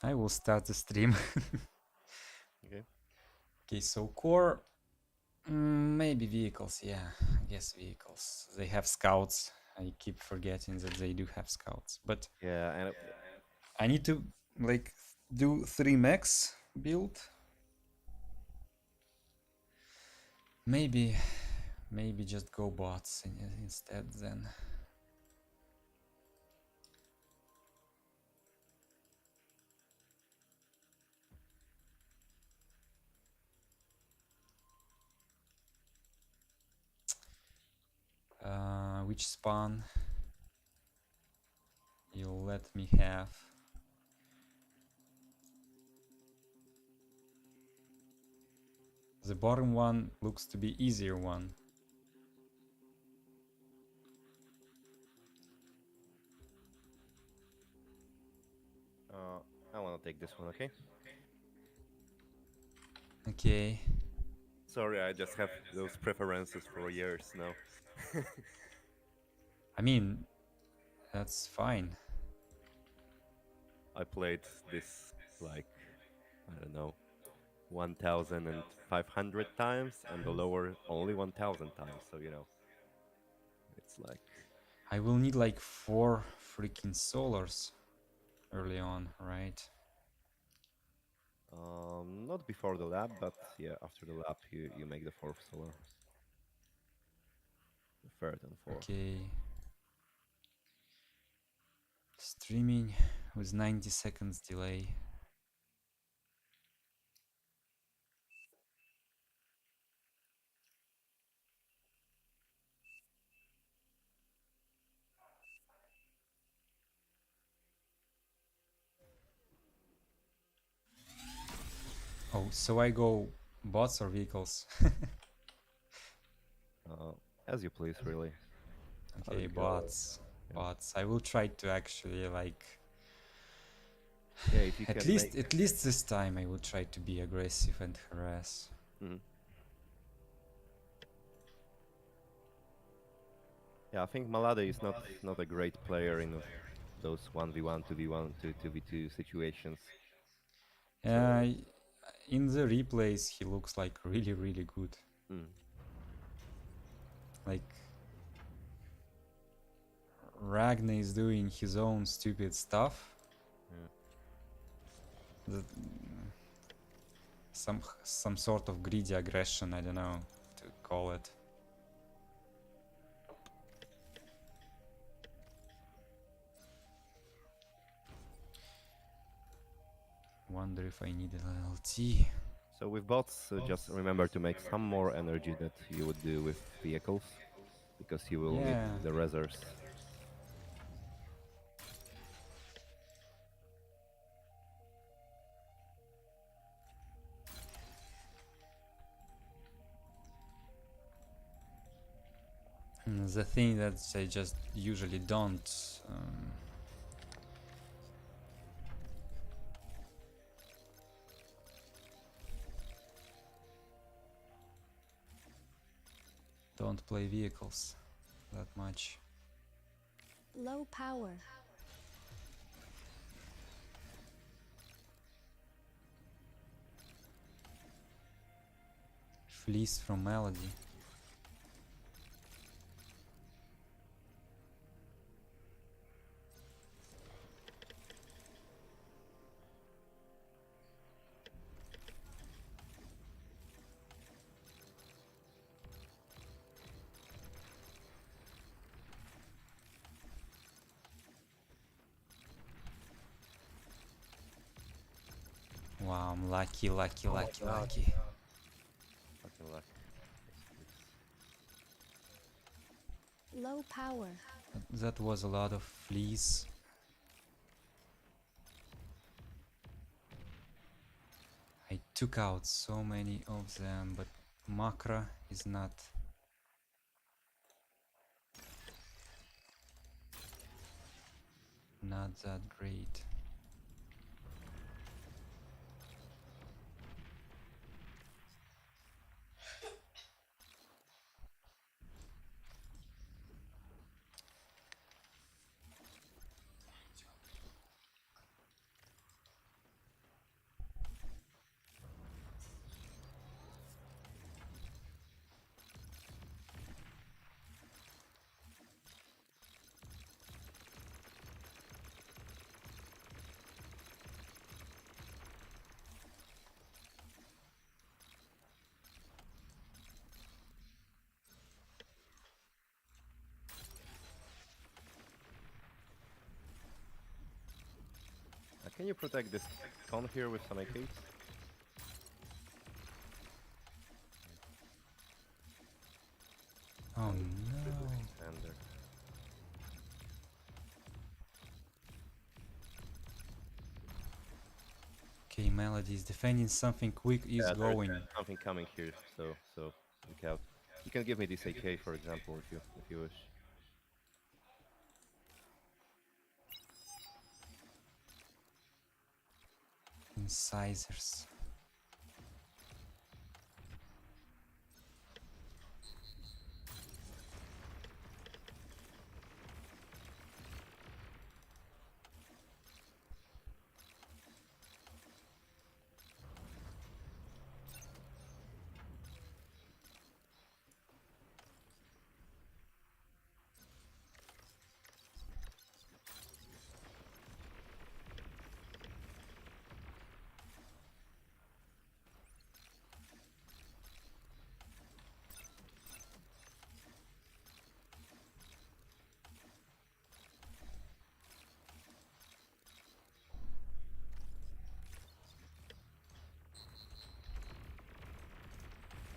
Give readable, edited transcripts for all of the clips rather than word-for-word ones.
I will start the stream. Okay. Okay, so core, maybe vehicles. Yeah, I guess vehicles. They have scouts. I keep forgetting that they do have scouts, but Yeah, and I need to like do 3 max build. Maybe just go bots instead then. Which spawn you'll let me have? The bottom one looks to be easier one. I want to take this one, okay? Okay. Sorry, I just have those preferences for years now. I mean, that's fine. I played this like, I don't know, 1,500 times, and the lower only 1,000 times. So, it's like. I will need like 4 freaking solars early on, right? Not before the lab, but yeah, after the lab, you make the fourth solar, the third and fourth. Okay. Streaming with 90 seconds delay. Oh, so I go bots or vehicles? Uh, as you please, really. How Okay, it goes. bots. Yeah. Bots. I will try to actually like Yeah, if you at can least make. at least this time I will try to be aggressive and harass. Mhm. Yeah, I think Malade is not a great player in those 1v1, 2v1, 2v2 situations. So, Uh, in the replays he looks like really good. mm, Like Ragnar is doing his own stupid stuff. yeah. That, some sort of greedy aggression, I don't know to call it. Wonder if I need an LT. So with bots, just remember to make some more energy that you would do with vehicles, because you will need Yeah. the reserves. The thing that I just usually don't don't play vehicles that much. Low power. Fleece from Melody. Wow, I'm lucky. Oh my god. Fucking luck. Low power. That was a lot of fleas. I took out so many of them, but Makra is not that great. Can you protect this con here with some AKs? Oh And no. with the extender. Okay, Melody is defending something. Quick is Yeah, there's going. something coming here, so look out. You can give me this AK, for example, if you wish. Incisors.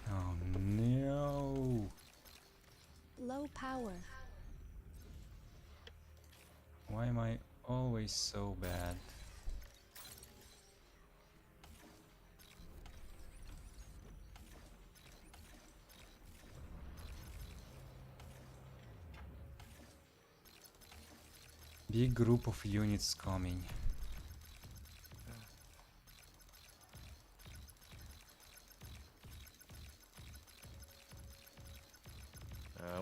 Oh no. Low power. Why am I always so bad? Big group of units coming.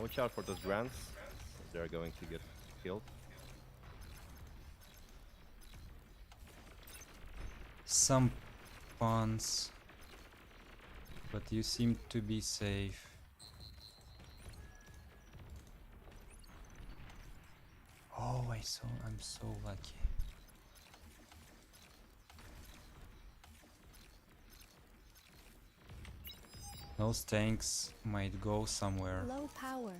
Watch out for those grants. They're going to get killed. Some pawns. But you seem to be safe. Oh, I'm so lucky. Those tanks might go somewhere. Low power.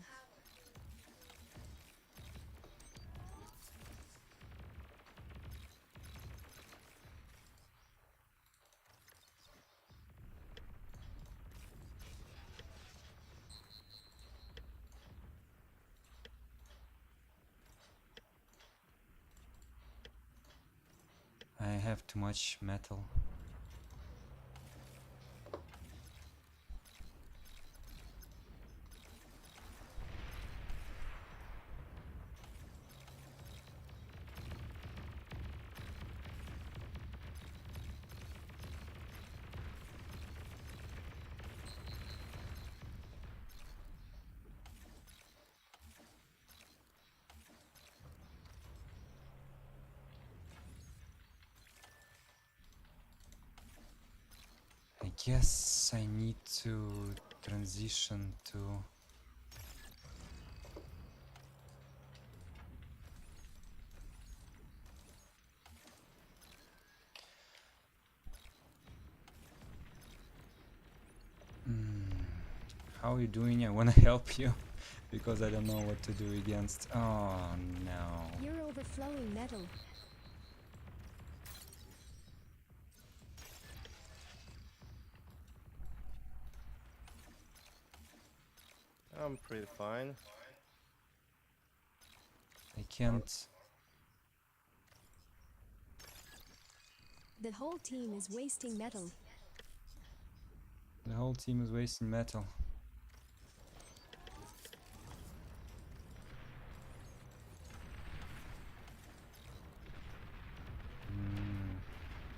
I have too much metal. I guess I need to transition to... How are you doing? I wanna help you because I don't know what to do against. Oh no. You're overflowing metal. I'm pretty fine. I can't... The whole team is wasting metal. The whole team is wasting metal.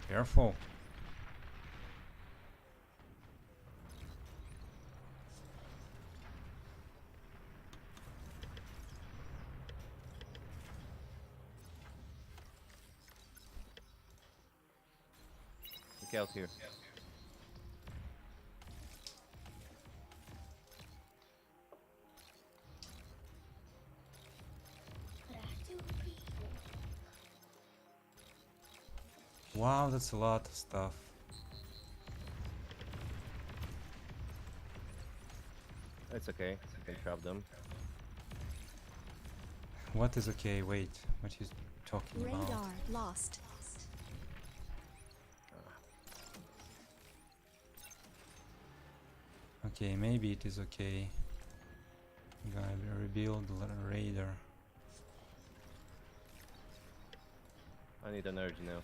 Careful. Look out here. Wow, that's a lot of stuff. It's okay. You can trap them. What is okay? Wait, what you talking about? Radar lost. Okay, maybe it is okay. Gonna rebuild Raider. I need energy now.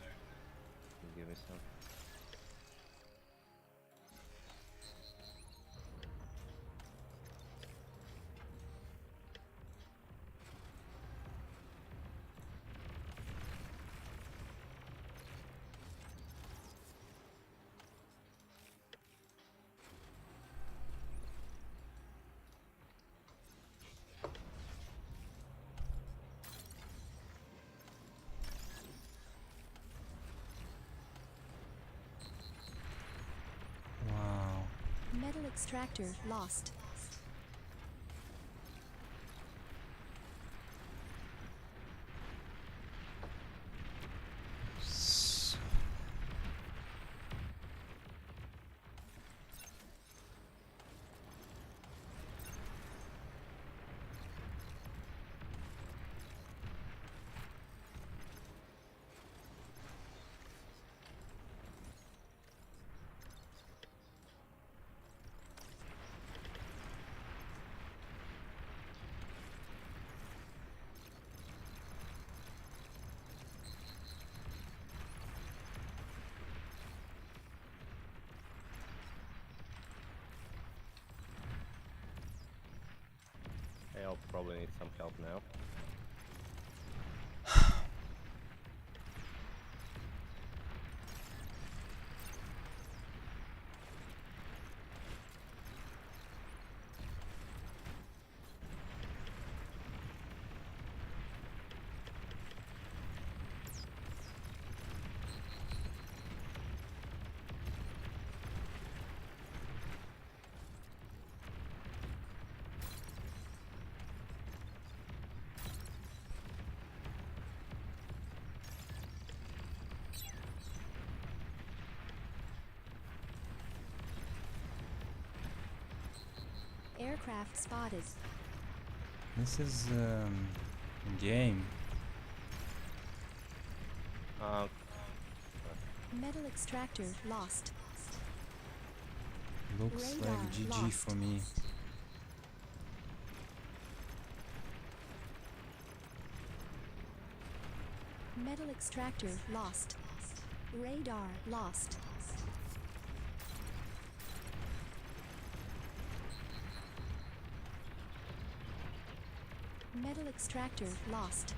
Give me some. Wow. Metal extractor lost. S- Hey, I'll probably need some help now. Aircraft spotted. This is game. Uh, Metal extractor lost. Looks Radar like GG lost. for me. Metal extractor lost. Radar lost. Metal extractor lost.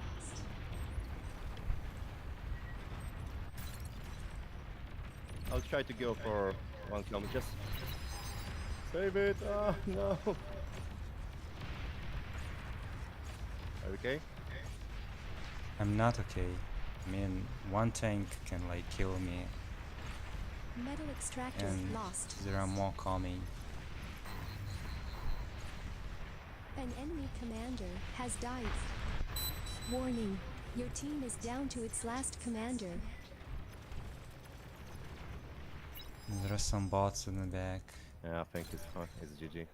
I'll try to go for one kill. Just save it. Oh no. Are you okay? I'm not okay. I mean, one tank can like kill me, Metal extractor and lost. there are more coming. An enemy commander has died. Warning, your team is down to its last commander. There are some bots in the back. Yeah, I think it's GG.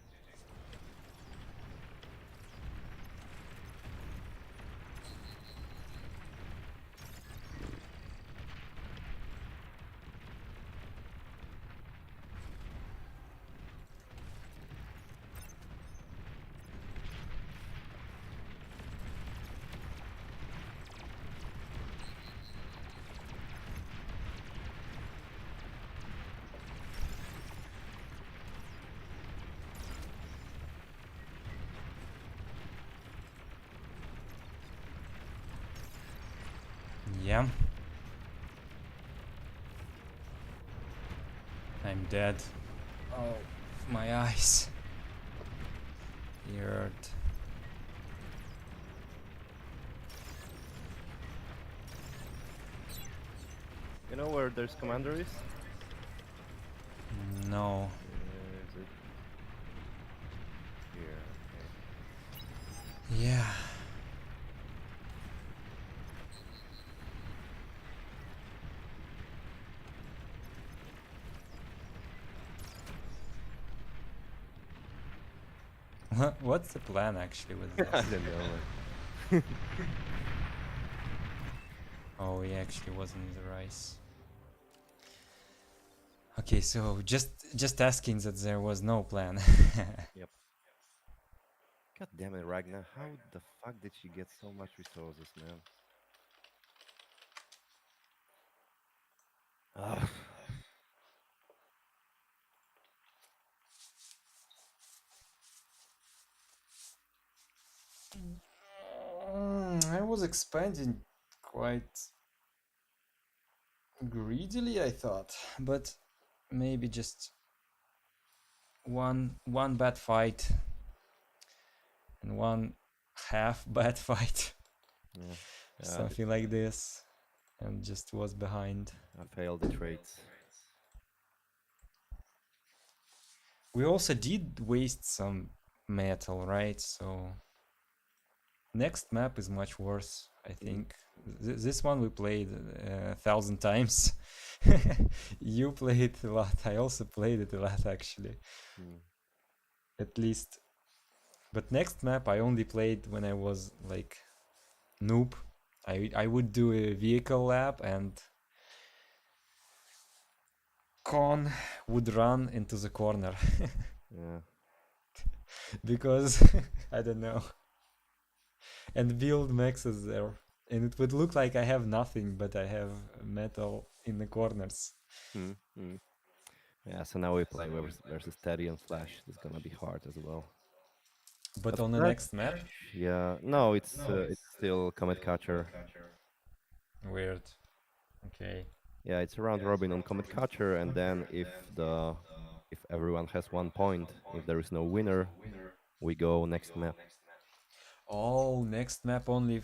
Yeah. I'm dead. Oh, my eyes. Eared. You know where there's commander is? No. Is it here? Okay. Yeah. What's the plan actually with I this? don't know. Man. Oh, he actually wasn't in the rice. Okay, so just asking that there was no plan. Yep. God damn it, Ragnar. How the fuck did she get so much resources, man? Ugh. I was expanding quite greedily, I thought, but maybe just one bad fight and one half bad fight, Yeah. something like this, and just was behind. I failed the traits. We also did waste some metal, right? So next map is much worse, I think. This one we played 1,000 times. You played a lot. I also played it a lot, actually, Mm. at least. But next map I only played when I was like noob. I would do a vehicle lap and Con would run into the corner Yeah. because I don't know, and build maxes there, and it would look like I have nothing, but I have metal in the corners. Mm. Mm. Yeah, so now we play versus Teddy and Flash. It's gonna be hard as well. But But on the Flash, next map, yeah, no, it's still Comet Catcher. weird. Okay. Yeah, it's a round robin on Comet Catcher, and then if everyone has 1 point, if there is no winner, we go next map. Oh, next map only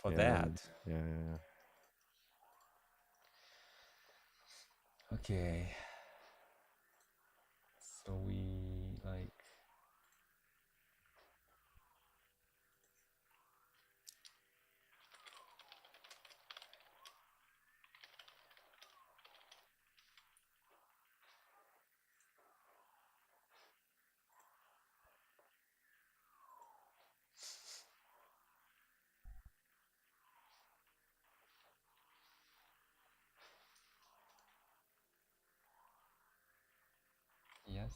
for Yeah, that. yeah, yeah. Okay. So we like. Yes.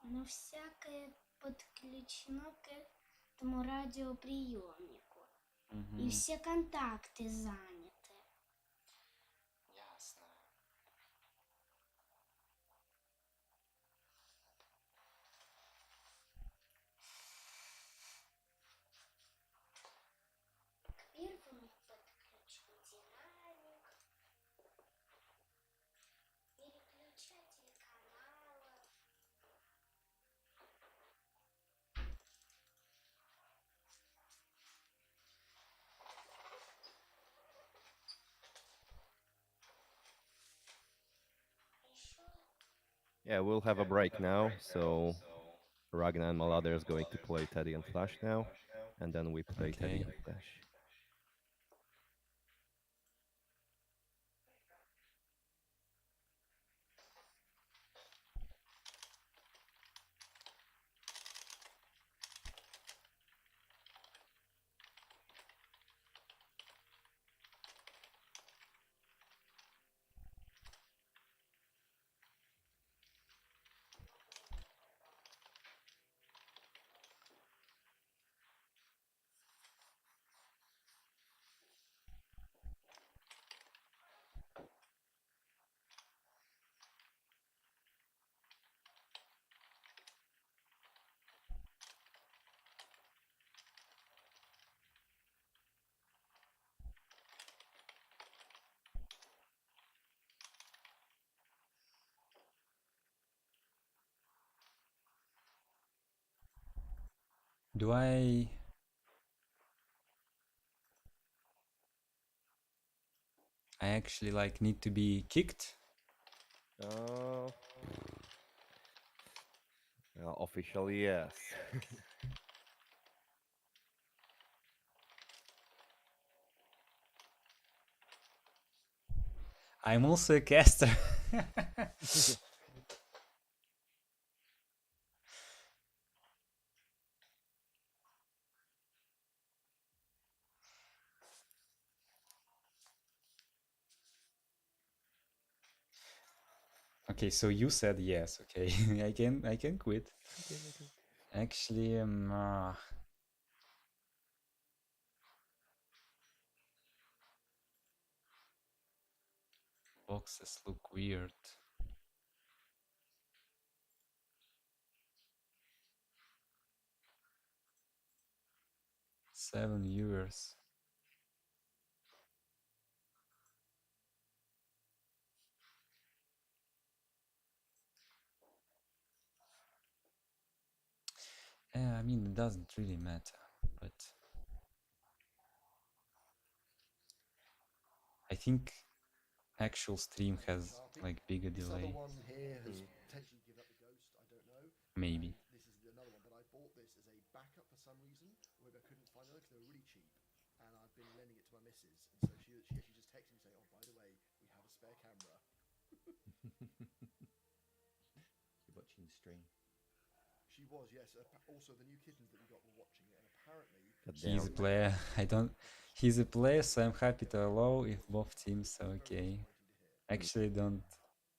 Но всякое подключено к этому радиоприемнику. И все контакты заняты. Ясно. К первому подключен динамик, переключатель каналов. Еще Yeah, we'll have a break now. So Ragnar and Malader is going to play Teddy and Flash now, and then we play Teddy Okay. and Flash. Do I actually like need to be kicked? Uh, Officially, yes. I'm also a caster. Okay, so you said yes. Okay, I can quit. Okay. Actually, boxes look weird. Seven viewers. I mean, it doesn't really matter, but I think actual stream has like bigger This other delay. one here has Mm. potentially given up the ghost. I don't know. Maybe. And this is another one, but I bought this as a backup for some reason. Or maybe I couldn't find another because they were really cheap, and I've been lending it to my missus. And so she actually just texted me saying, "Oh, by the way, we have a spare camera." You're watching the stream. She was, yes. Also, the new kittens that we got were watching it, and apparently God He's a damn. player. I don't. He's a player, so I'm happy to allow if both teams are okay. Actually, don't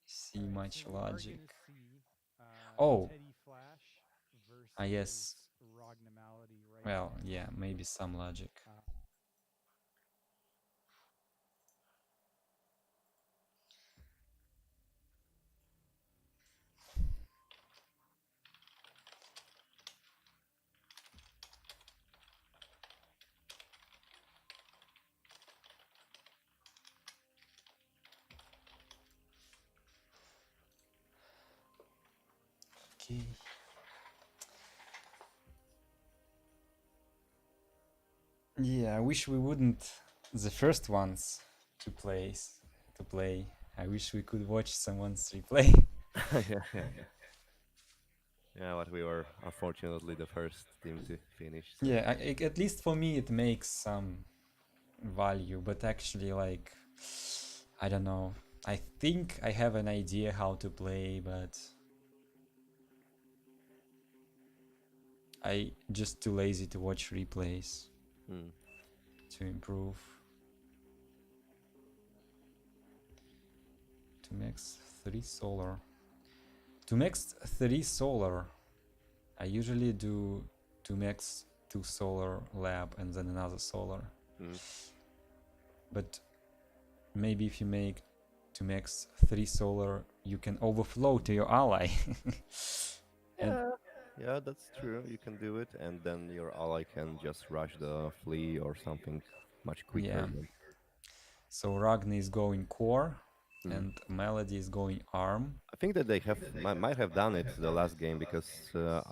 see Alright, much so we are logic. gonna see Oh, Teddy Flash versus yes. Rognamality right Well, now. yeah, maybe some logic. Okay. Yeah, I wish we wouldn't the first ones to play. I wish we could watch someone's replay. Yeah. Yeah, but we were unfortunately the first team to finish. So. Yeah, at least for me it makes some value, but actually like I don't know. I think I have an idea how to play, but I just too lazy to watch replays Mm. to improve. To max 3 solar. To max 3 solar, I usually do to max 2 solar lab and then another solar. Mm. But maybe if you make to max 3 solar, you can overflow to your ally. Yeah, that's true. You can do it, and then your ally can just rush the flea or something much quicker. Yeah. Than... So Ragni is going core, Mm. and Melody is going arm. I think that they might have done it the last game because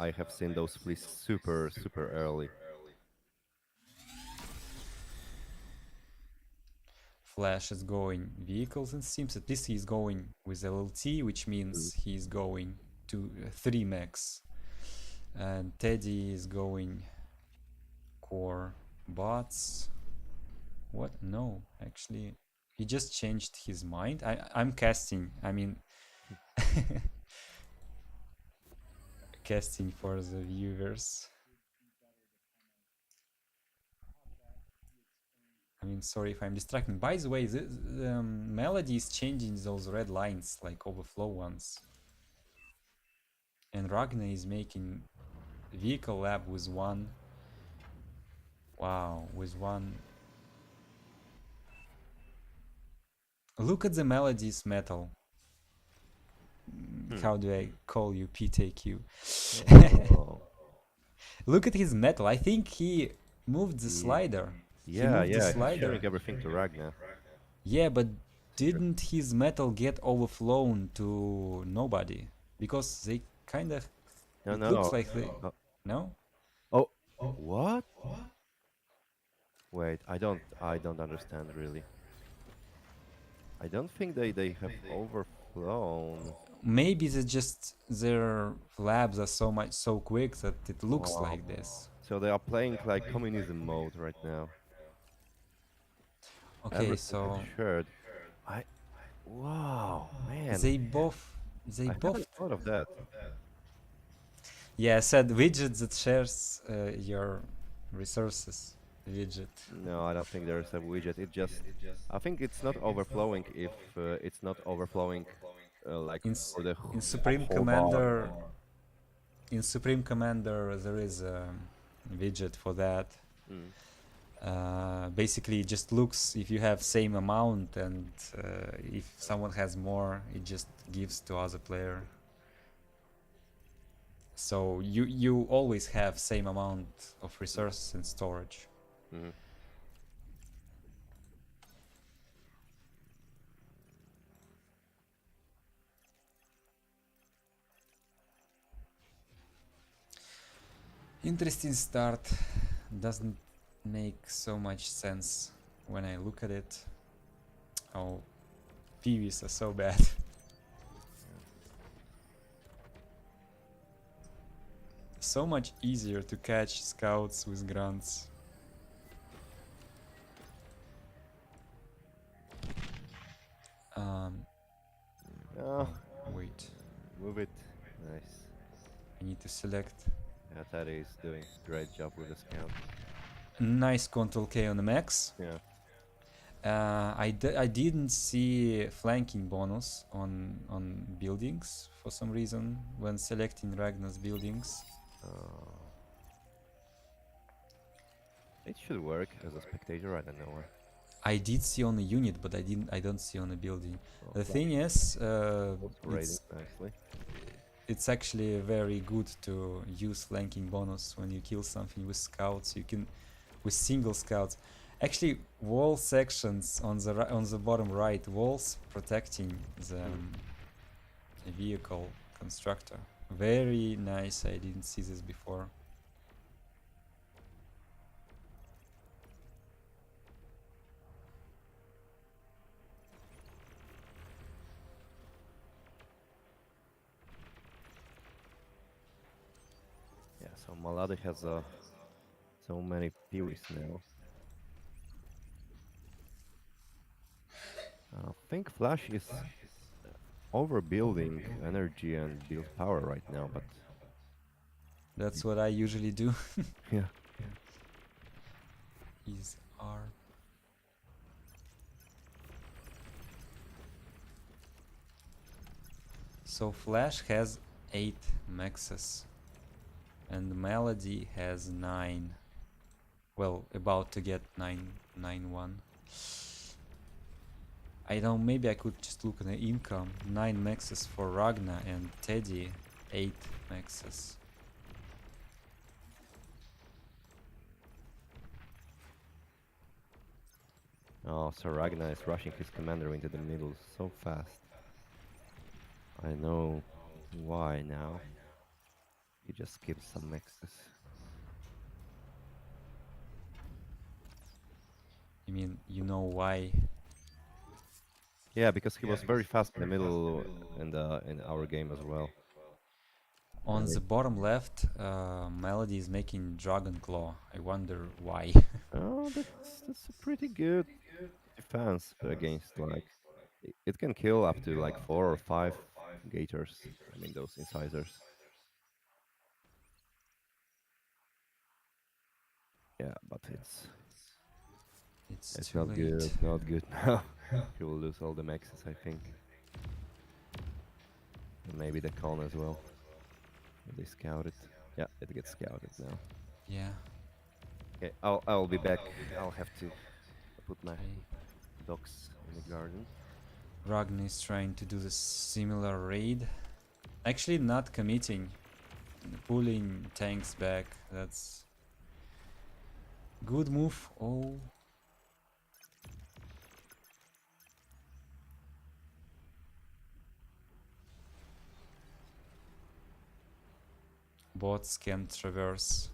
I have seen those fleas super early. Flash is going vehicles and sims. At least he's going with LLT, which means he's going to 3 max. And Teddy is going core bots. What? No, actually, he just changed his mind. I'm casting. I mean, casting for the viewers. I mean, sorry if I'm distracting. By the way, the Melody is changing those red lines, like overflow ones. And Ragnar is making vehicle lab with one. Wow, with one. Look at the Melody's metal. How do I call you, PTQ? Oh. Look at his metal. I think he moved the slider. Yeah, moved the yeah, he's slider. sharing everything to Ragnar. Yeah, but didn't his metal get overflown to nobody? Because they kind of No, it no. looks like they Oh. no. Oh, what? Wait, I don't understand really. I don't think they have overflown. Maybe they just their labs are so quick that it looks Wow. like this. So they are playing like communism mode right now. Okay, Everything so is shared. Wow, man. they both I haven't thought of that. yeah, I said widget that shares your resources widget. No, I don't think there is a widget. It just, I think it's not overflowing if it's not overflowing like In, s- for the in Supreme whole bar. Commander, in Supreme Commander, there is a widget for that. Mm. Basically, it just looks if you have same amount, and if someone has more, it just gives to other player. So you always have same amount of resources in storage. Mm. Interesting start. Doesn't make so much sense when I look at it. Oh, PVs are so bad. So much easier to catch scouts with grunts. Oh, Wait, move it. Nice. I need to select. Yeah, Teddy is doing great job with the scout. Nice Ctrl K on the max. Yeah. I didn't see flanking bonus on buildings for some reason when selecting Ragnar's buildings. It should work as a spectator. I don't know why. I did see on a unit, but I don't see on a building. Oh, The flash thing is, was raiding nicely. it's actually very good to use flanking bonus when you kill something with scouts. You can, with single scouts. Actually, wall sections on the bottom right, walls protecting the vehicle constructor. Very nice. I didn't see this before. Yeah, so Malady has so many theories now. I think Flash is overbuilding energy and build power right now, but That's what I usually do. yeah. Is R. So Flash has 8 maxes and Melody has 9. Well, about to get 9-1. I don't, maybe I could just look at the income. 9 maxes for Ragna and Teddy, 8 maxes. Oh, so Ragnar is rushing his commander into the middle so fast. I know why now. He just skipped some maxes. You mean, you know why? Yeah, because he was very fast in the middle in our game as well. On the bottom left, Melody is making Dragon Claw. I wonder why. Oh, that's a pretty good defense against like it can kill up to like 4 or 5 gators. I mean those incisors. Yeah, but It's it's too not late. good. Not good now. He will lose all the maxes, I think. And maybe the con as well. They scout it. Yeah, it gets scouted now. Yeah. Okay, I'll be back. I'll have to put my Okay. dogs in the garden. Ragnar is trying to do the similar raid. Actually not committing. Pulling tanks back. That's good move. Oh. Bots can traverse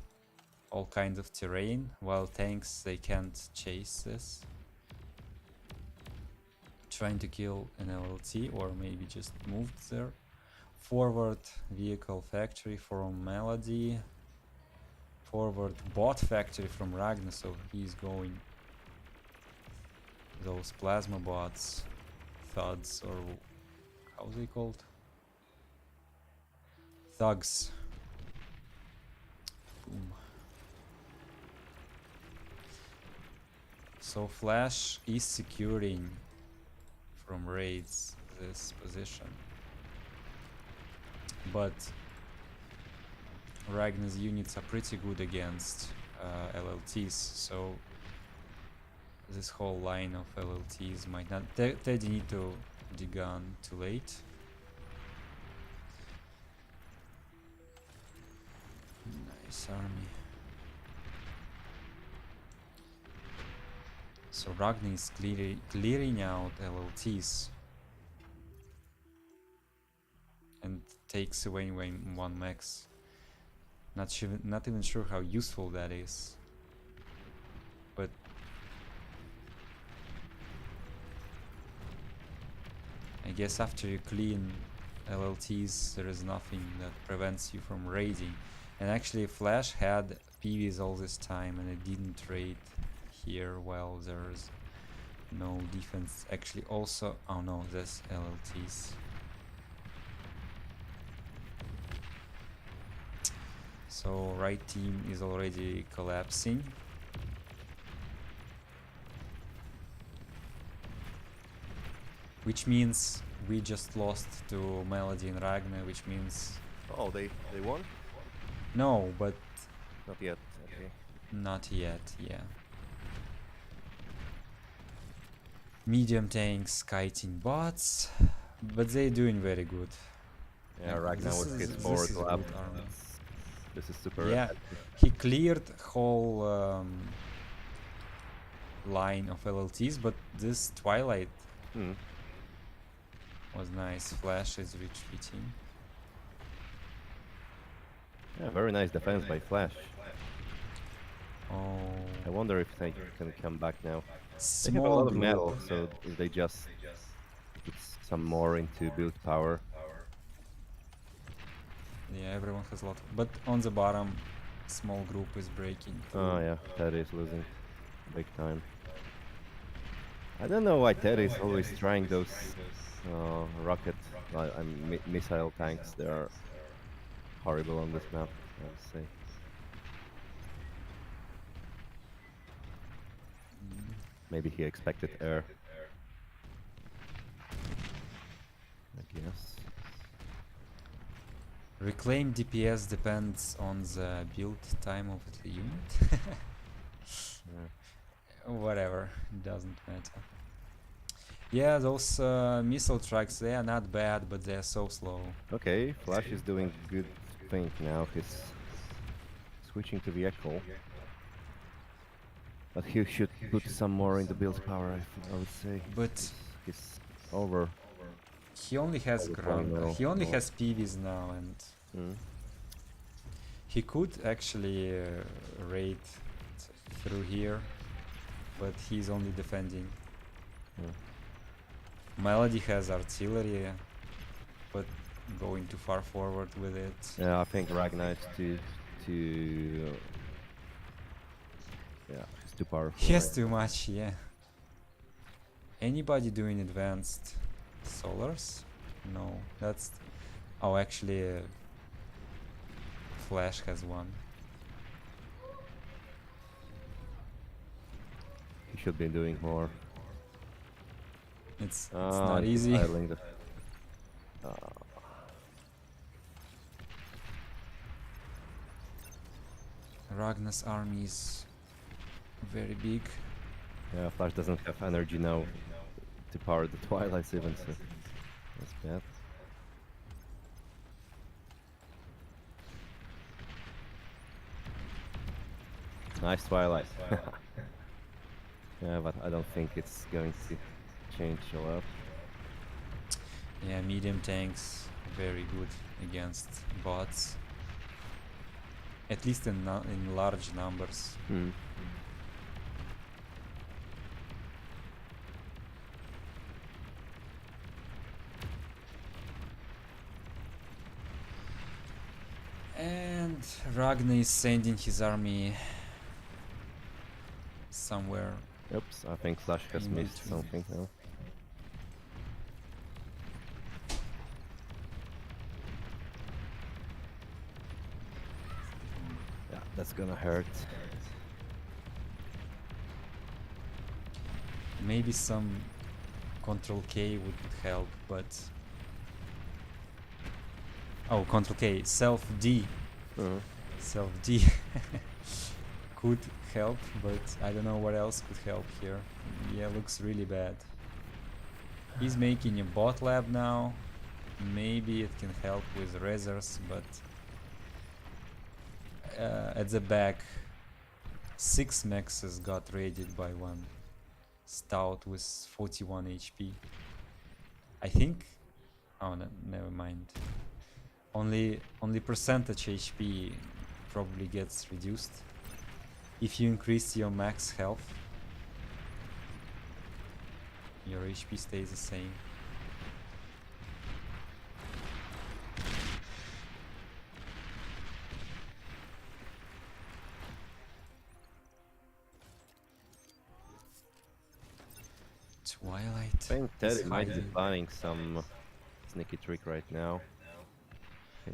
all kinds of terrain, while tanks, they can't chase this. Trying to kill an LLT or maybe just moved there. Forward vehicle factory from Melody. Forward bot factory from Ragnar, so he's going those plasma bots, thuds, or how are they called? Thugs. Boom. So Flash is securing from raids this position. but Ragnar's units are pretty good against LLTs, so this whole line of LLTs might not. Teddy need to degun too late. Nice army. So Ragnar is clearing out LLTs and takes away one max. Not even sure how useful that is, but I guess after you clean LLTs, there is nothing that prevents you from raiding. And actually, Flash had PVs all this time, and it didn't raid here while there's no defense. Actually, also, oh no, there's LLTs. So right team is already collapsing. Which means we just lost to Melody and Ragnar, which means Oh, they won? no, but Not yet. Okay. not yet, yeah. Medium tanks kiting bots, but they're doing very good. Yeah, Like, Ragnar this with his is- forward this is lap. good army. This is super Yeah, effective. he cleared whole line of LLTs, but this Twilight Hmm. was nice. Flash is retreating. Yeah, very nice defense by Flash. I Oh, wonder if they can come back now. They have a small lot of group. metal, so if they just put some more into build power. Yeah, everyone has a lot. But on the bottom, small group is breaking through. Oh yeah, Teddy is losing big time. I don't know why Teddy is always trying those rocket missile tanks. They are horrible on this map, I would say. Maybe he expected air. I guess. Reclaim DPS depends on the build time of the unit. Yeah. Whatever, doesn't matter. Yeah, those missile trucks, they are not bad, but they are so slow. Okay, Flash is doing good thing now. He's switching to vehicle. But he should put some more in the build power, I would say. But He's over. he only has Overpowering ground. now. He only No. has PVs now, and Mm. he could actually raid through here, but he's only defending. Yeah. Melody has artillery, but going too far forward with it. Yeah, I think Ragnar is too yeah, he's too powerful. He has right? too much, yeah. Anybody doing advanced solars? No, that's. Oh, actually, Flash has one. He should be doing more. It's Ah, not and he's easy. idling the- Ragnar's army is very big. Yeah, Flash doesn't have energy now to power the Twilights even, so that's bad. Nice Twilight. Yeah, but I don't think it's going to change a lot. Yeah, medium tanks very good against bots. At least in large numbers. Hmm. And Ragnar is sending his army somewhere. Oops, I think Flash has In missed between. something now. Yeah, that's gonna hurt. Maybe some Control K would help, but Oh, Control K. Self D. Uh-huh. Self D could help, but I don't know what else could help here. Yeah, looks really bad. He's making a bot lab now. Maybe it can help with Razors, but at the back, 6 Maxes got raided by one Stout with 41 HP. I think. Oh, no, never mind. Only percentage HP probably gets reduced if you increase your max health. Your HP stays the same. Twilight. I think is Teddy might be hiding. planning some sneaky trick right now.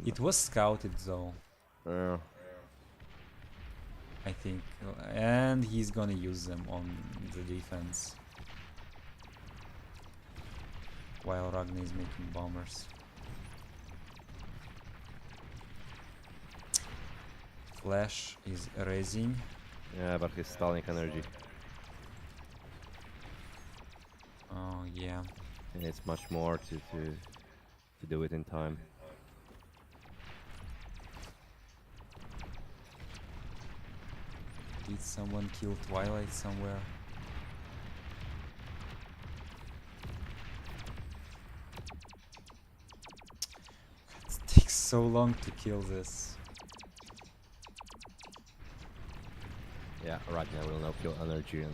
It was scouted though, Uh, I think, and he's gonna use them on the defense while Ragnar is making bombers. Flash is raising. yeah, but he's stalling energy. Oh yeah. And it's much more to do it in time. Did someone kill Twilight somewhere? It takes so long to kill this. Yeah, right now we'll now kill energy and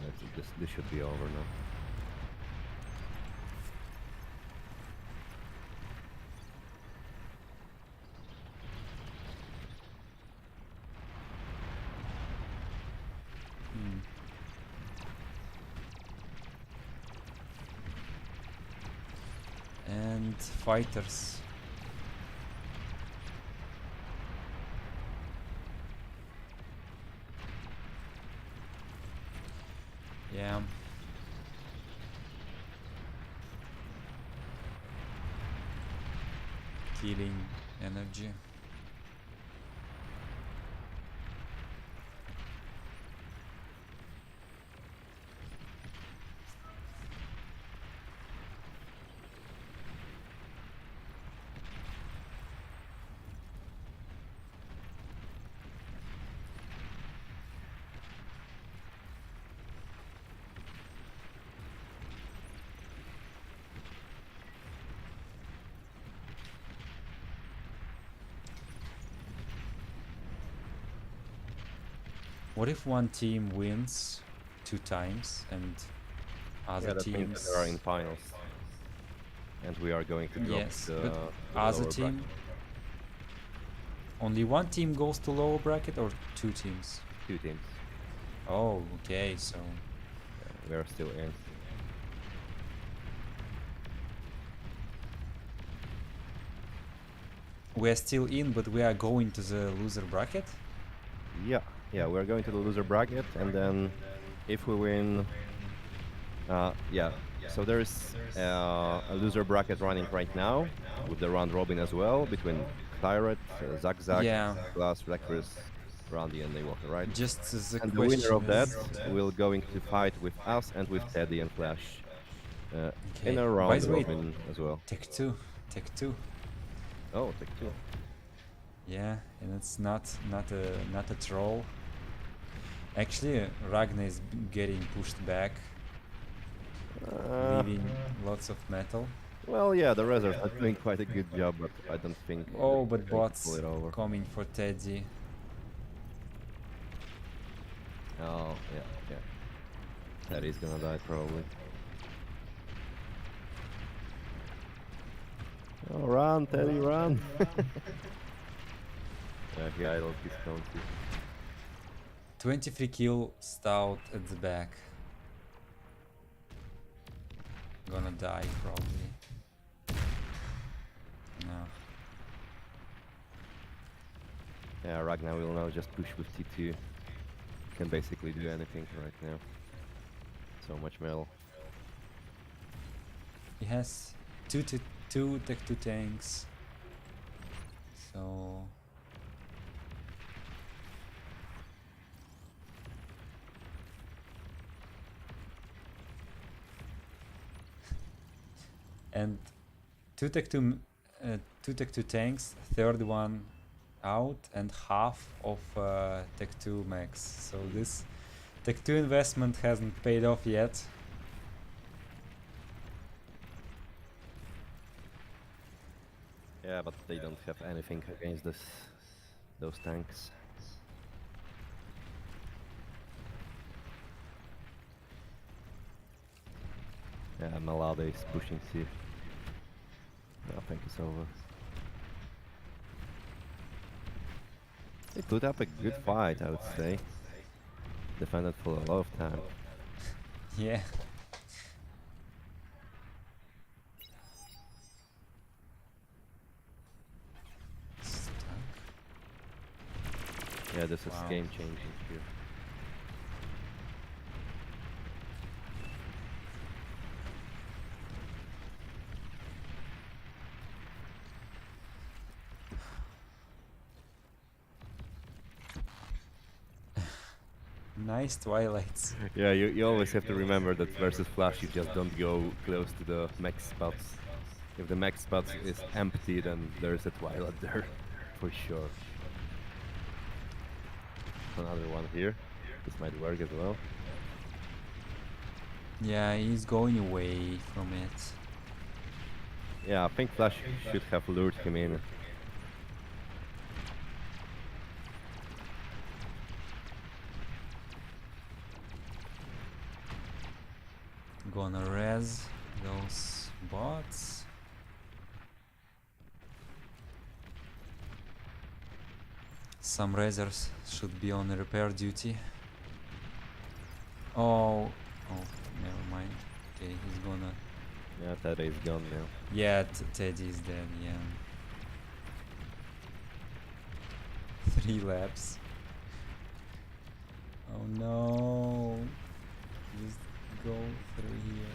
this should be over now. Hmm. And fighters. Yeah. Killing energy. What if one team wins 2 times and other Yeah, that means teams? that they are in finals. And we are going to drop Yes, the, but the other lower team. bracket. Only one team goes to lower bracket or 2 teams? 2 teams. Oh, okay, so We are still in. we are still in, but we are going to the loser bracket. Yeah, yeah, we're going to the loser bracket, and then if we win, yeah. So there's a loser bracket running right now with the round robin as well between Pirate, Zack Zack, Yeah. Glass, Reckless, Randy, and Daywalker, right? Just the And the question winner of that is, will going to fight with us and with Teddy and Flash in okay. a By round the way, robin as well. Tech 2, Tech 2. Oh, take 2. Yeah, and it's not a troll. Actually, Ragnar is getting pushed back, leaving lots of metal. Well, yeah, the reserves are doing quite a good job, but I don't think. Oh, that but they're going to bots pull it over. coming for Teddy. Oh, yeah, yeah. Teddy's gonna die probably. Oh, run, Teddy, run! Yeah, he idled his county. 23 kill Stout at the back. Gonna die probably. No. Yeah, Ragnar will now just push with T2. Can basically do anything right now. So much metal. He has two Tech 2 tanks. So and two tech 2 tanks, third one out, and half of tech 2 max. So this tech 2 investment hasn't paid off yet. Yeah, but they don't have anything against those tanks. Yeah, Malade is pushing C. I think it's over. They put up a good fight, I would say. Defended for a lot of time. Yeah. Stuck. Yeah, this is Wow. game changing here. Nice twilights. Yeah, you always have to remember that versus Flash you just don't go close to the max spots. If the max spots is empty, then there's a Twilight there, for sure. Another one here. This might work as well. Yeah, he's going away from it. Yeah, I think Flash should have lured him in. Gonna res those bots. Some razors should be on repair duty. Oh, never mind. Okay, he's gonna. Yeah, Teddy is gone now. Yeah, Teddy is dead. Yeah. 3 laps. Oh no! Just go through here.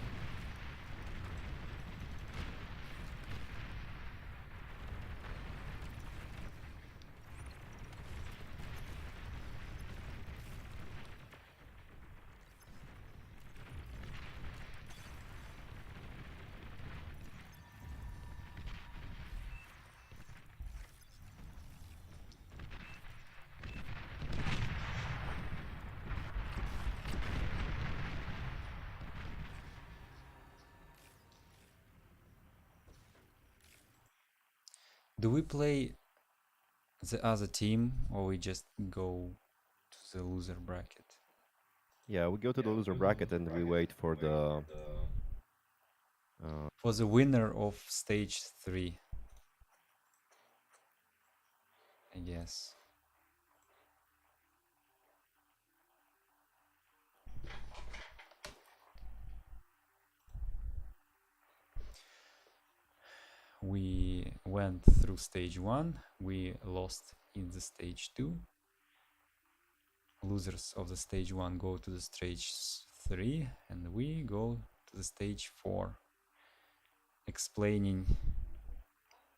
Do we play the other team or we just go to the loser bracket? Yeah, we go to the loser bracket and we wait for the. For the winner of stage 3, I guess. We went through stage 1, we lost in the stage 2. Losers of the stage 1 go to the stage 3, and we go to the stage 4, explaining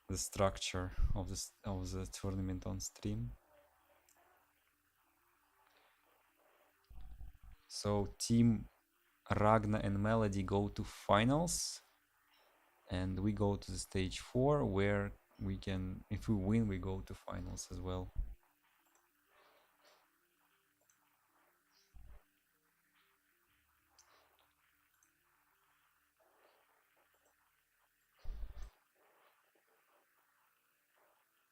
the structure of the tournament on stream. So team Ragna and Melody go to finals, and we go to the stage 4 where we can, if we win, we go to finals as well.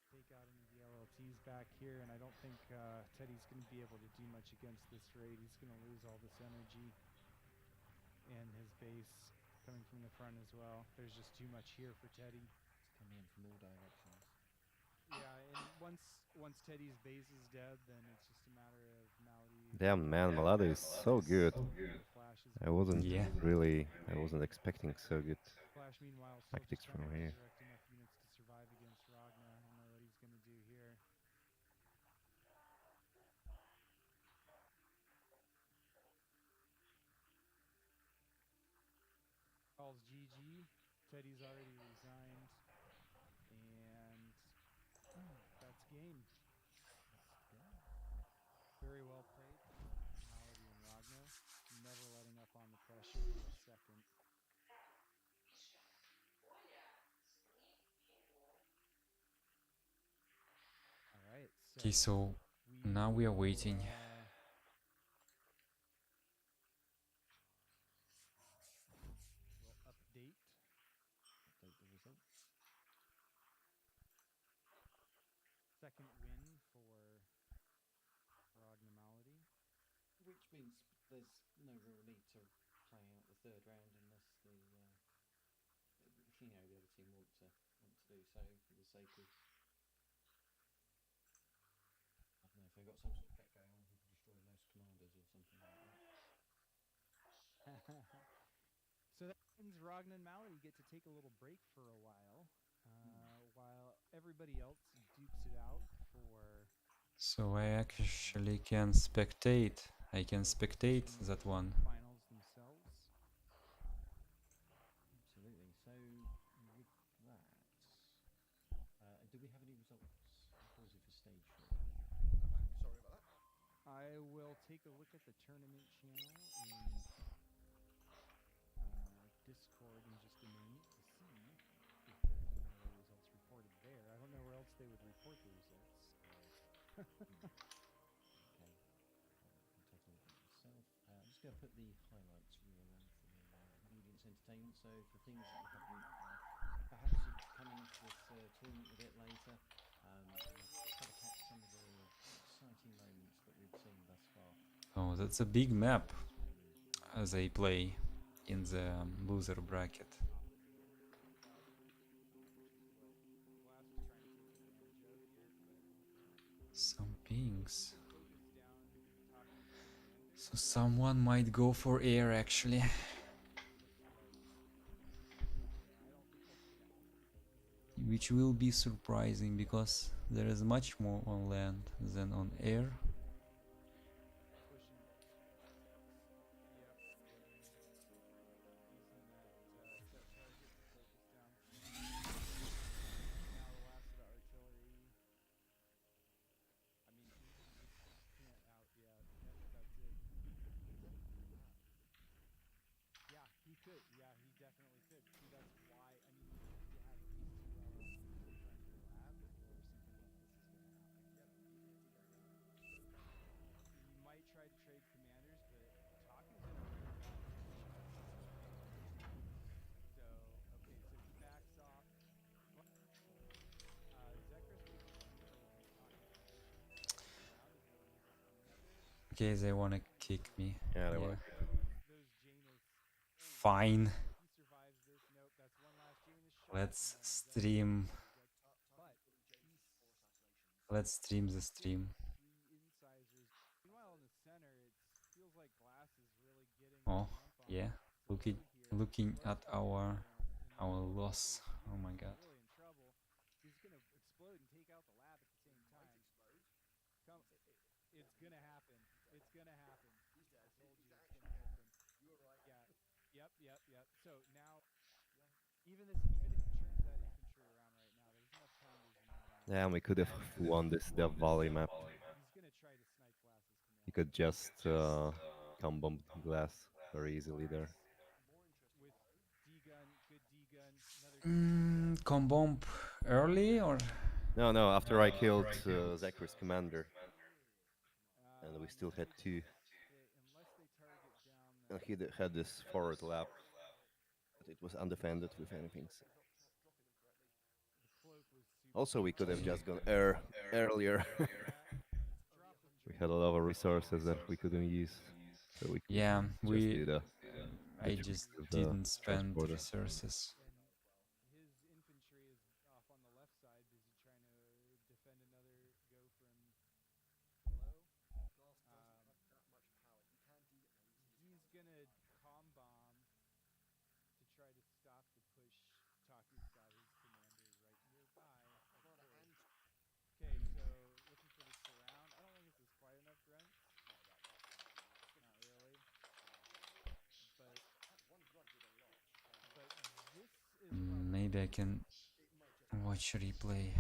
Take out any of the LLTs back here, and I don't think Teddy's going to be able to do much against this raid. He's going to lose all this energy and his base coming from the front as well. There's just too much here for Teddy. It's coming in from all directions. Yeah, and once Teddy's base is dead, then it's just a matter of Malady. Damn man, Malade is so good. I wasn't Yeah. I wasn't expecting so good. Flash, meanwhile, still Tactics just trying from to here. resurrect enough units to survive against Ragna. I don't know what he's going to do here. Calls GG. Teddy's already resigned. And game. Still very well played. Malady and Ragnar never letting up on the pressure for a second. All right. Okay, so now we are will, waiting. We'll update the results. second win for Ragnar Malady. Which means there's no real need to play out the third round unless the the other team want to do so for the sake of, I don't know, if they've got some sort of bet going on who can destroy the most commanders or something like that. So that means Ragnar and Malady get to take a little break for a while, while everybody else dukes it out for. So I actually can spectate. I can spectate that one. Finals themselves. Absolutely. So with that, do we have any results? I'll pause it for stage 3. Sorry about that. I will take a look at the tournament channel in Discord in just a moment to see if there's any other results reported there. I don't know where else they would report the results. Okay. I'll take a look at it myself. I'm just going to put the highlights reel on for the audience entertainment. So for things that you haven't, perhaps you've come into this tournament a bit later, try to catch some of the exciting moments that we've seen thus far. Oh, that's a big map as I play in the loser bracket. Some pings. So someone might go for air actually. Which will be surprising because there is much more on land than on air. He could. Yeah, he definitely could. See, that's why. I mean, you have these two LLCs in front of your lab, or something like this is going to happen. Yep, easy to go down. You might try to trade commanders, but Taku's in a really bad position right now. So, okay, so he backs off. Zekris position is Taku's position. Round is going to use another. Okay, they wanna kick me. Yeah, they wanna kick me. Those Janus. Fine. He survives this. Nope, that's one last Janus shot. Let's stream. Let's stream the stream. Meanwhile, in the center, it feels like Glass is really getting Oh, yeah. Looking at our loss. Oh my god. Really in trouble. He's gonna explode and take out the lab at the same time. Come, it's gonna happen. It's gonna happen. He's dead. I told you it's gonna happen. You were right. Yeah. Yep. So now, even if he turns that infantry around right now, there's enough pounders in that round. Yeah, we could have won this Death Valley map. He's gonna try to snipe Glass's command. He could just come bomb Glass very easily there. With D-gun, good D-gun, Com bomb early or? No, after I killed Zekri's commander. And we still had 2. And he had this forward lap. But it was undefended with anything. So. Also, we could have just gone air earlier. We had a lot of resources that we couldn't use. So we could I just didn't spend resources. his infantry is off on the left side, busy trying to defend another go from below. Glass doesn't have that much power. He can He's gonna calm bomb to try to stop the push. Taku's got his commander right nearby. Okay, so looking for the surround. I don't think this is quite enough grunts. Not really. But this is Maybe I can watch replay.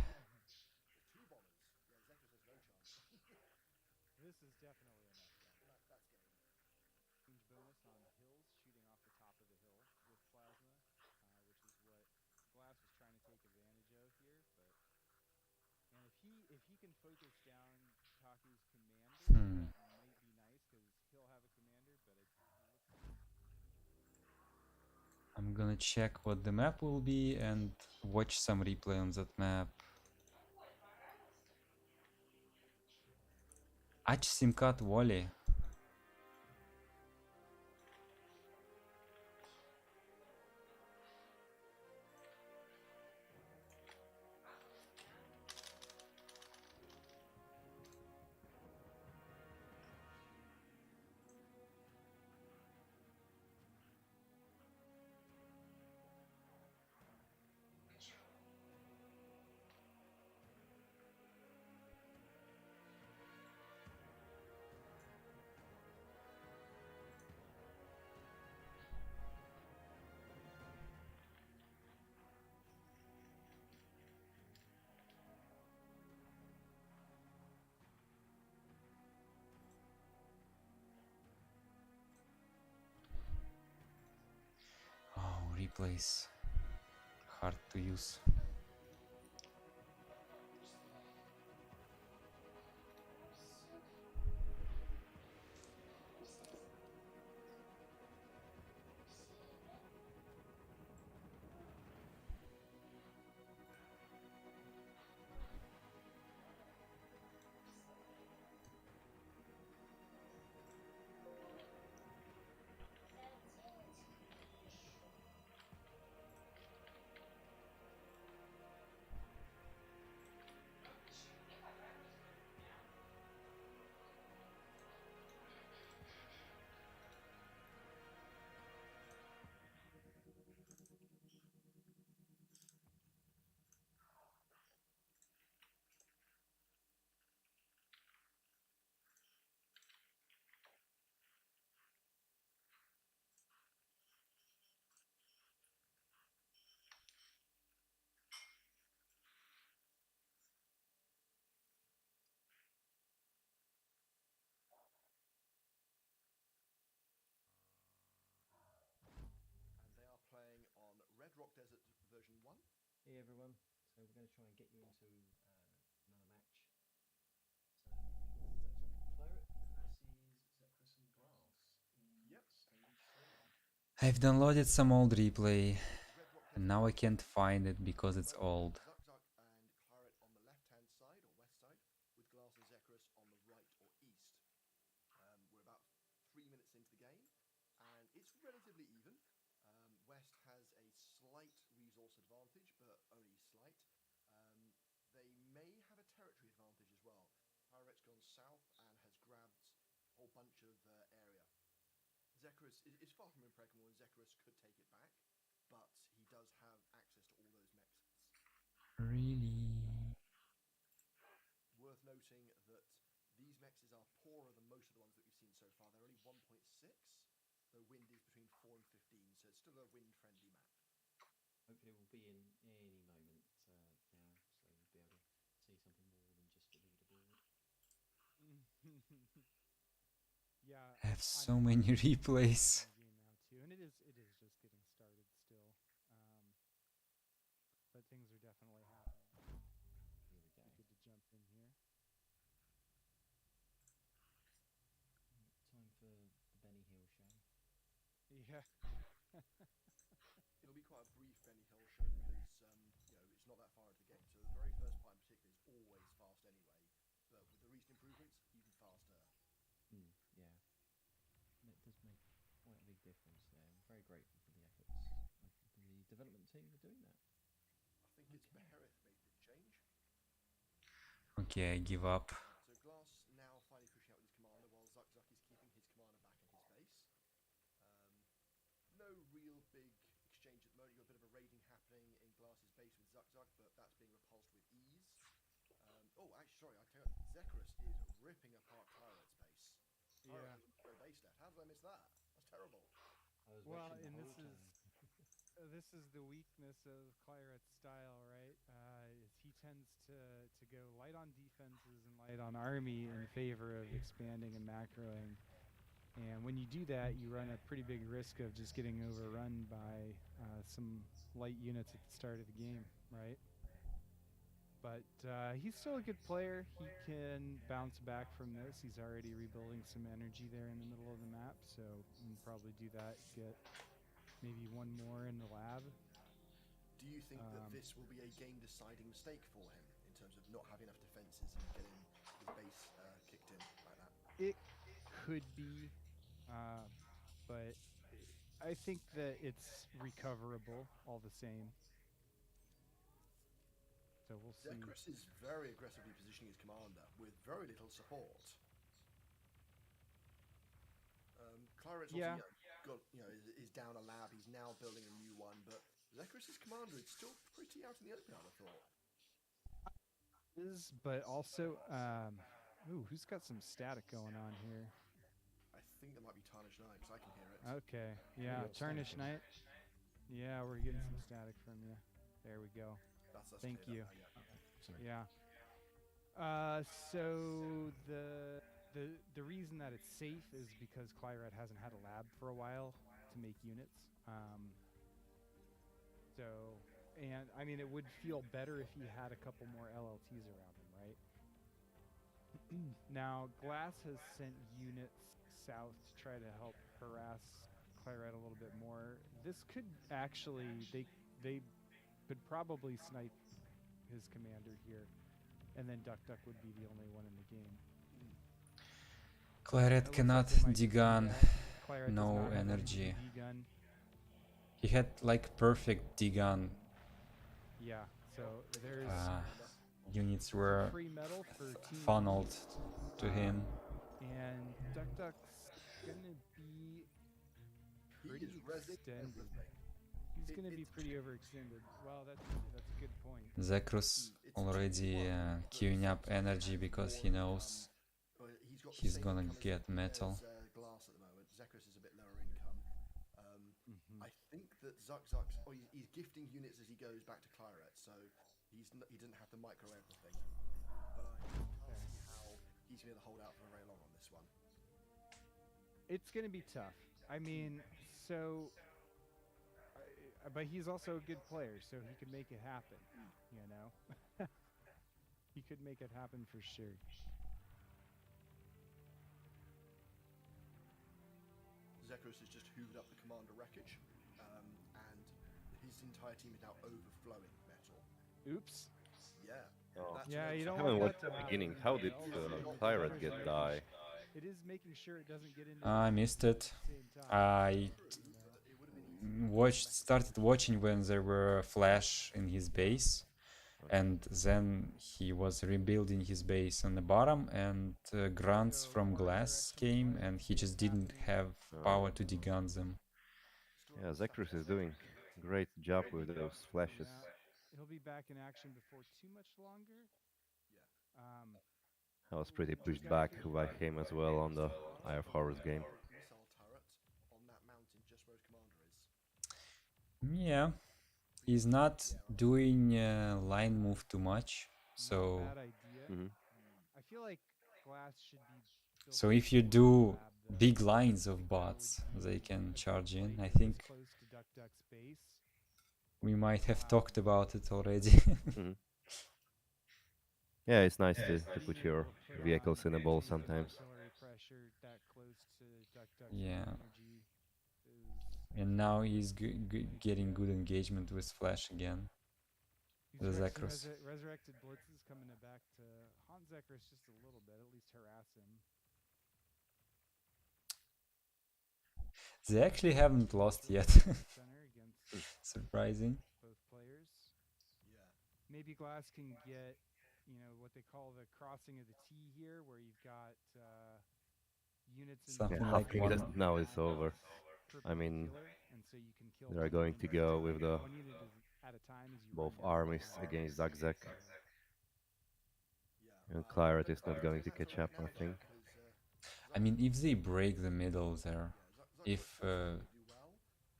if he can focus down Taku's commander, Hmm. that might be nice because he'll have a commander, but it looks I'm gonna check what the map will be and watch some replay on that map. Aç Simkat Wally. Oh, replays. Hard to use. And they are playing on Red Rock Desert version 1. Hey everyone, so we're going to try and get you into another match. So Zach Claret versus Zekris and Glass in Yep. stage 3. I've downloaded some old replay Red Rock and Desert now I version can't 1. find it because it's Both old. Zuk and Claret on the left-hand side or west side, with Glass and Zekris on the right or east. We're about 3 minutes into the game, and it's relatively even. West has a slight resource advantage, but only slight. They may have a territory advantage as well. Claret's gone south and has grabbed a whole bunch of area. Zekris is far from impregnable, and Zekris could take it back, but he does have access to all those mexes. Really? Worth noting that these mexes are poorer than most of the ones that we've seen so far. They're only 1.6. The wind is between 4 and 15, so it's still a wind-friendly map. Hopefully we'll be in any moment now, so we'll be able to see something more than just the leaderboard. yeah. I have I'm so many replays. watching the game now too, and it is just getting started still. But things are definitely happening. Here we go. Be good to jump in here. Time for the Benny Hill show. Yeah. It'll be quite a brief Benny Hill show because it's not that far into the game. So the very first part in particular is always fast anyway, but with the recent improvements, even faster. Yeah, it does make quite a big difference there. I'm very grateful for the efforts of the development team for doing that. I think it's Beherith made the change. Okay, I give up. So Glass now finally pushing out with his commander, while Zuk is keeping his commander back in his base. No real big exchange at the moment. You've got a bit of a raiding happening in Glass's base with Zuk, but that's being repulsed with ease. Actually, sorry, I tell you, Zekris is ripping apart Claret's base. Claret has no base left. How did I miss that? That's terrible. I was Well, watching the and whole time. this is the weakness of Claret's style, right? Is he tends to go light on defenses and light on army in favor of expanding and macroing. And when you do that, you run a pretty big risk of just getting overrun by some light units at the start of the game, right? but he's still a good player. He can bounce back from this. He's already rebuilding some energy there in the middle of the map, so we can probably do that. Get maybe one more in the lab. Do you think that this will be a game-deciding mistake for him in terms of not having enough defenses and getting his base kicked in like that? It could be, but I think that it's recoverable all the same. So we'll see. Zekrus is very aggressively positioning his commander with very little support. Claret's Yeah. got is down a lab. He's now building a new one, but Zekrus's commander is still pretty out in the open. I'd have thought. But also, ooh, who's got some static going on here? I think that might be Tarnished Knight because I can hear it. Okay, yeah, got Tarnished static. Knight. Yeah, we're getting some static from you. There we go. That's Thank clear you. now, yeah. Sorry. Yeah. So the reason that it's safe is because Clyrat hasn't had a lab for a while to make units. And I mean, it would feel better if he had a couple more LLTs around him, right? Now, Glass has sent units south to try to help harass Clyrat a little bit more. This could actually, they could probably snipe his commander here, and then Duck Duck would be the only one in the game. Claret It looks cannot like they might do Digan, that. Clyrat does no not have energy. D-gun. He had like perfect Digan. Yeah, so there's Units some were free metal for Team funneled East, to him. and Duck Duck's gonna be He pretty is rezzing extended. everything. He's gonna be pretty overextended. Well, that's a good point. Zekrus already queuing up energy because he knows He's got the he's same gonna income get metal. as Glass at the moment. Zekrus is a bit lower income. Mhm. I think that Zuck's he's gifting units as he goes back to Claret, so he doesn't have to micro everything. But I can't see how he's going to hold out for very long on this one. It's gonna be tough. I mean, so, but he's also a good player, so he could make it happen. You know, he could make it happen for sure. Zekrus has just hoovered up the commander wreckage, and his entire team is now overflowing metal. Oops. Yeah. Oh. That's Yeah, what you I'm don't I saying. haven't want that watched to the happen. beginning. How did Claret get die? It is making sure it doesn't get into. I missed it. the same time, I you know? started watching when there were flash in his base, and then he was rebuilding his base on the bottom, and grunts from Glass came, and he just didn't have power to degun them. Yeah, Zekrus is doing great job with those flashes. Yeah, he'll be back in action before too much longer. I was pretty pushed back by him as well on the Eye of Horus game. Missile turret on that mountain just where his commander is. Yeah, he's not doing line move too much, so Not a bad idea. Mhm. I feel like Glass should be. so building if you more do lab, though. big lines I of think that would bots, be they can a good charge play, in. I get this think close to Duck Duck's base. we might have talked about it already. Mhm. Yeah, it's nice to put your vehicles in a ball sometimes. Artillery pressure that close to Duck Duck's Yeah. energy is. And now he's getting good engagement with Flash again. The These Zekrus. resurrected blitzes coming back to haunt Zekrus just a little bit, at least harass him. They actually haven't lost yet. Center against Surprising. both players. Yeah. Maybe Glass can get, what they call the crossing of the T here, where you've got units in Something Yeah, like half one. that now it's over. I mean, perpendicular, and so you can kill they're both going of to them go with the one unit at a time as you both run down armies the line. against Zagzag. Yeah. And Claret is not going to catch up, I think. I mean, if they break the middle there, if do well,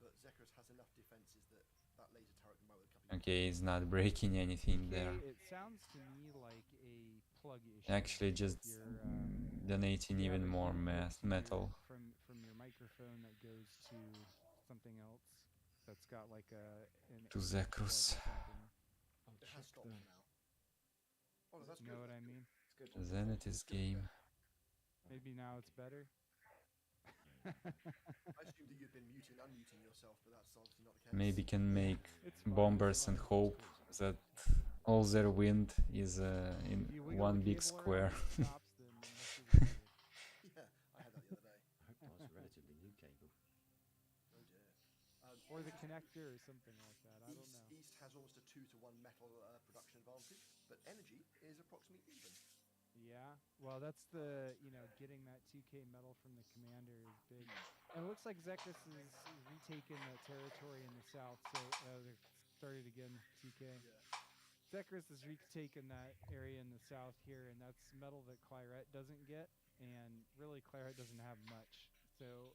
but Zekrus has enough defenses that laser turret can mount a couple. okay, he's not breaking anything there. Okay, it sounds to me like a plug issue. Actually, just donating You have even a more heat sink here metal. from your microphone that goes to something else that's got like an To extra plug or Zekrus. something. I'll It has check stopped the. now. Oh, no, that's You good. know what That's I good. mean? It's good. Then it is game. Maybe now it's better. I assumed that you'd been muting and unmuting yourself, but that's obviously not the case. Maybe can make It's fine, bombers it's and fine. hope that all their wind is in If you wiggle one the big cable square. around, it stops, then it must be the cable. Yeah, I had that the other day. I hope that was a relatively new cable. Oh dear. Or the Interesting. connector or something like that. I don't know. East has almost a 2-to-1 metal production advantage, but energy is approximately even. Yeah. Well, that's the, getting that 2K medal from the commander is big. And it looks like Zekris has retaken that territory in the south. So they're started again, TK. Yeah. Zekris has retaken that area in the south here, and that's metal that Claret doesn't get. And really, Claret doesn't have much. So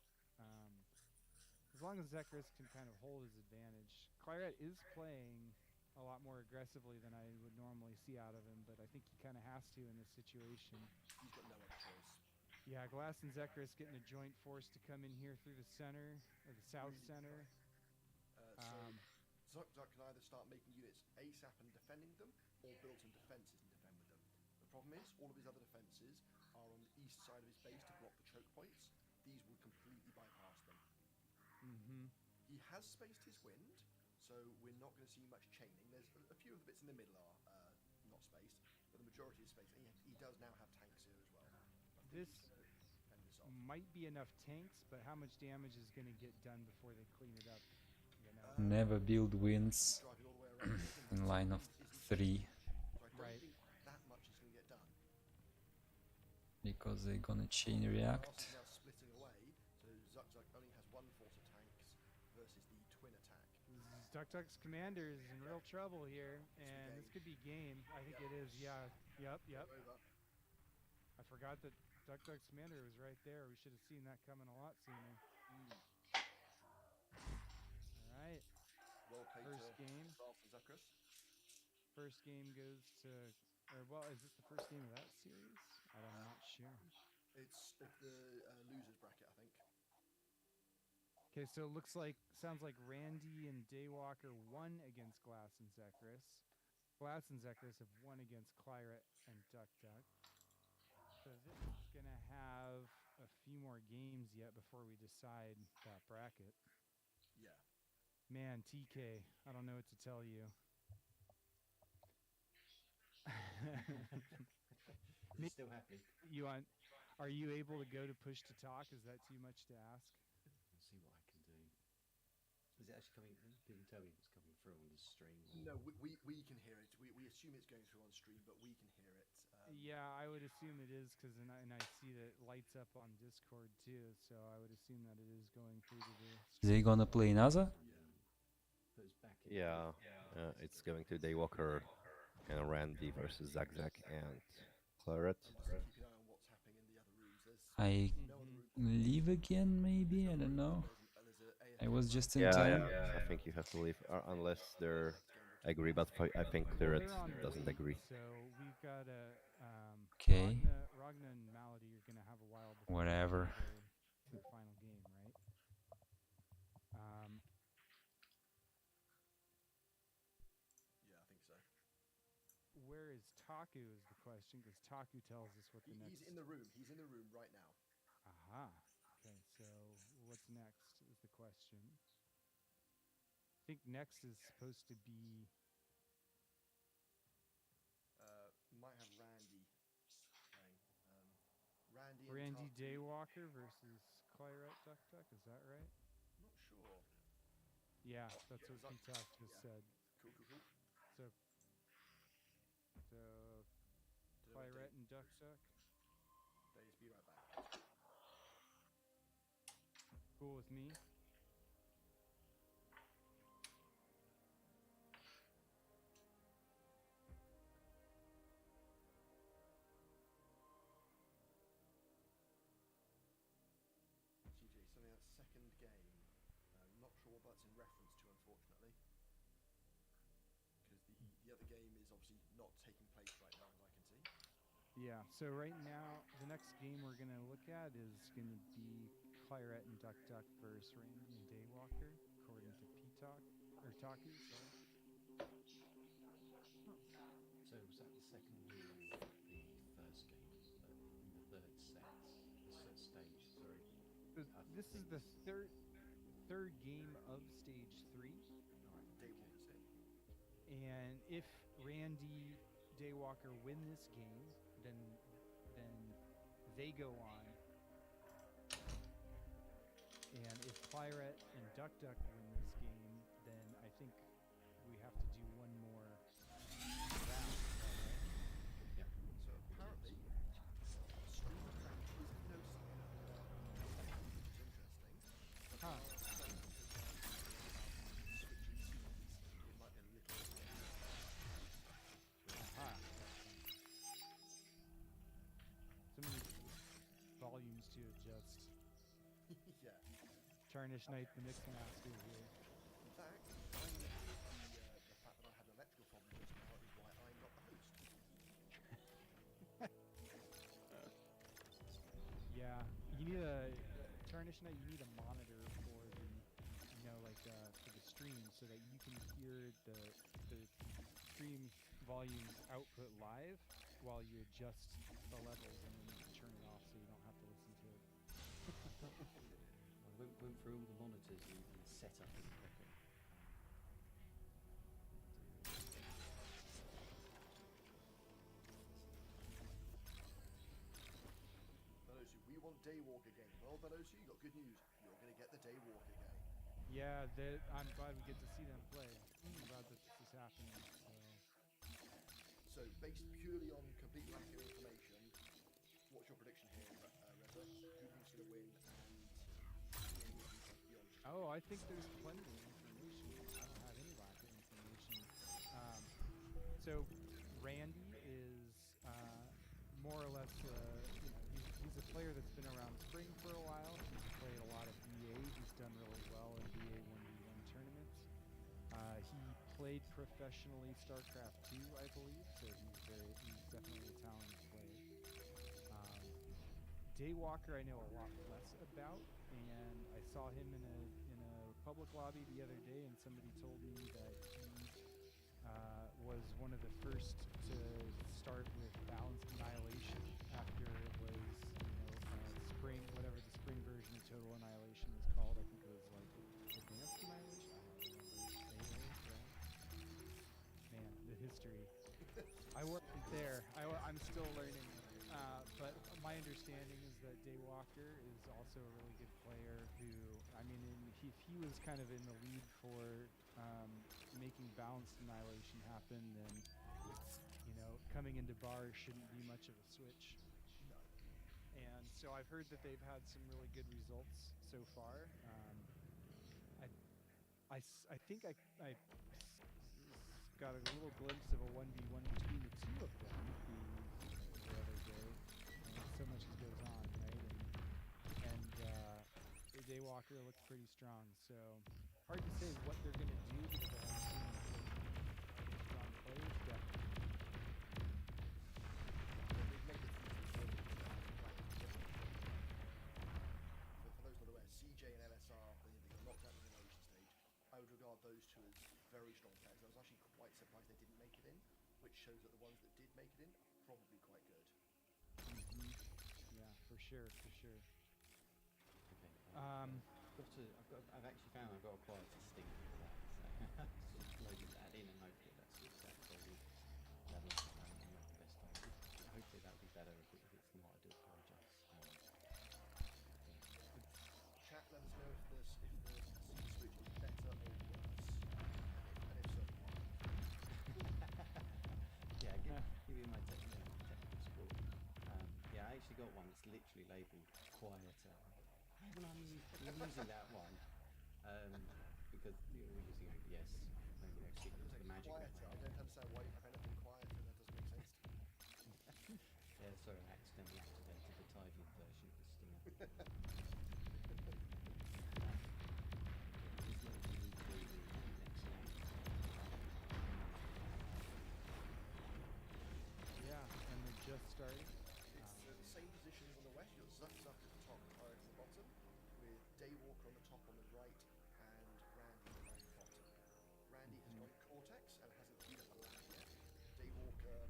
as long as Zekris can kind of hold his advantage, Claret is playing a lot more aggressively than I would normally see out of him, but I think he kind of has to in this situation. He's got no other choice. Yeah, Glass and Zekris getting a joint force to come in here through the center, or the south Really center. So Zuck can either start making units ASAP and defending them, or build some defences and defend with them. The problem is, all of his other defences are on the east side of his base to block the choke points. These would completely bypass them. Mm-hmm. He has spaced his wind, so we're not going to see much chaining. There's a few of the bits in the middle are not spaced, but the majority is spaced. And he does now have tanks here as well. I think This fend this off. might be enough tanks, but how much damage is going to get done before they clean it up? Never build winds Driving all the way around in line of isn't 3 so I don't think that much is going to get done. because they're gonna chain Glass react. is now splitting away, so Zuck only has one force of tanks versus the twin attack. Duck's commander is in real trouble here, and this could be game. I think it is. Yeah. Yep. Over. I forgot that Duck's commander was right there. We should have seen that coming a lot sooner. All right. Well played First to game. Glass and Zuckers. First game goes to, is this the first game of that series? I'm not sure. It's of the losers bracket, I think. Okay, so it sounds like Randy and Daywalker won against Glass and Zekris. Glass and Zekris have won against Claret and Duck. So this is going to have a few more games yet before we decide that bracket. Yeah. Man, TK, I don't know what to tell you. He's still happy. Are you able to go to push to talk? Is that too much to ask? I'll see what I can do. Is it actually coming? People tell me if it's coming through on the stream. No, we can hear it. We assume it's going through on stream, but we can hear it. Yeah, I would assume it is because and I see that it lights up on Discord too, so I would assume that it is going through to the stream. They gonna play another? Put us back in. Yeah, it's going to Daywalker and Randy versus Zack and Claret. Just keep an eye on what's happening in the other rooms. There's I no other room. leave again, maybe? I don't know. There's I was just in Yeah, time. I think you have to leave unless they're agree, but I think Claret They're on doesn't wait, agree. So we've got a Okay. Ragna and Malady are gonna have a while before Whatever. their final game, right? Yeah, I think so. Where is Taku is the question, because Taku tells us what the next. He's in the room. He's in the room right now. Aha. Okay, so what's next is the question. I think next is supposed to be. Might have Randy playing. Randy Randy and Taku. Daywalker versus Claret Duck. Is that right? Not sure. Yeah, that's Yeah, what P-Talk just said. Cool. So Claret and Duck. Days, be right back. Cool with me. GG, so our second game. Not sure what that's in reference to, unfortunately. Because the other game is obviously not taking place right now, as I can see. Yeah, so right now, the next game we're going to look at is going to be Claret and Duck versus Randy and Daywalker, according to P-Talk, or Taku, sorry. So So was that the second win of the first game? In the third stage, sorry. This is the third game of stage 3, Alright, Daywalker's in. and if Randy Daywalker win this game, then they go on. And if Pyret and Duck Duck win this game, then I think we have to do one more round. Yep. So apparently, Stream match is no sign of which is interesting. But Huh. switching scenes, it might be a little bit. Aha. So many volumes to adjust. Yeah. Tarnish Knight, the mix master here. In fact, the fact that I had an electrical problem just now is why I'm not the host. Yeah, you need a Tarnish Knight. You need a monitor for the, for the stream, so that you can hear the stream volume output live while you adjust the levels, and then you can turn it off so you don't have to listen to it. I went through all the monitors and set up in Pepper. Belosu, we want Daywalker game. Well, Belosu, you got good news. You're going to get the Daywalker game. Yeah, I'm glad we get to see them play. I'm glad that this is happening. So, based purely on complete lack of information, what's your prediction here, Reza? Who do you think's going to win, and beyond? Oh, I think there's plenty of information. I don't have any lack of information. So Randy is more or less, he's a player that's been around Spring for a while. He's played a lot of BA. He's done really well in BA 1v1 tournaments. He played professionally StarCraft 2, I believe, so he's definitely a talented player. Daywalker I know a lot less about, and I saw him in a public lobby the other day, and somebody told me that he was one of the first to start with balanced annihilation after it was, spring, whatever the spring version of total annihilation was called. I think it was like advanced annihilation. I don't remember. Man, the history. I wasn't there. I'm still learning. But my understanding is that Daywalker is also a really good player who, if he was kind of in the lead for making balanced annihilation happen, then, coming into bars shouldn't be much of a switch. And so I've heard that they've had some really good results so far. I think I got a little glimpse of a 1v1 between the two of them the other day. So much goes on, right? And Daywalker looks pretty strong. So hard to say what they're going to do because I haven't seen strong players yet. For those not aware, CJ and LSR, they got knocked out in the elimination stage. I would regard those two as very strong players. I was actually quite surprised they didn't make it in, which shows that the ones that did make it in are probably quite good. Yeah, for sure. Okay. I've actually found I've got a quieter Sting for that, so just loaded that in, and hopefully that's all set for the level. I'm not the best on it. Hopefully that'll be better. If it's not, I do apologise. Chat, let us know if the scene switch is better or worse, and if so, why. Yeah, give you my technical support. Yeah, I actually got one that's literally labelled quieter. Haven't I been using that one? Because we're using OBS, skipping to the magic Quieter. I don't understand why you have anything quieter. That doesn't make sense to me. Yeah, sorry, I accidentally activated the Tyvian version of the Stinger. Yeah, and they're just starting. It's the same positions on the west. You've got Zuck Zuck at the top, Pyret at the bottom, with Daywalker on the top on the right, and Randy on the bottom. Randy has gone Cortex and hasn't queued up a lab yet. Daywalker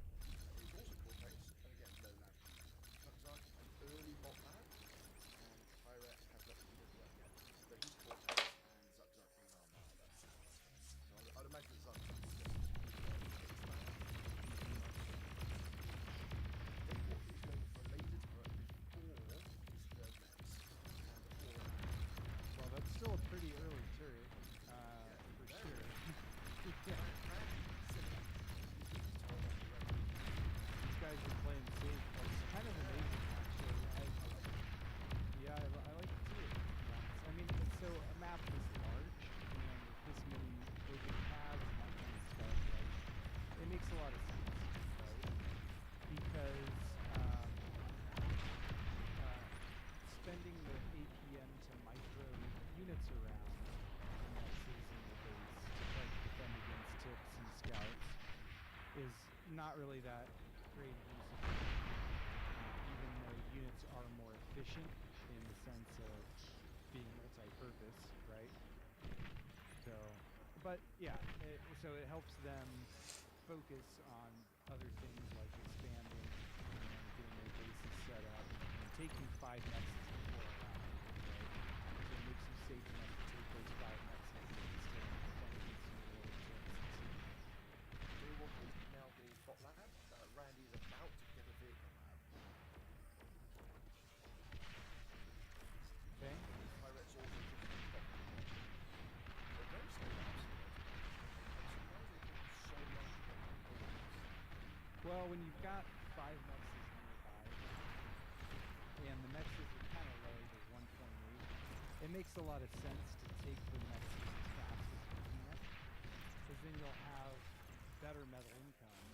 not really that great a use of even though units are more efficient in the sense of being multi-purpose, right? So, but yeah, so it helps them focus on other things like expanding and getting their bases set up and taking 5 nexus before a round, right? So it makes you safe enough to take those 5 nexus and still defend against some really to succeed. Daywalker is now the bot lab. Randy is about to get a vehicle lab. Okay. Pirates also just finished off the bot. They're very slow labs here. I'm surprised they took so long to get those. Well, when you've got 5 nexus nearby and the nexus is kind of low, the 1.8, it makes a lot of sense to take the nexus as fast as you can, because then you'll have better metal income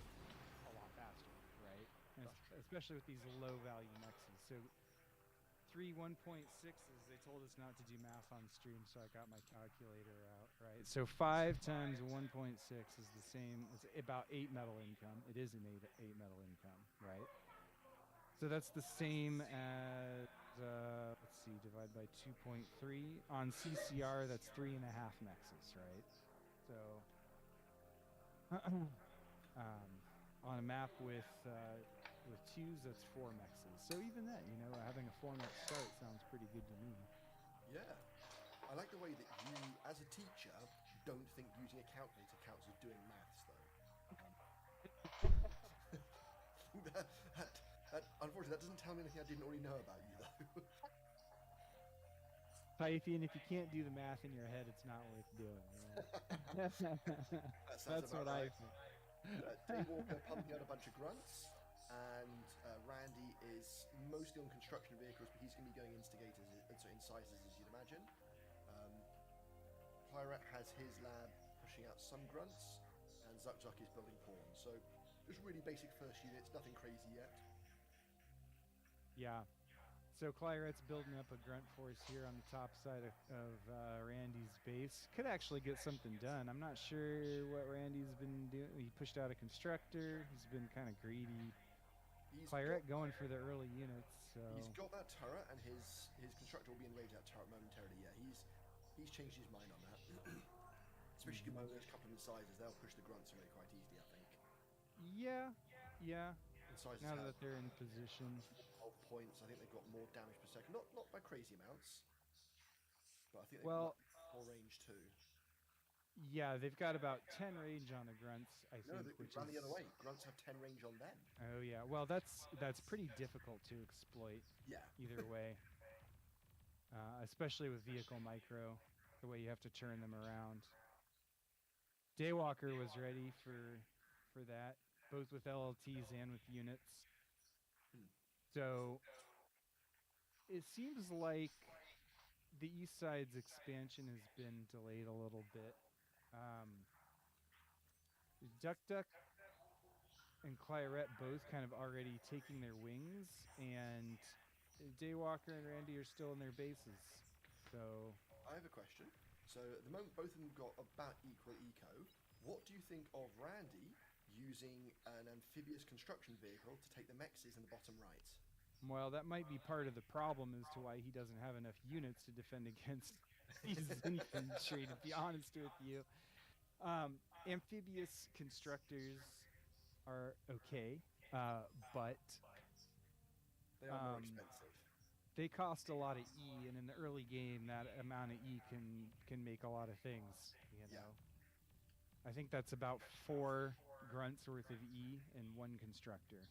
a lot faster, right? And especially with these low value nexes. So 1.6s, they told us not to do math on stream, so I got my calculator out, right? So 5 times 1.6 is the same, it's about 8 metal income. It is an 8 metal income, right? So that's the same as, let's see, divide by 2.3. On CCR, that's 3.5 nexus, right? So on a map with 2s, that's 4 nexus. So even then, you know, having a 4-nex start sounds pretty good to me. Yeah. I like the way that you, as a teacher, don't think using a calculator counts as doing maths, though. Unfortunately, that doesn't tell me anything I didn't already know about you, though. Pythian, if you can't do the math in your head, it's not worth doing. Right? That's what right. I think. Daywalker pumping out a bunch of grunts, and Randy is mostly on construction vehicles, but he's going to be going instigators, so incisors, as you'd imagine. Pirate has his lab pushing out some grunts, and Zuck is building pawns. So just really basic first units, nothing crazy yet. Yeah. So Claret's building up a grunt force here on the top side of Randy's base. Could actually get something done. I'm not sure what Randy's been doing. He pushed out a constructor. He's been kind of greedy. Claret going for the early units. So he's got that turret, and his constructor will be enraged at that turret momentarily. Yeah, he's changed his mind on that. Especially given those couple of incisors, they'll push the grunts away quite easily, I think. Yeah. Incisors now that they're in position. 12 points. I think they've got more damage per second. Not by crazy amounts, but I think they've got more range too. Yeah, they've got about 10 range on the grunts, I think. Which run the other way. Grunts have 10 range on them. Oh yeah, well that's pretty difficult to exploit. Yeah. Either way, especially with vehicle micro, the way you have to turn them around. Daywalker was ready for that, both with LLTs and with units. So it seems like the east side's expansion has been delayed a little bit. Duck and Claret both kind of already taking their wings, and Daywalker and Randy are still in their bases. So I have a question. So at the moment, both of them got about equal eco. What do you think of Randy using an amphibious construction vehicle to take the mexes in the bottom right? Well, that might be part of the problem as to why he doesn't have enough units to defend against these infantry, to be honest with you. Amphibious constructors are okay, but they are more expensive. They cost a lot of E, and in the early game, that amount of E can make a lot of things. You know, I think that's about 4 grunts worth of E and 1 constructor.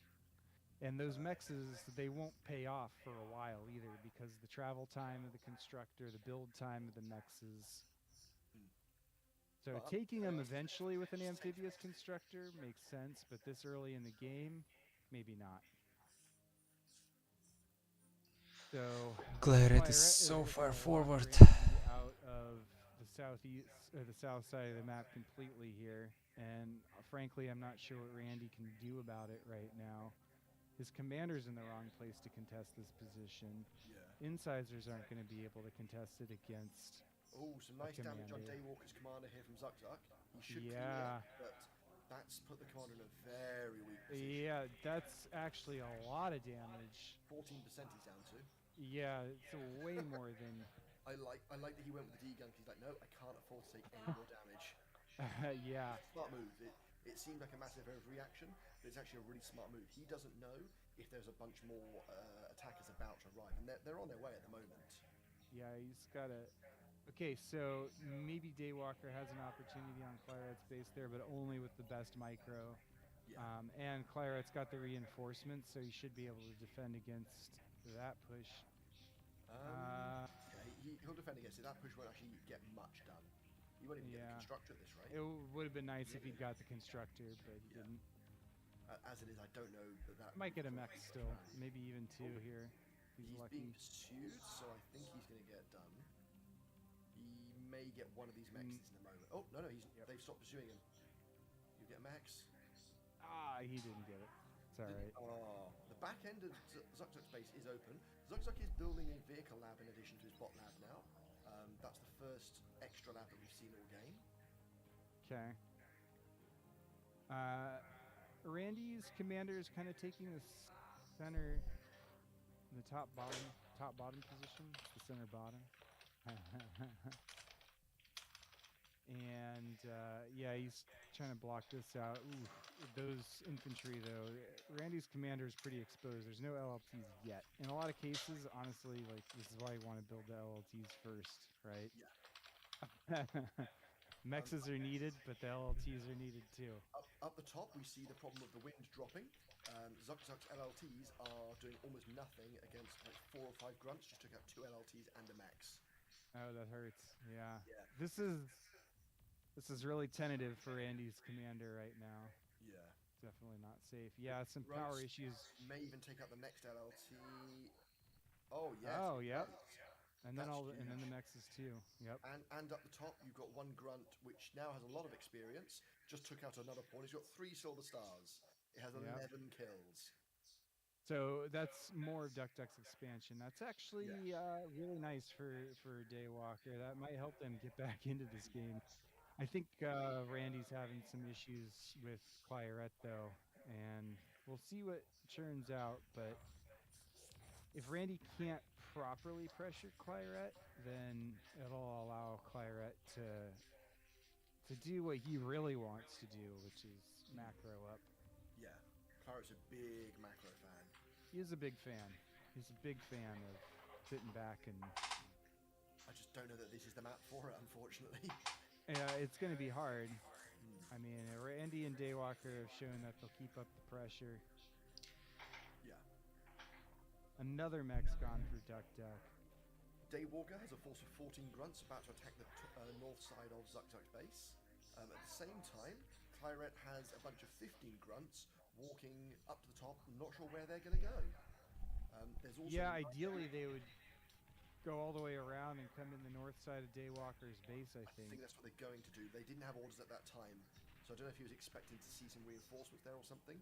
And those mexes, they won't pay off for a while either, because the travel time of the constructor, the build time of the mexes. So taking them eventually with an amphibious constructor makes sense, but this early in the game, maybe not. So Claret is so far forward. Out of the southeast or the south side of the map completely here, and frankly, I'm not sure what Randy can do about it right now. His commander's in the wrong place to contest this position. Yeah. Incisors aren't going to be able to contest it against. Oh, some nice damage on Daywalker's commander here from Zuck. He should clean it up, but That's put the commander in a very weak position. Yeah, that's actually a lot of damage. 14% he's down to. Yeah, it's way more than. I like that he went with the D gun because he's like, no, I can't afford to take any more damage. Yeah. Smart move. It seemed like a massive overreaction, but it's actually a really smart move. He doesn't know if there's a bunch more attackers about to arrive, and they're on their way at the moment. Yeah, he's got a. Okay, so maybe Daywalker has an opportunity on Claret's base there, but only with the best micro. Yeah. And Claret's got the reinforcements, so he should be able to defend against that push. Yeah, he'll defend against it. That push won't actually get much done. He won't even get the Yeah. constructor at this rate. It would have been nice if he'd got the constructor, but he Yeah. didn't. As it is, I don't know that. Might get a mech still, maybe even two here. If he's He's lucky. being pursued, so I think he's going to get done. He may get one of these mechs in a moment. Oh no, they've stopped pursuing him. You get mechs. Ah, he didn't get it. It's all right. Oh, the back end of Zukzuk's base is open. Zukzuk is building a vehicle lab in addition to his bot lab now. That's the first extra lab that we've seen all game. Okay. Randy's commander is kind of taking the center, the top bottom position, the center bottom. And yeah, he's trying to block this out. Ooh, those infantry though. Randy's commander is pretty exposed. There's no LLTs yet. In a lot of cases, honestly, like this is why you want to build the LLTs first, right? Yeah. Mexes are needed, but the LLTs are needed too. Up the top, we see the problem of the wind dropping. Zukzuk's LLTs are doing almost nothing against like 4 or 5 grunts. Just took out 2 LLTs and a Max. Oh, that hurts. Yeah. Yeah. This is really tentative for Randy's commander right now. Yeah. Definitely not safe. Yeah, some Grunts power issues. May even take out the next LLT. Oh yes. Oh, it yep. does. And then That's and then the huge. Mexes too. Yep. And up the top, you've got one grunt which now has a lot of experience. Just took out another pawn. He's got 3 silver stars. It has 11 kills. So that's more of Duck's expansion. That's actually really nice for Daywalker. That might help them get back into this game. I think Randy's having some issues with Claret though, and we'll see what turns out. But if Randy can't properly pressure Claret, then it'll allow Claret to do what he really wants to do, which is macro up. Yeah. Claret's a big macro fan. He is a big fan. He's a big fan of sitting back and. I just don't know that this is the map for it, unfortunately. Yeah, it's going to be hard. I mean, Randy and Daywalker have shown that they'll keep up the pressure. Yeah. Another mech's gone for Duck. Daywalker has a force of 14 grunts about to attack the north side of Zukzuk's base. At the same time, Claret has a bunch of 15 grunts walking up to the top. I'm not sure where they're going to go. There's also Ideally they would go all the way around and come in the north side of Daywalker's base, I I think that's what they're going to do. They didn't have orders at that time, so I don't know if he was expecting to see some reinforcements there or something.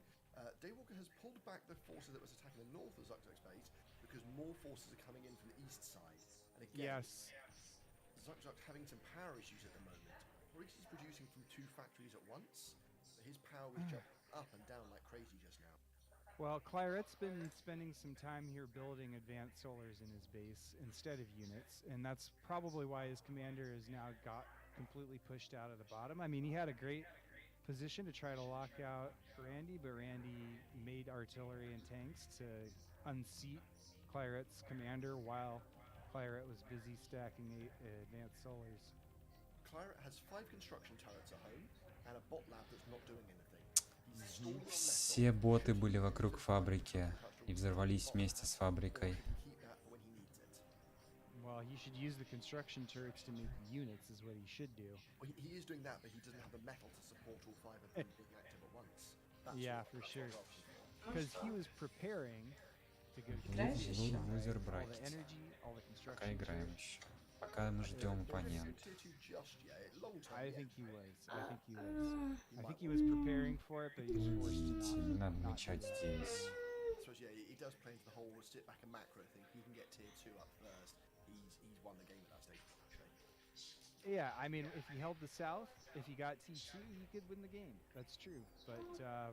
Daywalker has pulled back the forces that was attacking the north of Zukzuk's base because more forces are coming in from the east side. And again, Yes. Zukzuk's having some power issues at the moment. Reese is producing from 2 factories at once. So his power is jumping up and down like crazy just now. Well, Claret's been spending some time here building advanced solars in his base instead of units, and that's probably why his commander has now got completely pushed out of the bottom. I mean, he had a great position to try to lock out Randy, but Randy made artillery and tanks to unseat Claret's commander while Claret was busy stacking advanced solars. Claret has 5 construction turrets at home and a bot lab that's not doing anything. He's stalled on Все боты были вокруг фабрики и взорвались вместе с фабрикой. metal. He can keep that for when he needs it. Well, he should use the construction turrets to make units is what he should do. Well, he is doing that, but he doesn't have the metal to support all 5 of them being active at once. That's Yeah, what- for that's sure. what Rob's for. Because he was preparing to go to Играешь the еще? Лузер all the бракет. energy, all the Пока construction. играем еще. Пока мы ждем Don't necessarily оппонента. tier 2 just yet. Long term, I yeah. think he was. I think he was. I think he was preparing for it, but he was forced Видите, to не not. надо мечать здесь. I suppose, yeah, he does play into the whole sit back and macro thing. He can get tier 2 up first. He's won the game at that stage, actually. Yeah, I mean, if he held the South, if he got T2, he could win the game. That's true. But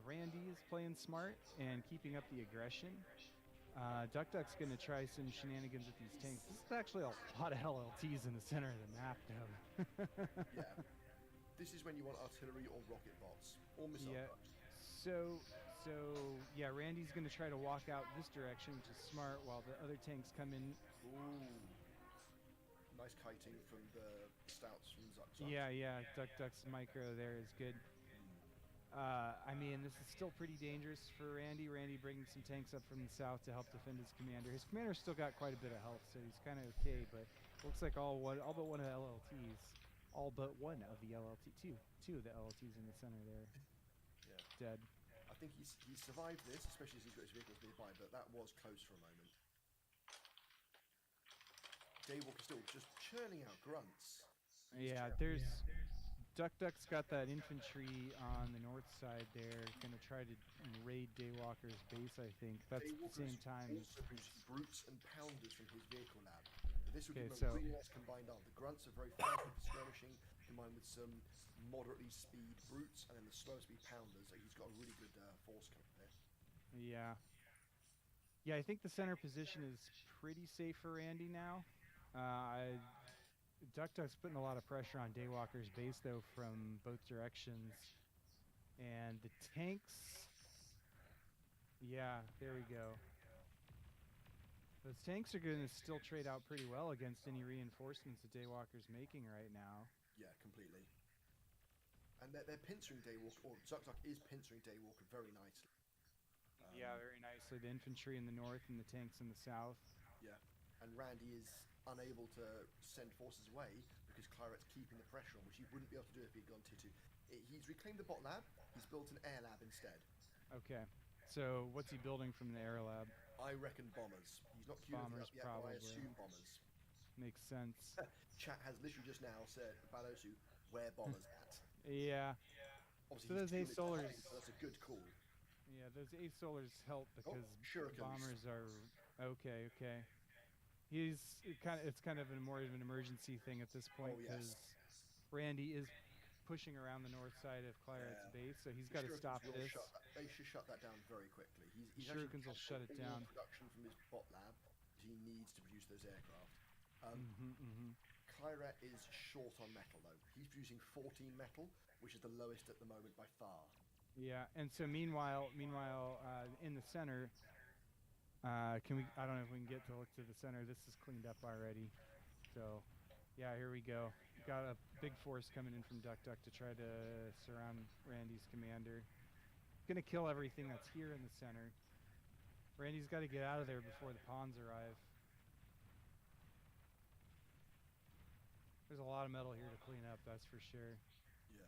Randy is playing smart and keeping up the aggression. Duck Duck's going to try some shenanigans with these tanks. This is actually a lot of LLTs in the center of the map, though. Yeah. This is when you want artillery or rocket bots or missile Yeah. bots. So yeah, Randy's going to try to walk out this direction, which is smart, while the other tanks come in. Ooh. Nice kiting from the stouts from Zuck Zuck. Yeah. Duck Duck's micro there is good. I mean, this is still pretty dangerous for Randy. Randy bringing some tanks up from the south to help defend his commander. His commander's still got quite a bit of health, so he's kind of okay. But looks like all but one of the LLTs, all but one of the LLT, two of the LLTs in the center there, Yeah. dead. I think he's survived this, especially as he's got his vehicles nearby, but that was close for a moment. Daywalker still just churning out grunts. Yeah, there's Duck's got that infantry on the north side there, gonna try to raid Daywalker's base. I think that's at the same time. Also producing brutes and pounders from his vehicle lab. But this would Okay, give him so- a really nice combined arm. The grunts are very fast with skirmishing, combined with some moderately speed brutes, and then the slow speed pounders. So he's got a really good force coming there. Yeah. Yeah, I think the center position is pretty safe for Randy now. Duck's putting a lot of pressure on Daywalker's base, though, from both directions. And the tanks... Yeah, there we go. Those tanks are going to still trade out pretty well against any reinforcements that Daywalker's making right now. Yeah, completely. And they're pincering Daywalker, or Zuck is pincering Daywalker very nicely. Yeah, very nicely. The infantry in the north and the tanks in the south. Yeah, and Randy is unable to send forces away because Claret's keeping the pressure on, which he wouldn't be able to do if he'd gone T2. He's reclaimed the bot lab, he's built an air lab instead. Okay. So what's he building from the air lab? I reckon bombers. He's not queued Bombers, up yet, but I probably. assume bombers. Makes sense. Chat has literally just now said, Balosu, where bombers at? Yeah. Obviously, So he's those 2 A minutes behind, solars- so that's a good call. Yeah, those ace solars help because shurikens. bombers are okay. It's kind of more of an emergency thing at this point Oh, yes. because Randy is pushing around the north side of Claret's Yeah. base, so he's The got to shurikens stop will this. They should shut that down very quickly. He's Shurikens actually will shut it taking more down. production from his bot lab. He needs to produce those aircraft. Claret is short on metal though. He's producing 14 metal, which is the lowest at the moment by far. Yeah, and so meanwhile, in the center, can we? I don't know if we can get to look to the center. This is cleaned up already. So, yeah, here we go. Got a big force coming in from Duck to try to surround Randy's commander. Gonna kill everything that's here in the center. Randy's got to get out of there before the pawns arrive. There's a lot of metal here to clean up, that's for sure. Yeah.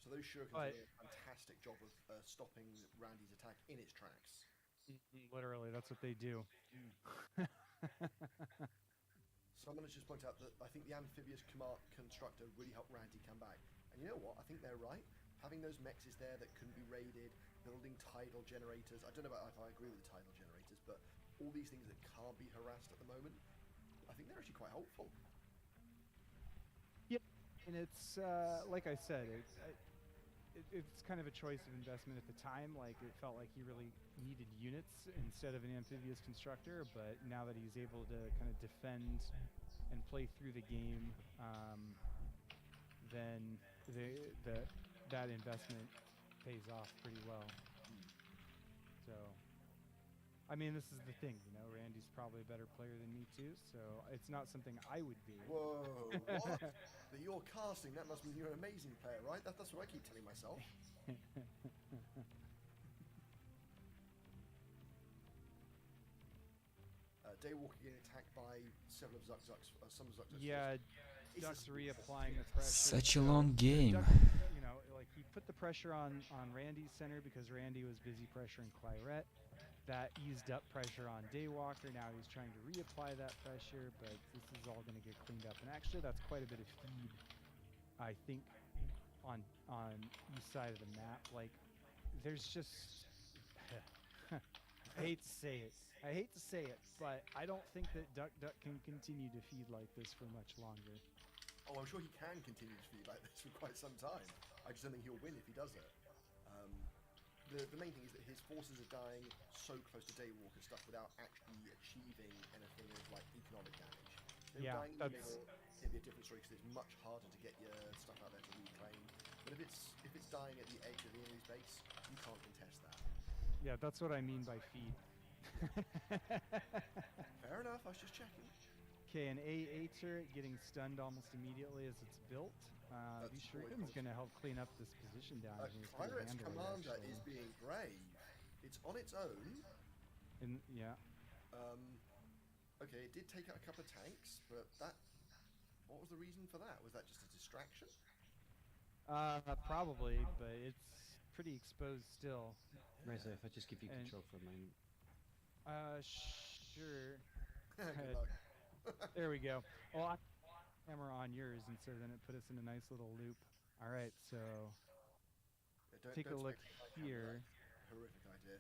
So those shurikens But- are doing a fantastic job of stopping Randy's attack in its tracks. Literally, that's what they do. Someone has just pointed out that I think the amphibious command constructor really helped Randy come back. And you know what? I think they're right. Having those mexes there that couldn't be raided, building tidal generators. I don't know if I agree with the tidal generators, but all these things that can't be harassed at the moment, I think they're actually quite helpful. Yep, and it's like I said, it's kind of a choice of investment at the time. Like it felt like he really needed units instead of an amphibious constructor, but now that he's able to kind of defend and play through the game, then that investment pays off pretty well. So, I mean, this is the thing, you know, Randy's probably a better player than me too, so it's not something I would do. Whoa, what? But you're casting, that must mean you're an amazing player, right? That's what I keep telling myself. Daywalker getting attacked by several of some of Zuck's. Yeah, It's Duck's a- reapplying the pressure. Such a so long game. Duck, you know, like he put the pressure on Randy's center because Randy was busy pressuring Claret. That eased up pressure on Daywalker. Now he's trying to reapply that pressure, but this is all going to get cleaned up. And actually, that's quite a bit of feed, I think, on east side of the map. Like, there's just I hate to say it, but I don't think that Duck can continue to feed like this for much longer. Oh, I'm sure he can continue to feed like this for quite some time. I just don't think he'll win if he does it. The main thing is that his forces are dying so close to Daywalker stuff without actually achieving anything of like economic damage. If they were Yeah, dying in the that's middle, it'd be a different story because it's much harder to get your stuff out there to reclaim. But if it's dying at the edge of the enemy's base, you can't contest that. yeah, that's what I mean by feed. Fair enough. I was just checking. Okay, an AA turret getting stunned almost immediately as it's built. These That's always shurikens positive. gonna help clean up this position down here. It's pretty Kyret's handily, commander actually. is being brave. It's on its own. Yeah. Okay, it did take out a couple of tanks, but that. What was the reason for that? Was that just a distraction? Probably, but it's pretty exposed still. Reza, if I just give you And- control for a moment. Sure. Good luck. There we go. Well, I camera on yours, and so then it put us in a nice little loop. All right, so Yeah, take a don't look spectate my camera, here. that's a horrific idea.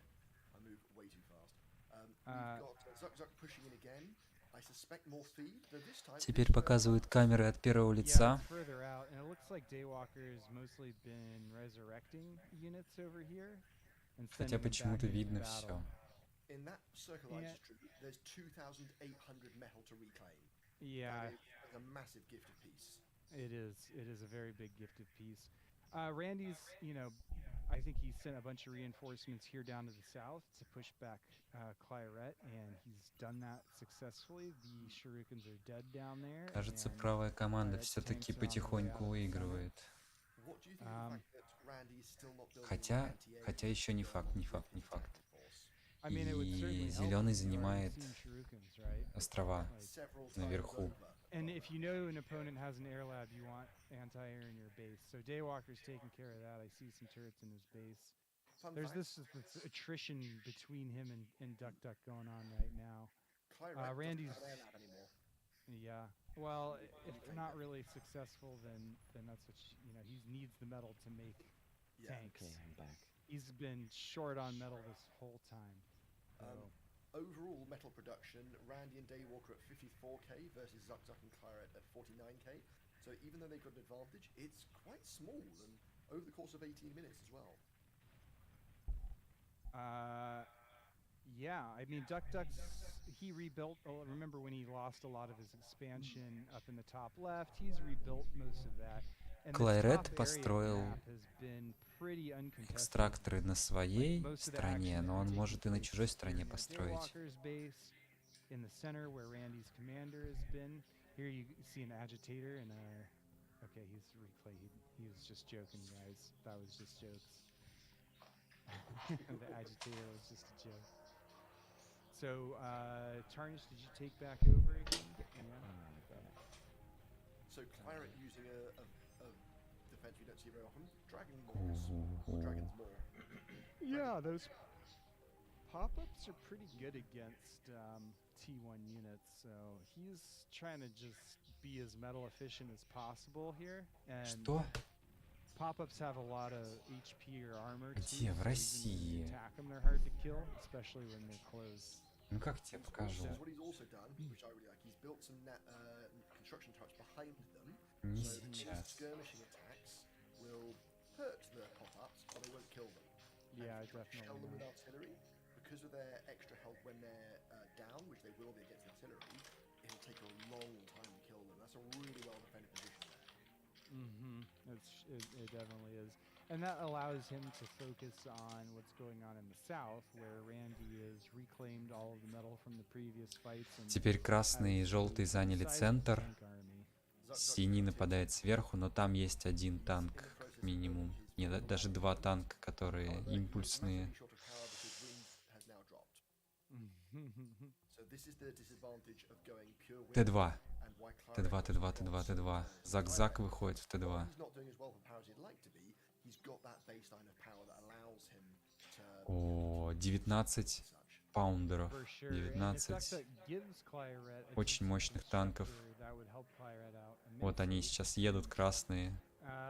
I move way too fast. Uh, We've got Zuck Zuck pushing in again. I suspect more feed, though this time. Теперь показывают камеры от первого Yeah, лица. it's further out, and it looks like Daywalker's mostly been resurrecting units over here. And Хотя sending them почему-то back into видно battle. все. In that circle I Yeah. just drew, there's 2,800 metal to reclaim. Yeah, That is a massive gift of peace. it is. It is a very big gifted piece. Randy's, I think he sent a bunch of reinforcements here down to the south to push back Claret, and he's done that successfully. The shurikens are dead down there. Кажется, and правая команда Claret's все-таки tanks are on their way out потихоньку of the center. выигрывает. What do you think of the fact that Randy is still not building Хотя еще не факт, не факт, не факт. I mean, it would И certainly help. зеленый We've already занимает seen shurikens, right? острова Like, Several times наверху. over. and if you know an opponent has an air lab, you want anti-air in your base. So Daywalker's taking care of that. I see some turrets in his base. Fun There's fact, this attrition between him and Duck Duck going on right now. Claret Randy's- doesn't have an air lab anymore. Yeah. Well, if Reclaim they're not it. really successful, then that's what he needs the metal to make Yeah. tanks. Okay, I'm back. He's been short on metal this whole time. So, Overall metal production, Randy and Daywalker at 54k versus Zuck Zuck and Claret at 49k. So even though they've got an advantage, it's quite small and over the course of 18 minutes as well. yeah. I mean, Duck Duck's he rebuilt. Remember when he lost a lot of his expansion up in the top left? He's rebuilt most of that. And this Claret top area of the построил map has been pretty uncontested. экстракторы на своей Most of the стороне, action но has он been может и taking на place чужой here стороне near построить. Daywalker's base, in the center where Randy's commander has been. Here you see an agitator and a. Okay, he's replay. He was just joking, guys. That was just jokes. The agitator was just a joke. So, Tarnish, did you take back over again? Yeah. So Claret using a defense we don't see very often. Dragon Balls. Or Dragon's Maw. Yeah, those pop-ups are pretty good against T1 units. So he's trying to just be as metal efficient as possible here. And Что? pop-ups have a lot of HP or armor too. Где? В so even when you России? attack them, they're hard to kill, especially when they're close. Ну как тебе покажу? What he's also done, which I really like, he's built some construction turrets behind them. Не So his сейчас. skirmishing attacks will hurt the pop-ups, but they won't kill them. Yeah, And if you try to shell them definitely. with artillery, because of their extra health when they're down, which they will be against artillery, it'll take a long time to kill them. That's a really well defended position there. It definitely is. And that allows him to focus on what's going on in the south, where Randy has reclaimed all of the metal from the previous fights. And Теперь красные и желтые заняли центр. Zuck Zuck Синий нападает сверху, но там есть один танк, как минимум. Нет, даже два танка, которые импульсные. massively short of power because wind has now dropped. So this is the disadvantage of going pure wind. Т2. And why Т2, Claret Т2, Т2, Т2. Зак-Зак выходит в Т2. While he's not doing as well for power as he'd like to be, he's got that baseline of power that allows him to О, 19 such. паундеров. For sure. And if 19. Duck gives Claret a Очень decent мощных танков. constructor, that would help Claret out Вот они immensely. сейчас едут, красные.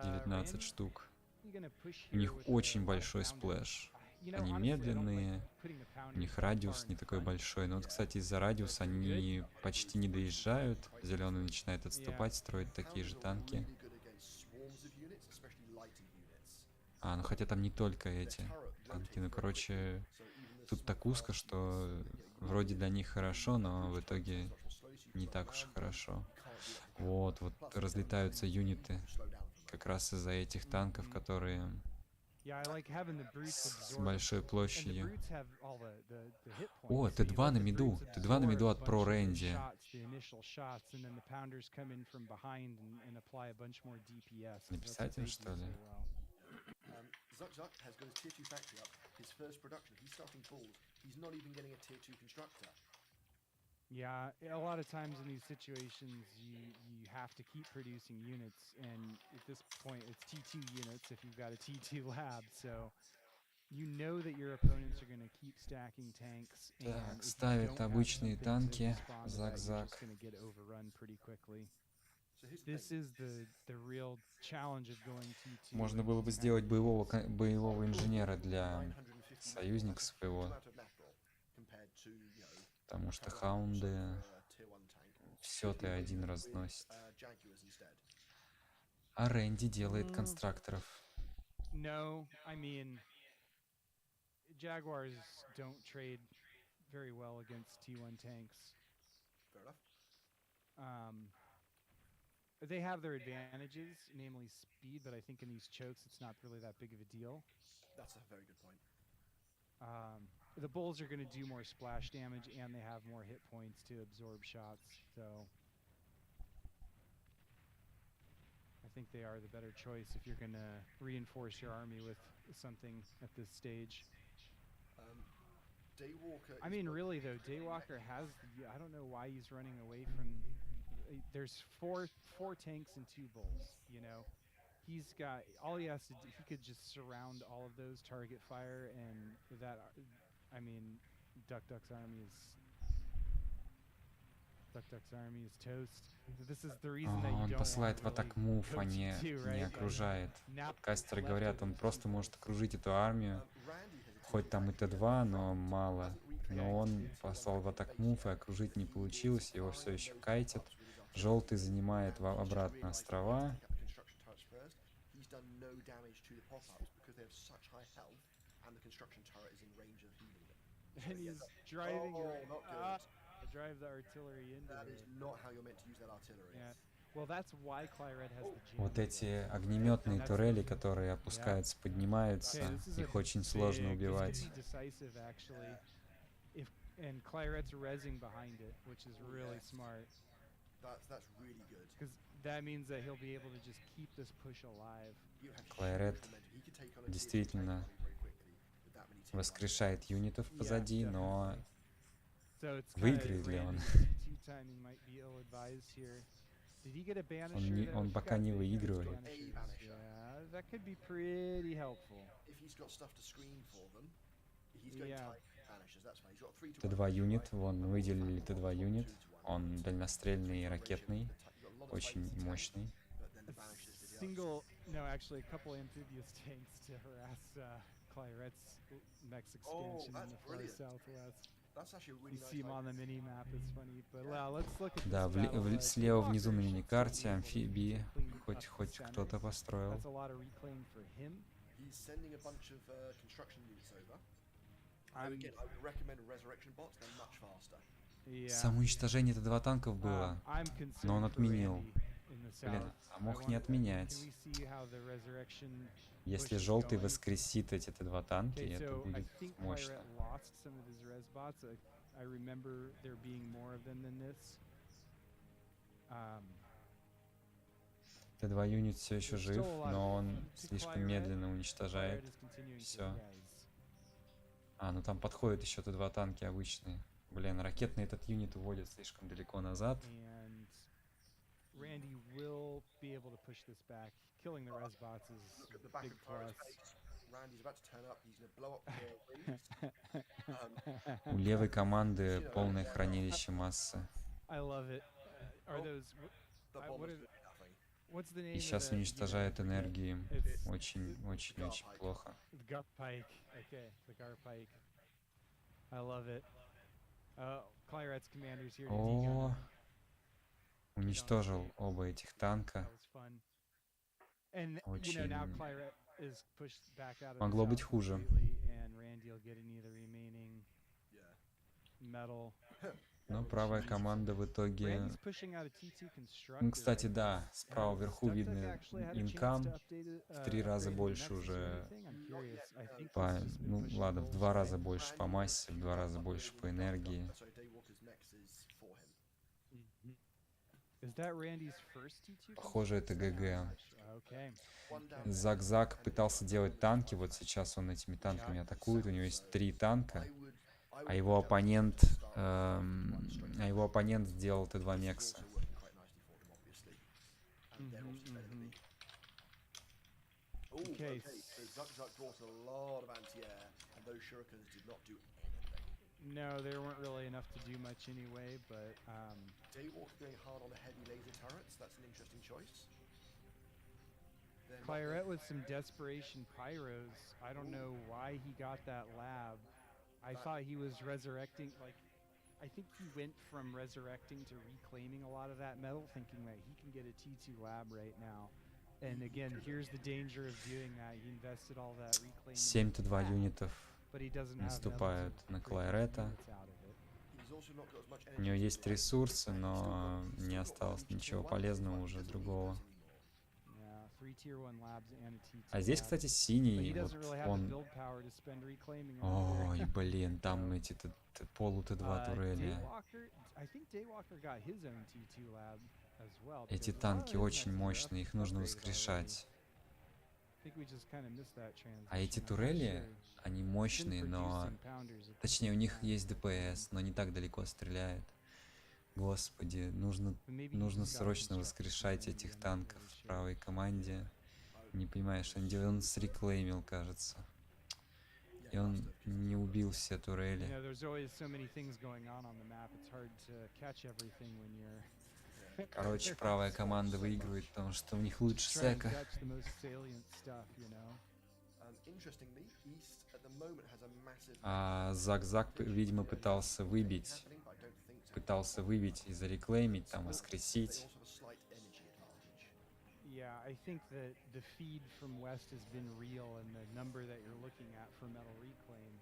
19 Randy, штук. you gonna push У here них with очень a большой lot of сплэш. you know, Они honestly, I don't like медленные, putting the у pounders них that far радиус in не такой front. большой. Но вот, кстати, из-за радиуса они почти не доезжают. Зеленый начинает отступать, строить такие же Pounders are танки. really good against swarms of units, especially lighter units. А, ну хотя там не только Their эти turret танки. rotates Ну, very короче, quickly, so even the тут small так узко, fast что units, you know, you вроде need для них хорошо, но в breach turret итоге times much more slowly, so you can не slow так уж и around them. хорошо. You can't do that for Вот cavalry. Plus, разлетаются you юниты can slow down from как that. раз из-за этих танков, которые Yeah, I like having the brutes с absorb, большой and the площадью. brutes have all the hit О, points. So you Т2 let на the миду. brutes Т2 на миду absorb a от Про bunch of those Рэнди. shots, the initial shots, and then the pounders come in from behind and apply a bunch more DPS. 'Cause that's what Написать им, they do что ли? so well. Zuck Zuck has got his tier 2 factory up, his first production. He's starting balls. He's not even getting a tier 2 constructor. Yeah, a lot of times in these situations, you have to keep producing units, and at this point, it's T2 units if you've got a T2 lab. So you know that your opponents are going to keep stacking tanks, and Так, if you ставит don't have обычные something to танки. respond to that, you're Зак-зак. just going to get overrun pretty quickly. So here's the This thing. is the real challenge of going T2. Можно in было these бы kind of сделать games. боевого инженера для 950 союзников metal. That's a своего, huge amount of metal compared to, you know, потому что Tranquil хаунды for a tier 1 tank. все Could be Т1 with, разносит. Jaguars instead. А Рэнди делает констракторов. No, I mean, Jaguars don't trade very well against T1 tanks. Fair enough. They have their advantages, namely speed, but I think in these chokes it's not really that big of a deal. That's a very good point. The bulls are going to do more splash damage, and they have more hit points to absorb shots. So I think they are the better choice if you're going to reinforce your army with something at this stage. Daywalker. I mean, really though, Daywalker has. I don't know why he's running away from. There's four tanks and 2 bulls. You know, he's got all he has to do. He could just surround all of those, target fire, and that. I mean, Duck's army is toast. So this is the reason that you Он don't посылает в want to атак really мув, go а не T2, right? окружает. Now Кастеры left говорят, of он those просто two может bulls. окружить эту армию. Randy has a Хоть там и Т2, но мало. Но он послал в атак мув, и окружить не получилось. Его все еще кайтит. Желтый занимает обратно острова. He's done no damage to the pop-ups because they have such high health, and the construction turret is in range of healing them. And he's driving not good. drive the artillery into That it. is not how you're meant to use that artillery. Yeah. Well, that's why Claret has the jam. Вот эти огнеметные турели, которые опускаются, поднимаются, их очень сложно убивать. This could be decisive, actually. And Claret's rezzing behind it, which is really smart. That's really good. Because that means that he'll be able to just keep this push alive. You have Клайрет huge momentum. He could take on a tier 2 действительно tank very quickly with that many tier 1 воскрешает юнитов позади, но So it's выиграет ли он? T2 timing might be ill-advised here. Did he get a banisher? though? Он He пока got не the выигрывает. banishers. banisher. Yeah, that could be pretty helpful. If he's got stuff to screen for them, he's going Yeah. tight banishers. That's fine. He's got 3 to 1. Т2 юнит, вон выделили Т2 юнит. Он дальнострельный и ракетный, очень мощный. But then the banishers did the other. Single, no, actually a couple amphibious tanks to harass Claret's mech's expansion in that's the far brilliant. southwest. That's actually a really You nice see him on idea. the mini map. It's funny, but let's look at Да, this battle. слева внизу на Daywalker should миникарте still be able to амфибии, clean up хоть the center. кто-то построил. That's a lot of reclaim for him. He's sending a bunch of construction units over. I'm- Again, I would recommend resurrection bots. They're much faster. Yeah. Самоуничтожение Т2 танков было. I'm concerned но он for отменил. Randy in the Блин, south. а I мог не wonder- отменять. Can we see how the resurrection Если push is желтый going? воскресит эти Т2 танки, Okay, это so I будет think мощно. Claret lost some of his res bots. I remember there being more of them than this. Т2 юнит все еще There's жив, still a lot но of он to слишком Claret. медленно Claret уничтожает. is continuing to всё. res. А, ну там подходят еще Т2 танки обычные. Блин, ракетный этот юнит уводит слишком далеко назад. And Randy will be able to push this back. Killing the res bots is Look at the a back big of Claret's plus. face. Randy's about to turn up. He's going to blow up the wings. У левой команды полное хранилище массы. I love it. Are Oh. those? The what bomber's is- doing nothing. What's the name? И of сейчас the unit? уничтожает энергии. It's Очень плохо. the Garpike. Okay, the Garpike. I love it. Claret's commander's here to degun О, him. уничтожил оба этих танка. That was fun. And now Очень Claret is pushed back out of the могло быть south хуже. completely, and Randy will get any of the remaining Yeah. metal. Но правая команда в итоге... Randy's pushing out a T2 constructor. Ну, кстати, right? да, справа вверху Stuck Duck видно actually had a chance инкам to update it, в 3 раза upgrade больше Nexus or уже. anything? I'm curious. I think По, he's just been ну pushing ладно, в goals, 2 right? раза больше по массе, в 2 раза больше по энергии. Sorry, Daywalker's next is for him. Mhm. Is that Randy's first T2? Похоже, это constructor? ГГ. I'm not sure. Okay. One down. Зак-Зак пытался делать танки, вот сейчас он этими танками атакует, у него есть 3 танка, а его оппонент, сделал Т2 Мекса. Okay, Okay. so Zuck brought a lot of anti-air, and those shurikens did not do anything. No, there weren't really enough to do much anyway, but Daywalker going hard on the heavy laser turrets, that's an interesting choice. Claret with some desperation pyros. I don't know why he got that lab. I thought he was resurrecting, like, I think he went from resurrecting to reclaiming a lot of that metal, thinking that he can get a T2 lab right now. And again, here's the danger of doing that. He invested all that reclaiming. 7 Т2 юнитов but he doesn't have наступают metal to на break Клайрета. units out of it. He's also not got as much У него energy есть to ресурсы, но не осталось ничего полезного уже другого. Yeah, 3 tier 1 labs and a T2 А здесь, lab. кстати, But he синий, вот doesn't really have the он... build power to spend reclaiming either. Ой, блин, там эти полу Т2 турели. Daywalker, I think Daywalker got his own T2 lab as well. Эти because a lot of танки his очень nexes are мощные, их нужно upgraded воскрешать. already. I think we just kind of missed that А эти transition, I'm not турели, sure. они Been мощные, но... producing pounders at the Точнее, у same них time. есть ДПС, но не так далеко стреляют. Господи, нужно But maybe he нужно just got a срочно constructor воскрешать maybe, этих I'm not танков really в sure. правой команде. Не понимаешь, что он делал? Он среклеймил, кажется. И он не убил все турели. There's always so many things going on the map. It's hard to catch everything when you're Короче, правая команда выигрывает, потому что у них лучше trying to сека. catch the most salient stuff, Interestingly, East at the moment has a massive А Зак-Зак, видимо, пытался выбить happening, but I don't think so. и зарекламить, там, They воскресить. also have a slight energy advantage. Yeah, I think that the feed from West has been real, and the number that you're looking at for Metal Reclaim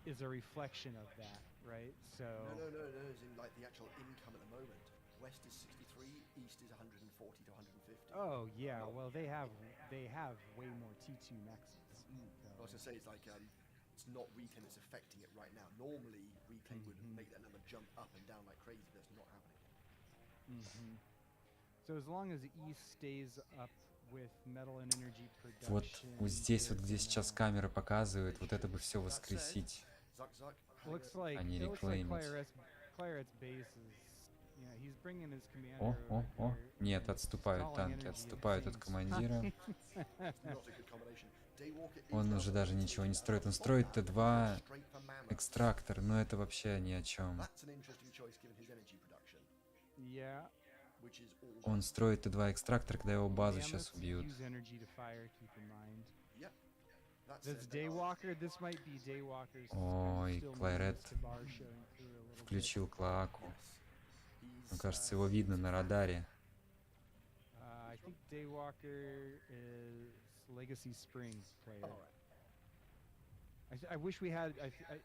is a reflection of that, right? So No, as in like the actual income at the moment. West is 63, East is 140 to 150. oh yeah, well they have way more T2 nexus. I was gonna say it's like it's not Reclaim that's affecting it right now. Normally Reclaim would make that number jump up and down like crazy, but that's not happening. So as long as East stays up with metal and energy production. Вот здесь, вот где they're сейчас gonna- камера показывает, вот это бы все воскресить. Zuck, Looks like Они it looks like reclaimить. Claret's base is, he's bringing his commander О, over о. here, Нет, and отступают stalling танки, energy отступают от insane. командира. not a good combination. Daywalker is Он now уже даже ничего не строит. Он строит Т2 straight for mammoths. экстрактор, но это вообще ни о чем. That's an interesting choice given his energy production, Yeah. which is all. Он строит Т2 экстрактор, когда его базу Mammoths сейчас убьют. use energy to fire, keep in mind. Yep. That's That's it. They are- Daywalker. This might be Daywalker's Ой, still Claret Mammoths to bar showing through a little bit. Включил Клоаку. Yes. Мне кажется, его видно на радаре. I think Daywalker is Legacy Spring player. All right. I wish we had.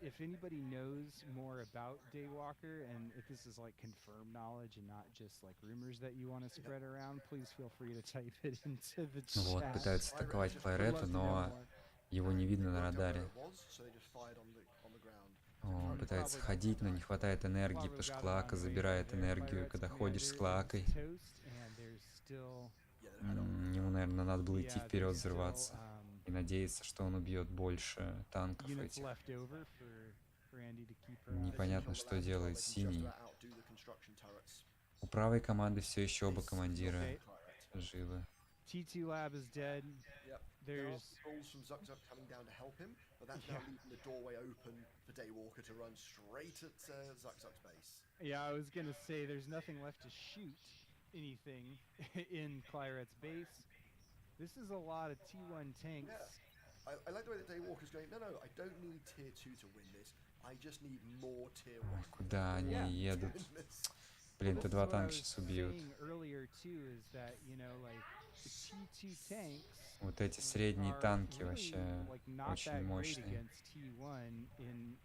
If anybody knows more about Daywalker, and if this is like confirmed knowledge and not just like rumors that you want to spread around, please feel free to type it into the chat. Вот, пытаются атаковать Would love Клайрета, to know но more. его не видно на Worked out where радаре. it was, so they just fired on the ground. Он пытается ходить, но не хватает энергии, потому что Клоака забирает энергию, когда ходишь с Клоакой. Ему, наверное, надо было идти вперед, взрываться. И надеяться, что он убьет больше танков этих. Непонятно, что делает синий. У правой команды все еще оба командира живы. T2 Lab is dead. Yep. There are There's calls from Zuck coming down to help him, but that's now leaving the doorway open for Daywalker to run straight at Zuck's base. Yeah, I was gonna say there's nothing left to shoot anything in Claret's base. This is a lot of T1 tanks. I like the way that Daywalker's going. No, I don't need tier 2 to win this. I just need more tier 1 Куда они Yeah. едут? to win this. Блин, This is Т2 what I танк was сейчас убьют. saying earlier too, is that like the T2 tanks Вот эти средние are танки really вообще like not очень that great мощные. against T1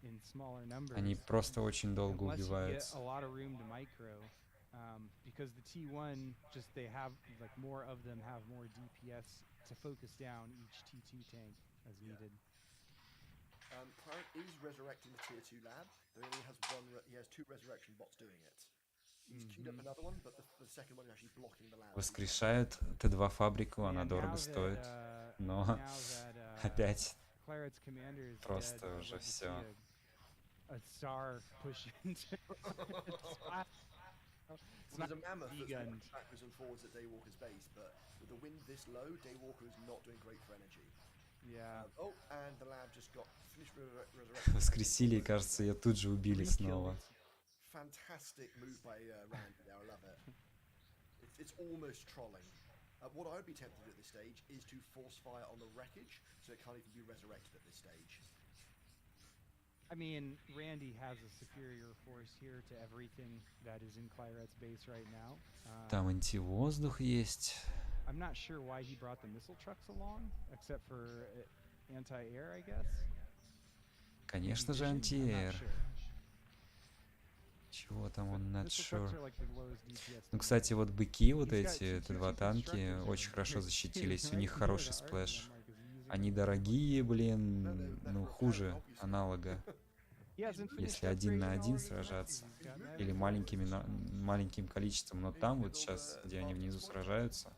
in smaller numbers. Они просто очень долго Unless you get убиваются. a lot of room to micro, because the T1 just they have like more of them have more DPS to focus down each T2 tank as needed. Clarent is resurrecting the tier 2 lab, though he only has he has 2 resurrection bots doing it. He's queued up another one, but the second one is actually blocking the lab. Воскрешают Т2 фабрику, она Man, дорого now стоит. that, Но now that, опять Claret's commander is просто dead, I'd уже love to see всё. a star push into So there's a mammoth that's D-gunned. running backwards and forwards at Daywalker's base, but with the wind this low, Daywalker is not doing great for energy. Yeah. Oh, and the lab just got finished resurrecting. воскресили, и кажется, ее тут же убили снова. Fantastic move by Randy there, I love it. It's almost trolling. What I would be tempted to do at this stage is to force fire on the wreckage, so it can't even be resurrected at this stage. I mean, Randy has a superior force here to everything that is in Claret's base right now. Там антивоздух есть. I'm not sure why he brought the missile trucks along, except for anti-air, I guess. Конечно же, I'm not анти-эйр. sure. Чего там он Missile not trucks sure. are like the lowest DPS Ну, thing. кстати, вот быки, вот He's got эти two Т2 танки constructors очень over хорошо here, защитились. У right них near хороший the arc, and сплэш. I'm like, is he using Они it? дорогие, блин, they're ну for a хуже cannon, obviously. аналога. He hasn't finished Если один на upgrading all один of his сражаться, mechs. He's got mad или resilience. маленьким количеством, но там вот сейчас, где они внизу сражаются,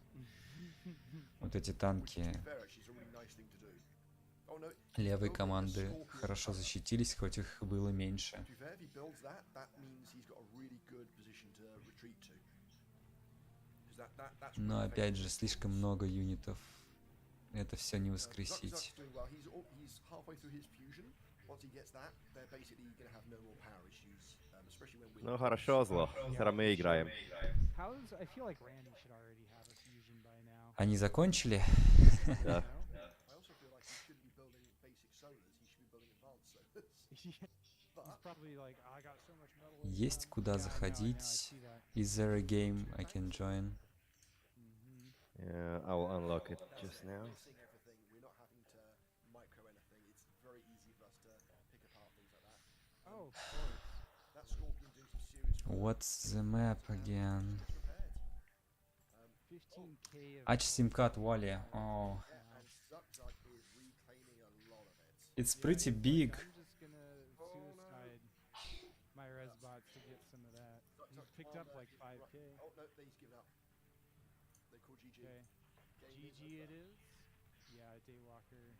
вот эти Which, to танки be fair, actually, is a really nice thing to do. Oh no, левой building the команды Scorpion хорошо cover. защитились, хоть их было меньше. To be fair, if he builds that, that means he's got a really good position to retreat to. 'Cause that's Но really опять effective. же, слишком много юнитов. Это все не Zuck's воскресить. doing well. He's halfway through his fusion. Once he gets that, they're basically going to have no more power issues, especially when wind. Ну хорошо, зло. Зараз мы играем. How's I feel like Randy should already have a fusion by now. Они закончили? Да. You know? I also feel like he shouldn't be building basic solars. He should be building advanced solars. Yeah. But He's probably like, I got so much metal. in Есть them." куда Yeah, I know, I заходить? see that. Is there a game I can join? Yeah, I'll unlock it just now. missing everything. We're not having to micro anything. It's very easy for us to pick apart things like that. Oh, of course. That Scorpion doing some serious work. What's the map again? Gets repaired. 15k of Ач симкат Вали. Oh, And Zuck is reclaiming a lot of it. it's pretty big. I'm just gonna suicide my res bots to get some of that. He's picked up like 5k. Oh no, he's given up. They call GG. Okay. Game is GG over. it is. Yeah, Daywalker.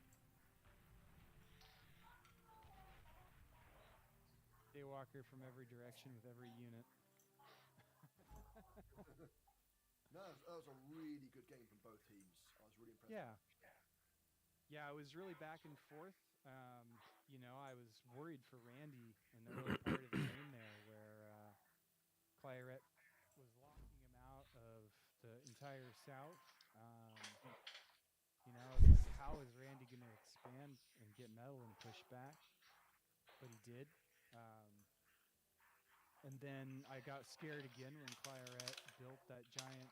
Daywalker from every direction with every unit. No, that was a really good game from both teams. I was really impressed. Yeah. Yeah, it was really back and forth. I was worried for Randy in the early part of the game there, where Claret was locking him out of the entire South. I was like, how is Randy going to expand and get metal and push back? But he did. And then I got scared again when Claret built that giant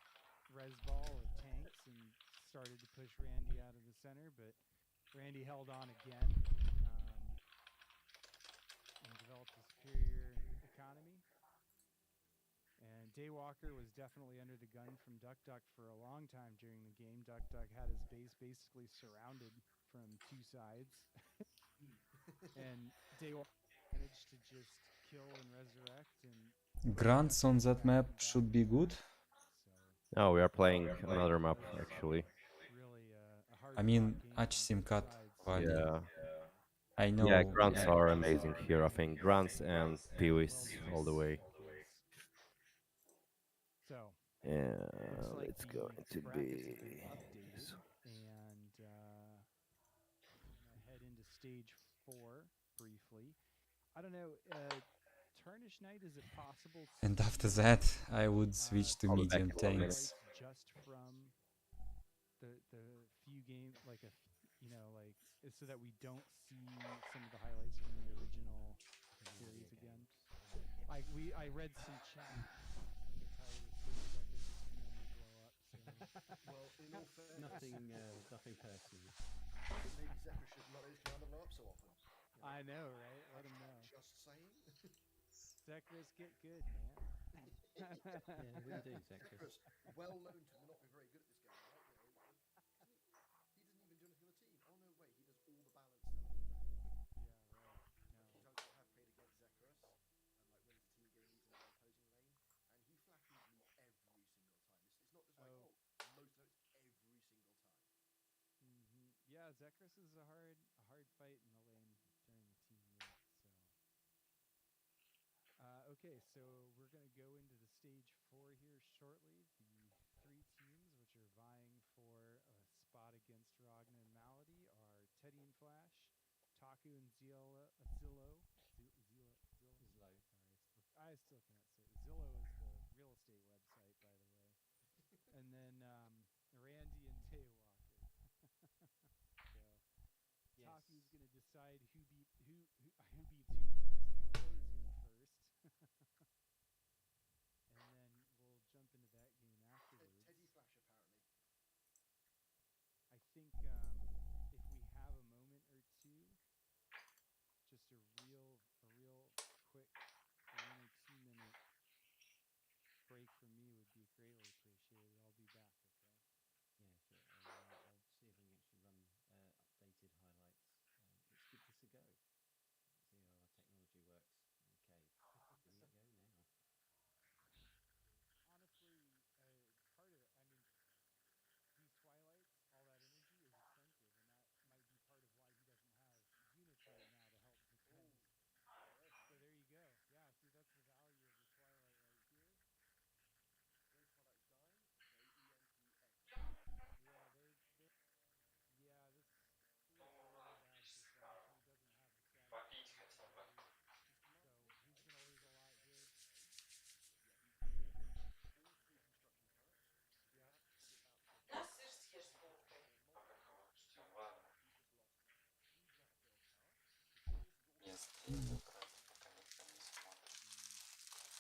res ball of tanks and started to push Randy out of the center, but Randy held on again and developed a superior economy. And Daywalker was definitely under the gun from Duck for a long time during the game. Duck had his base basically surrounded from two sides. And Daywalker managed to just kill and resurrect and Grants on that map should be good. so Oh, we are playing another map actually. really a hard I mean, fought game on Ач both симкат sides. Вали. Yeah. I know. Yeah, grunts are amazing here. I think grunts and peewees all the way. So Yeah, looks like it's the going to brackets have be. been updated, and we're gonna head into stage 4 briefly. I don't know. Tarnish Knight, is it possible? And to, after that, I would switch to I'll be back medium in 1 minute. tanks. just from the few game like a like so that we don't see some of the highlights from the original Earlier series again. games. I read some chat get tired of seeing Zekras's commander blow up. So Well, in all fairness, Nothing personal. maybe Zekra should not let his commander blow up so often. You know? I know, right? Let him know. Just saying. Zekras get good, man. Yeah, we do, Zekras. Zekra's well known to not be very good at this game, right? You know, he doesn't even do anything on the team. Oh no, wait, he does all the balance stuff. Yeah, right. A few No. times I have played against Zekros, and like when it's a team game, he's in my opposing lane, and he flashes me every single time. It's not just like most of it's every single time. Yeah, Zekros is a hard fight in the lane during the team league. So, okay, so we're gonna go into the stage 4 here shortly. The 3 teams which are vying for a spot against Ragna and Malady are Teddy and Flash, Taku and Zillow. Zlo. Sorry, I still can't say it. Zillow is the real estate website, by the way. And then Randy and Daywalker. So Yes. Taku's gonna decide who beats who plays who first, and then we'll jump into that game afterwards. Teddy Flash, apparently. I think if we have a moment or two, just a real quick 1 or 2 minute break from me would be greatly appreciated. I'll be back. Okay. Yeah, sure. I'll see if I can actually run updated highlights. Let's give this a go. See how our technology works. Okay, giving it a go now. Honestly, part of it, I mean, these Twilights, all that energy is expensive, and that might be part of why he doesn't have units right now to help defend. So there you go. Yeah, see, that's the value of the Twilight right here. Those Twilights dying, they EMP everything. Yeah, yeah, this looks really bad for Flash, and he doesn't have the static generation to lose. So he's gonna lose a lot here. Yeah, he's lost all 3 construction turrets. He's Yep. actually about to get multiple. He's just lost a huge amount of build power. His force is also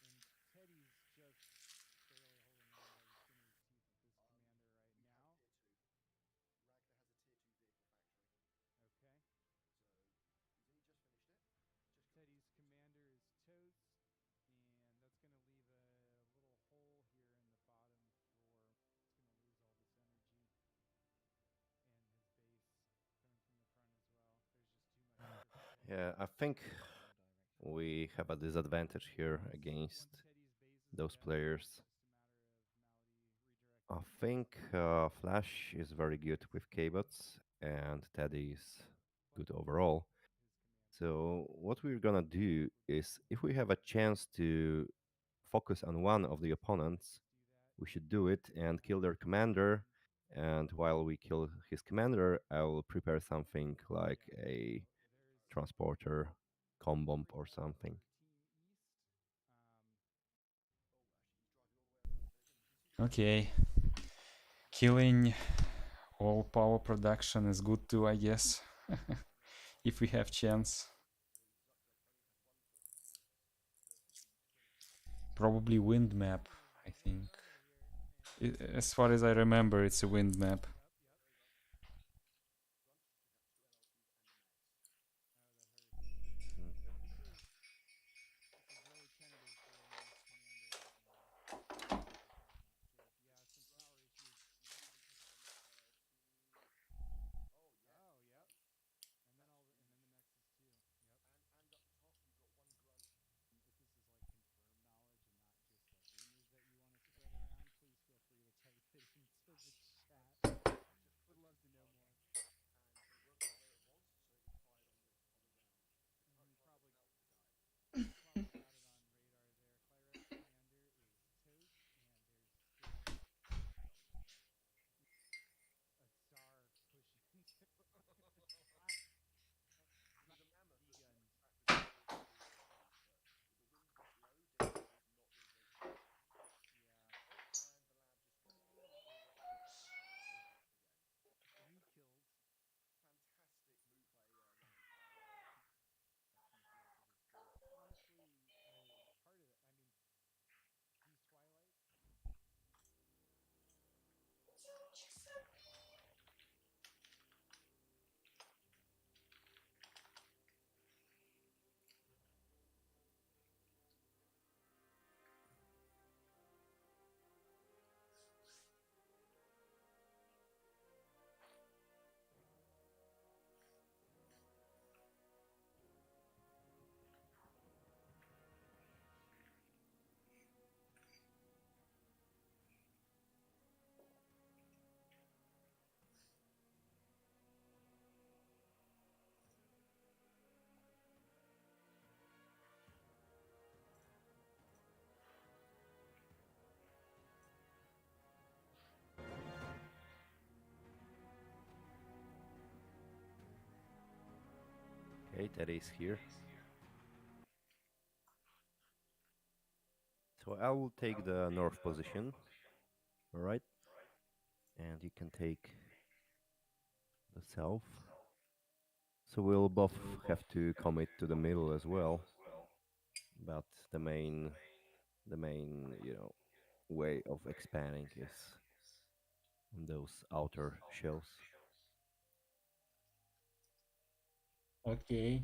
And Teddy's just barely holding on by the skin of his teeth with this commander right he has now. tier 2. Ragnar has a tier 2 vehicle factory. Okay. So he's only just finished it. Teddy's commander is toast, and that's going to leave a little hole here in the bottom for it's going to lose all this energy, and his base coming from the front as well. There's just too much here for Teddy. Yeah, I think we have a disadvantage here Once against Teddy's base is those down, players. it's just a matter of Malady redirecting. I think Flash is very good with K-bots and Teddy is good overall. So what we're gonna do is, if we have a chance to focus on one of the opponents, we should do it and kill their commander. And while we kill his commander, I will prepare something like a transporter, com bomb, or something. Okay. Killing all power production is good too, I guess. If we have chance. Probably wind map, I think. As far as I remember, it's a wind map. This is really tentative for laying this commander right now. Not sure. Yeah, some power issues. Oh, yep. And then the Nexus too. Yep. And up the top, you've got 1 grunt. If this is like confirmed knowledge and not just like rumors that you want to spread around, please feel free to type it into the chat. Okay, Teddy's here. So I will take the north position. All right. And you can take the south. So we'll both have to commit to the middle as well. But the main, way of expanding is on those outer shells. Okay.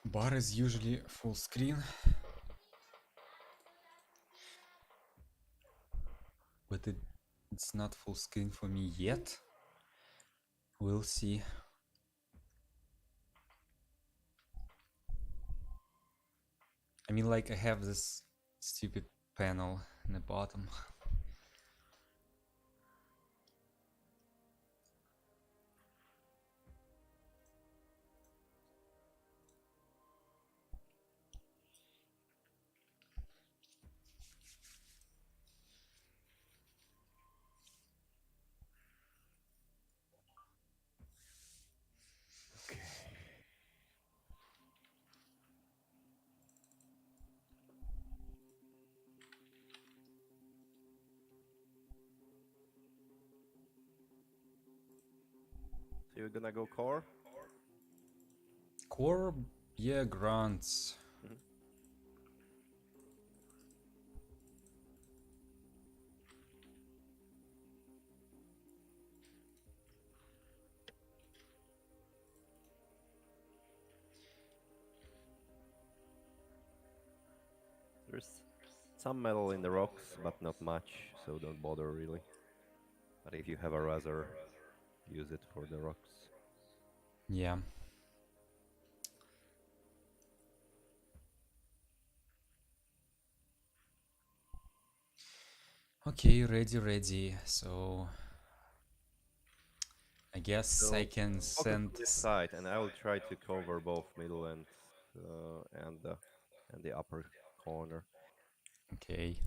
Bar is usually full screen, but it's not full screen for me yet. We'll see. I mean, like, I have this stupid panel in the bottom. So you're gonna go core? Core, yeah, grants. Mhm. There's some metal in the rocks, but not much, so don't bother really. But if you have a razor, use it for the rocks. Yeah. Okay, ready. So I guess I So can focus send. on this side, and I will try to cover both middle and the upper corner. Okay.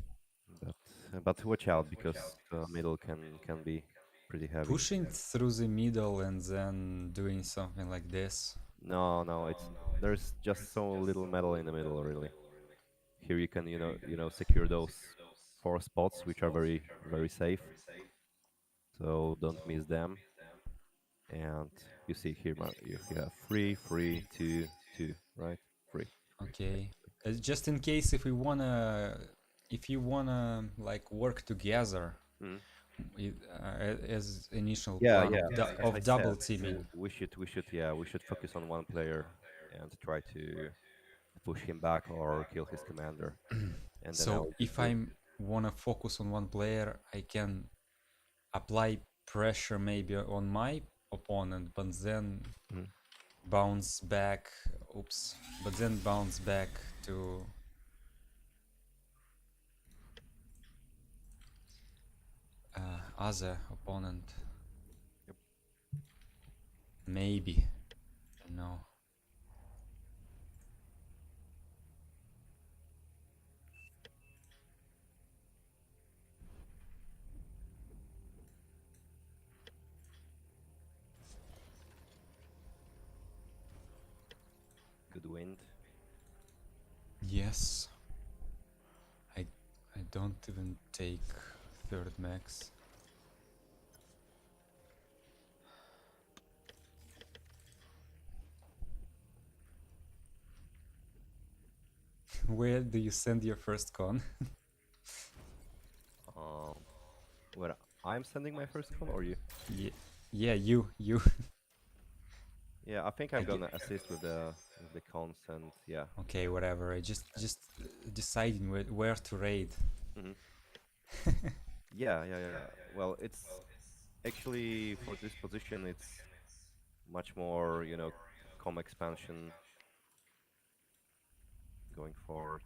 But watch out because the middle can be pretty heavy. Pushing through the middle and then doing something like this. No, it's there's just so little metal in the middle really. Here you can secure those four spots which are very safe. So don't miss them. And you see here you have 3, 3, 2, 2, right? 3. Okay. Just in case if you wanna like work together Mhm. as initial Yeah, plan yeah. As I of said, double teaming. we should focus on one player and try to push him back or kill his commander, and then So I'll just if do. I wanna focus on one player, I can apply pressure maybe on my opponent, but then Mhm. bounce back. Oops. But then bounce back to other opponent. Yep. Maybe. No. wind. Yes. I don't even take third max. Where do you send your first con? Where I'm sending my first con, or you? Yeah, you. Yeah, I think I I'm ge- gonna assist with the cons, and yeah. Okay, whatever. I just deciding where to raid. Hmm. Yeah. Well, it's actually for this position, it's much more, com expansion going forward.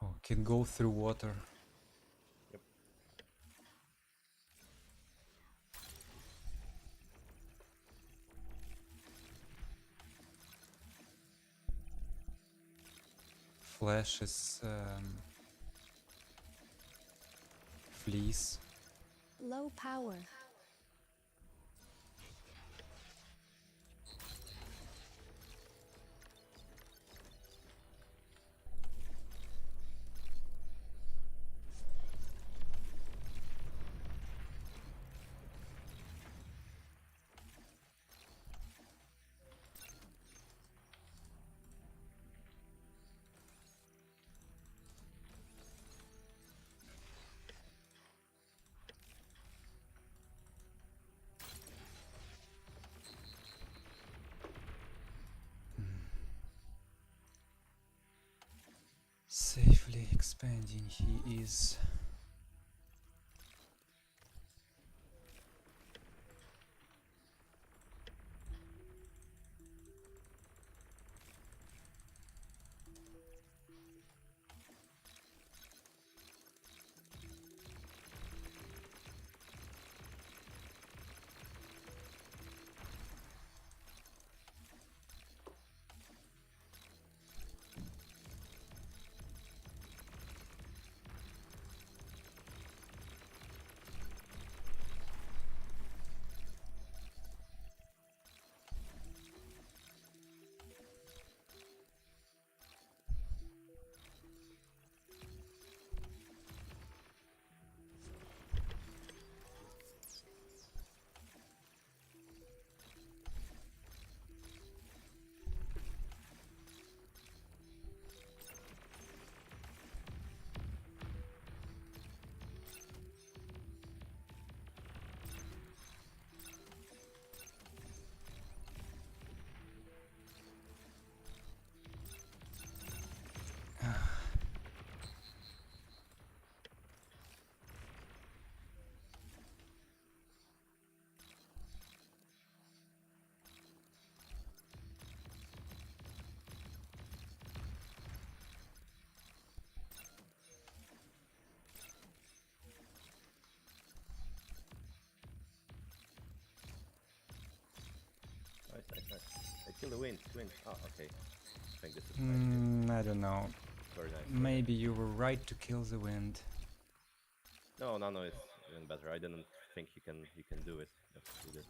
Oh, can go through water. Yep. Flash is fleece. Low power. Safely expanding he is. Nice. I kill the wind. Oh, okay. I think this is fine. I don't know. Very nice. Maybe you were right to kill the wind. No, Nano is even better. I didn't think he can do it, but he did.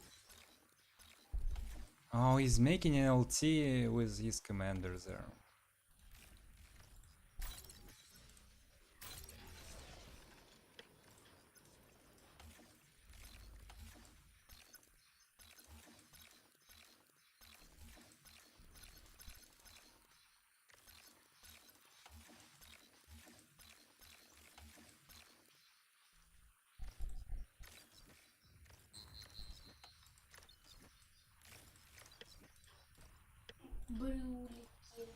Oh, he's making an LT with his commander there. Брюлики.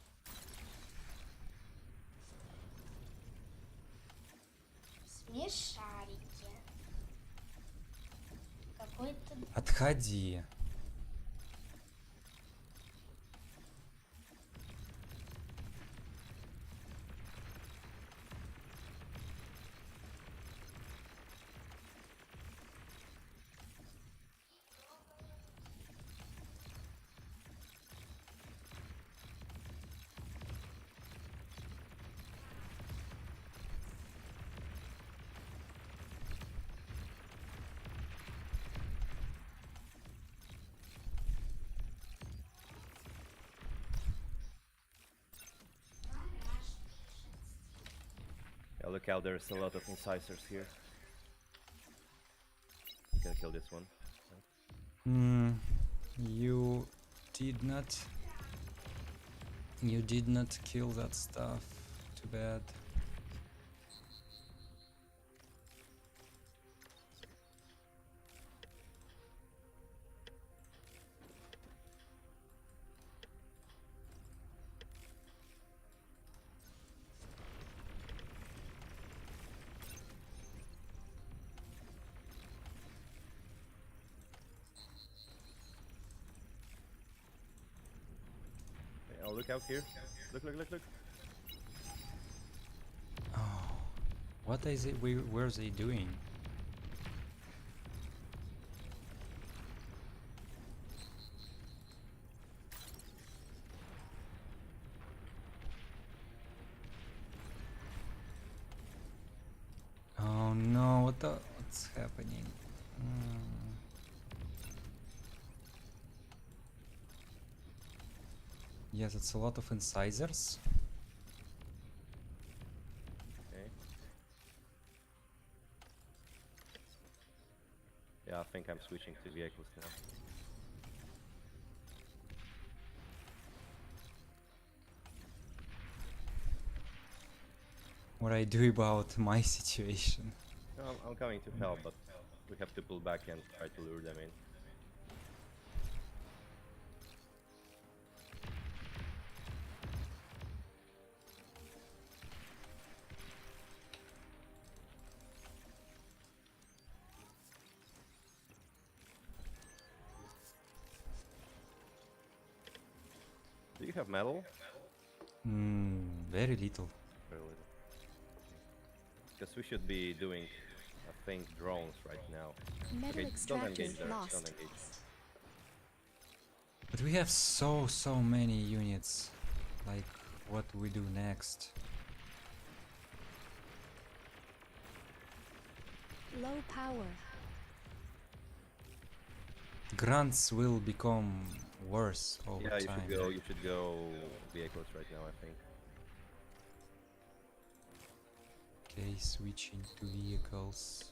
Смешарики. Какой-то Отходи. Yeah, look out, there's a lot of incisors here. Gonna kill this one. You did not. You did not kill that stuff. Too bad. Okay, oh, look out here. Look, look, look, look. Oh, what is it? Where are they doing? Oh no! What's happening? Yes, it's a lot of incisors. Okay. Yeah, I think I'm switching to vehicles now. What I do about my situation? No, I'm coming to help, but we have to pull back and try to lure them in. Do you have metal? Very little. Very little. Because we should be doing, I think, drones right now. Metal Okay, don't extractor engage there. lost. Don't engage. But we have so many units. Like, what do we do next? Low power. Grunts will become worse over Yeah, you time. should go. You should go vehicles right now, I think. Okay, switching to vehicles.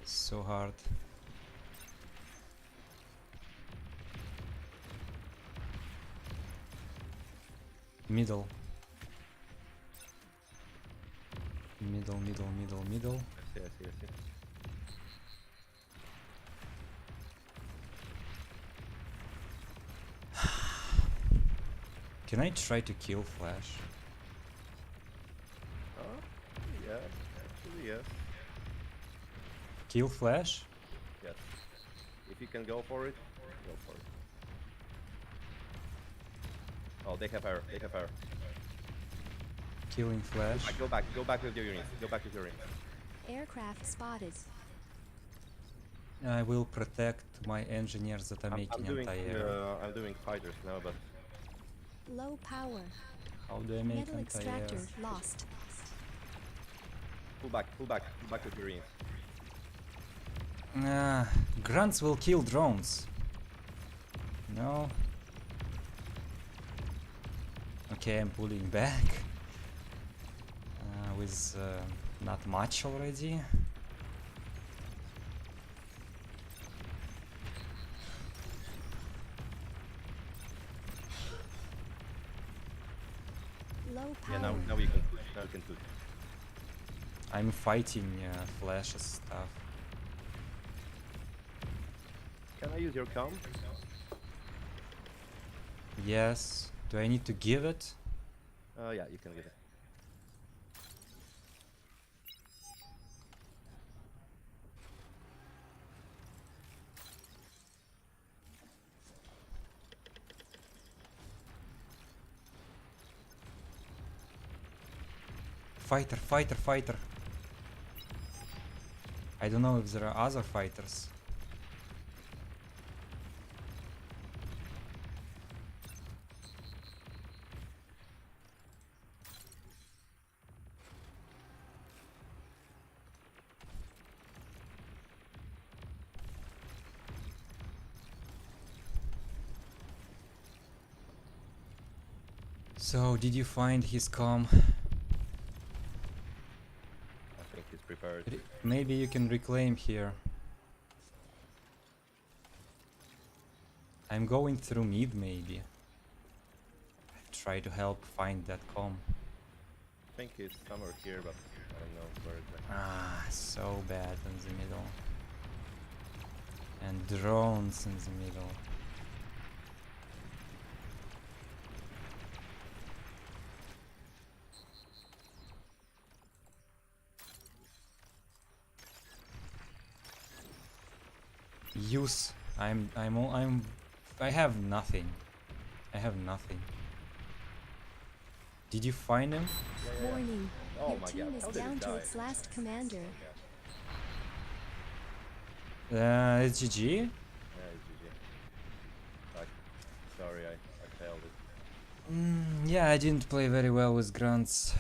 So hard. Middle. Middle. I see. Can I try to kill Flash? Oh, yeah, actually, yes. Kill Flash? Yes. If you can go for it, go for it. Oh, they have air. They have air. Killing Flash? Go back. Go back with your units. Go back with your units. Aircraft spotted. I will protect my engineers that are making anti-air. I'm doing fighters now, but Low power. How do I make Metal anti-air? extractor lost. pull back with your units. Grunts will kill drones. No. Okay, I'm pulling back. With not much already. Low Yeah, power. now you can push. Now you can push. I'm fighting Flash's stuff. Can I use your comm? Yes. Do I need to give it? Yeah, you can give it. Fighter, fighter, fighter. I don't know if there are other fighters. So, did you find his com? I think he's prepared. Maybe you can reclaim here. I'm going through mid, maybe. Try to help find that com. I think he's somewhere here, but I don't know where exactly. Ah, so bad in the middle. And drones in the middle. Use. I have nothing. I have nothing. Did you find him? Warning. Oh Your my team God, is how did he down to die? its last commander. It's GG? Yeah, it's GG. Like, sorry, I failed it. Yeah, I didn't play very well with grunts.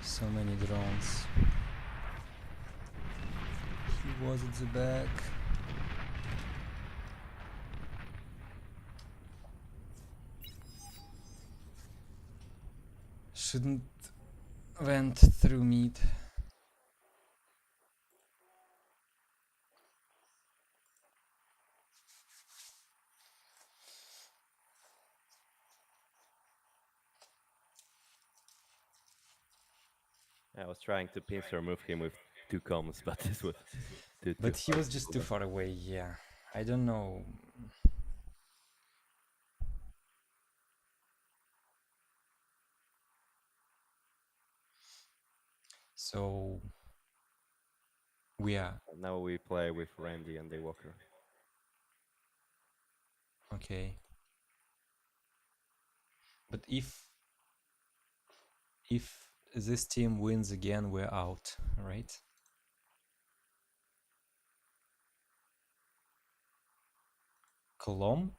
So many drones. He was at the back. Shouldn't went through mid. I was trying to pincer move him with 2 comms, but this was too But he far was to just pull too back. far away, yeah. I don't know. So we are Now we play with Randy and Daywalker. okay. But if this team wins again, we're out, right? Colom?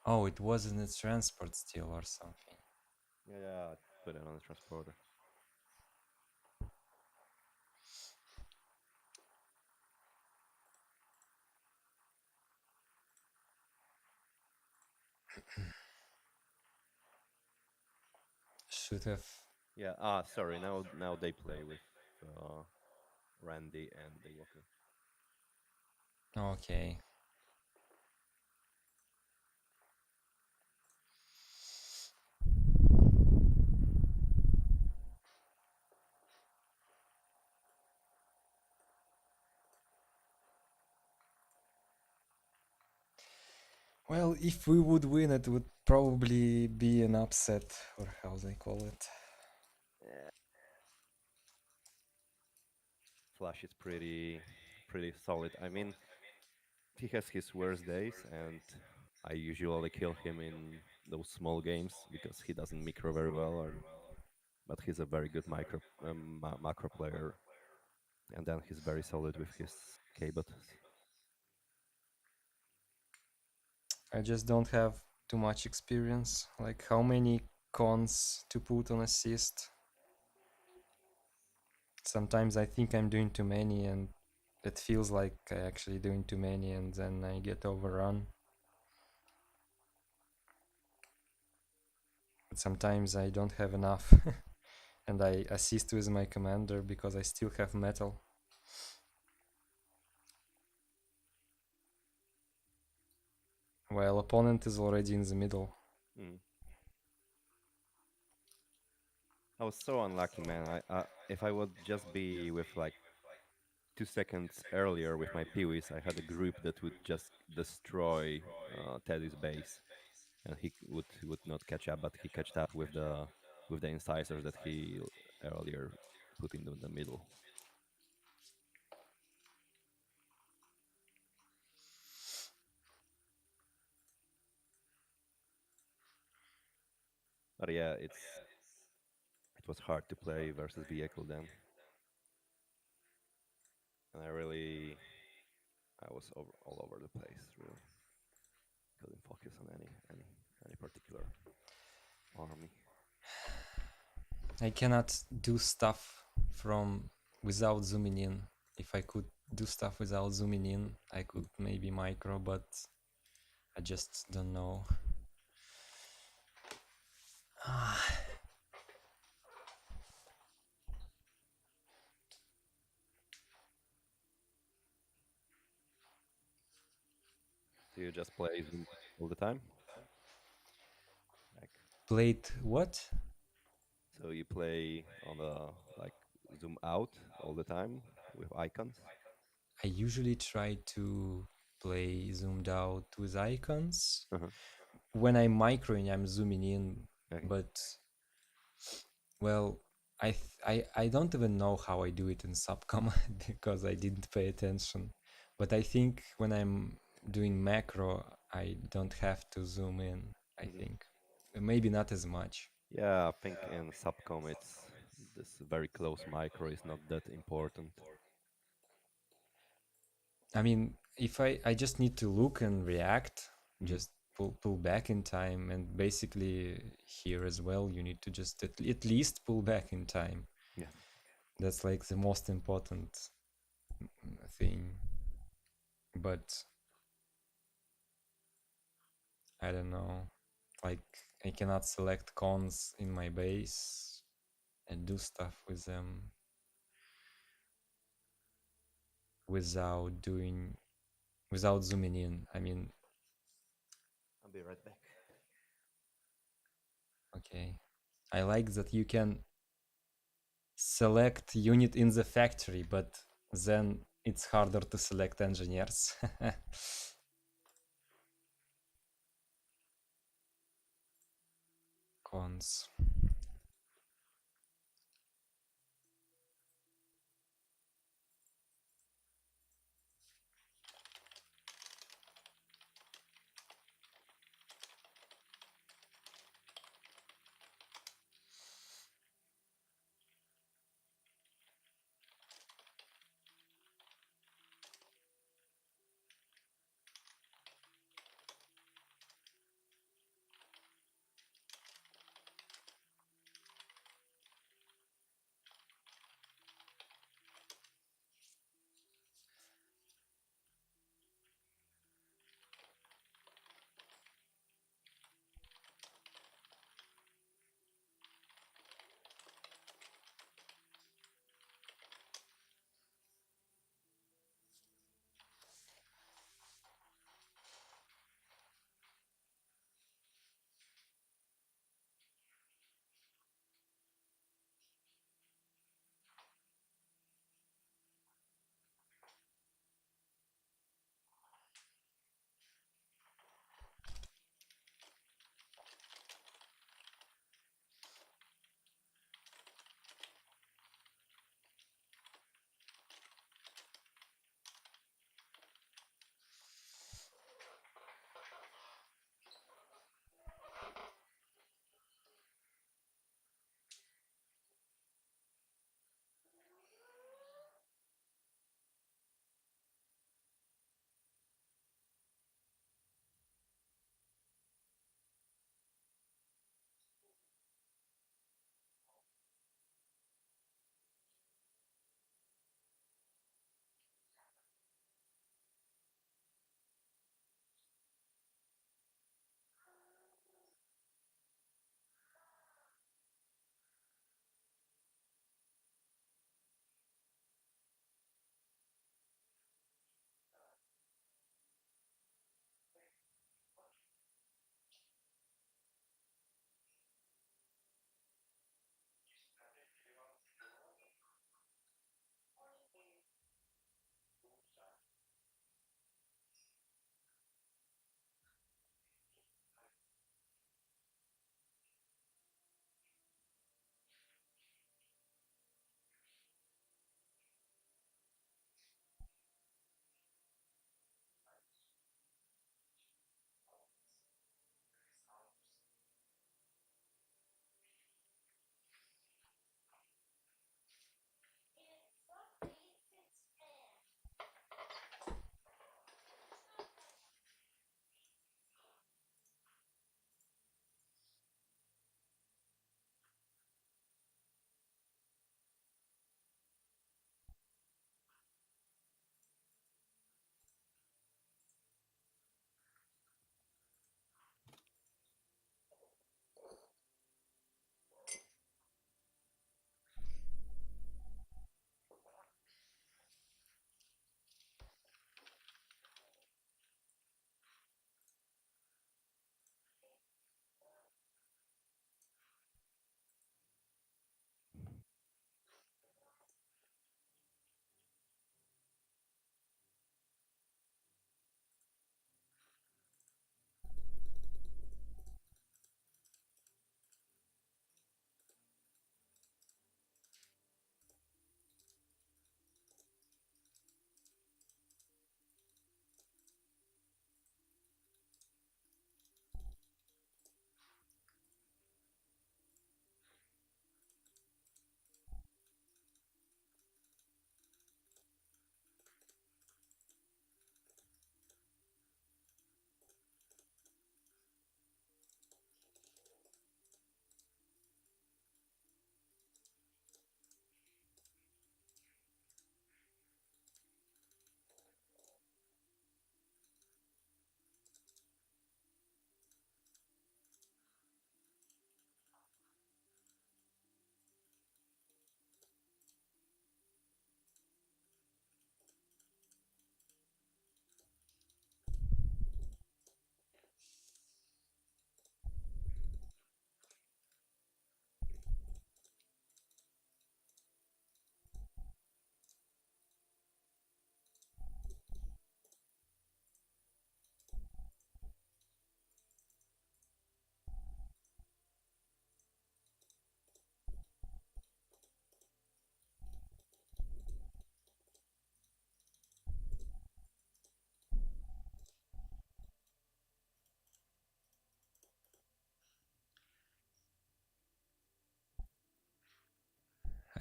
Oh, it was in the transport still or something. Yeah, put it on the transporter. Should have. Yeah, sorry, now they play with Randy and Daywalker. Okay. Well, if we would win, it would probably be an upset, or how they call it. Flash is pretty solid. I mean, he has his worst days, and I usually kill him in those small games because he doesn't micro very well, but he's a very good macro player, and then he's very solid with his K-bot. I just don't have too much experience. Like, how many cons to put on assist? Sometimes I think I'm doing too many, and it feels like I actually doing too many and then I get overrun. But sometimes I don't have enough and I assist with my commander because I still have metal. While opponent is already in the middle. Mm. I was so unlucky, man. If I would just be with like 2 seconds earlier with my peewees, I had a group that would just destroy Teddy's base, and he would not catch up, but he catched up with the incisors that he earlier put into the middle. But yeah, it was hard to play versus vehicle then, and I was all over the place. Really couldn't focus on any particular army. I cannot do stuff from without zooming in. If I could do stuff without zooming in, I could maybe micro, but I just don't know. Do you just play Zoom all the time? Like, Played what? so you play on the like zoom out all the time with icons? I usually try to play zoomed out with icons. Uh-huh. When I'm microing, I'm zooming in, Okay. but well, I don't even know how I do it in subcom because I didn't pay attention. But I think when I'm doing macro, I don't have to zoom in. I Mhm. think maybe not as much. Yeah, I think in subcom it's this very close micro is not that important. I mean, if I just need to look and react, Mhm. just pull back in time, and basically here as well, you need to just at least pull back in time. Yeah. That's like the most important thing. But I don't know. Like I cannot select cons in my base and do stuff with them without doing without zooming in. I mean, I'll be right back. okay. I like that you can select unit in the factory, but then it's harder to select engineers. Cons.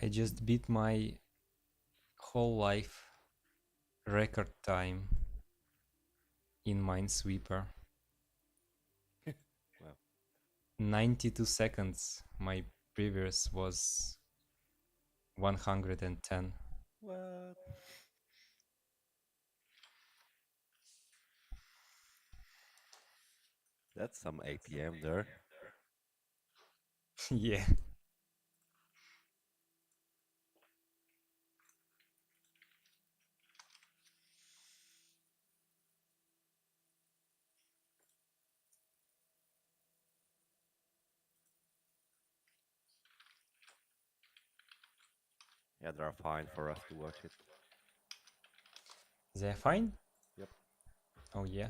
I just beat my whole life record time in Minesweeper. Wow. 92 seconds. My previous was 110. What? That's some APM there. Yeah. Yeah, they're fine for us to watch it. They're fine? Yep. Oh, yeah.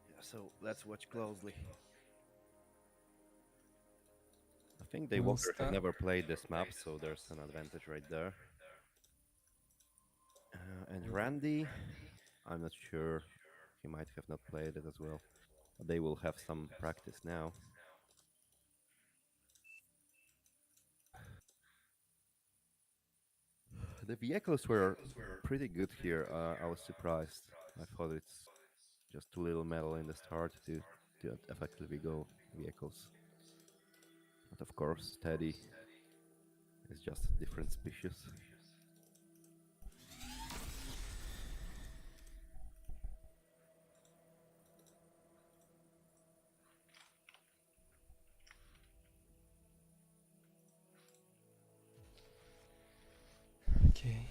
Yeah, so let's watch closely. I think they We'll Walker have start. never played this map, so there's an advantage right there. And Randy, I'm not sure. He might have not played it as well. But they will have some practice now. The vehicles were pretty good here. I was surprised. I thought it's just too little metal in the start to effectively go vehicles. But of course, Teddy is just a different species. Okay.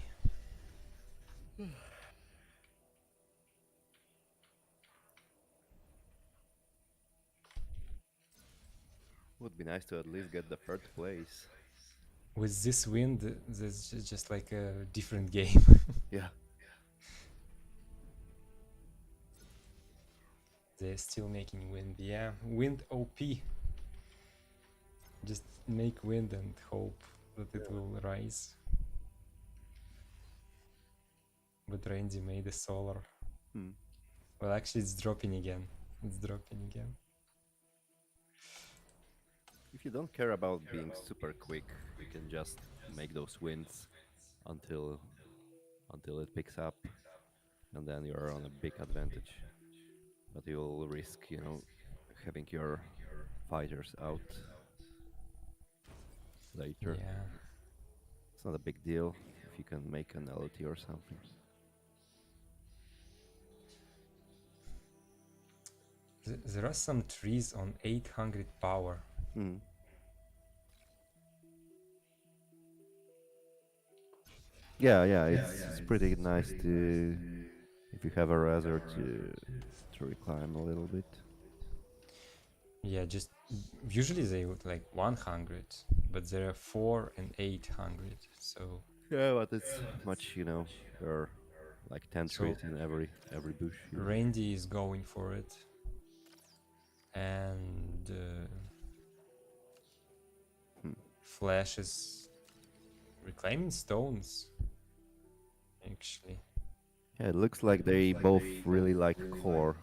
Would be nice to at least get the third place. With this win, this is just like a different game. Yeah. They're still making wind. Yeah, wind OP. Just make wind and hope that it will rise. But Randy made a solar. Hmm. Well, actually, it's dropping again. It's dropping again. If you don't care about being super quick, you can just make those wins until it picks up, and then you're on a big advantage. But you'll risk, having your fighters out later. Yeah. It's not a big deal if you can make an LT or something. There are some trees on 800 power. Hmm. Yeah, it's pretty nice to if you have a razor to reclimb a little bit. Yeah, just usually they would like 100, but there are 4 and 800. So Yeah, but it's much, there are like 10 So- trees in every bush here. Randy is going for it, and Hmm. Flash is reclaiming stones. Actually, Yeah, it looks like they both really like core.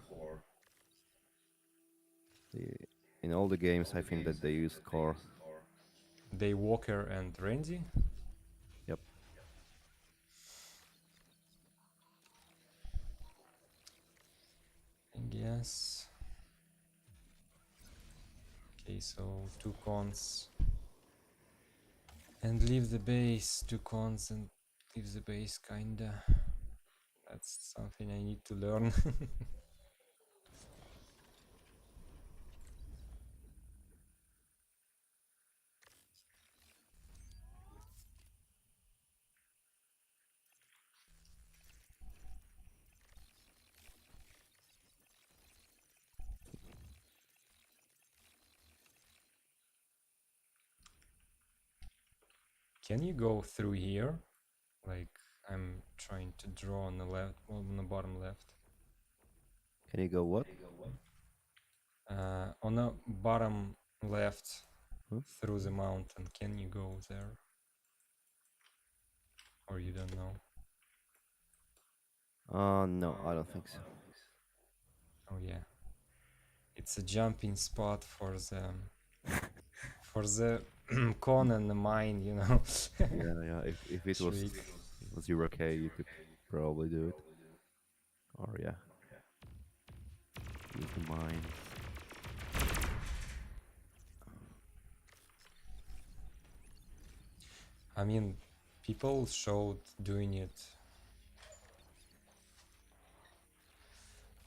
In all the games, I think that they use core. They Walker and Randy. Yep. I guess. Okay, so 2 cons. And leave the base. 2 cons and leave the base, kinda. That's something I need to learn. Can you go through here? Like, I'm trying to draw on the left, on the bottom left. Can you go what? On the bottom left, Huh? through the mountain, can you go there? Or you don't know? No, I don't think so. Oh yeah. It's a jumping spot for the con and the mine, you know. Yeah. If it was Trick. 0k, you could probably do it. Or yeah, use the mines. I mean, people showed doing it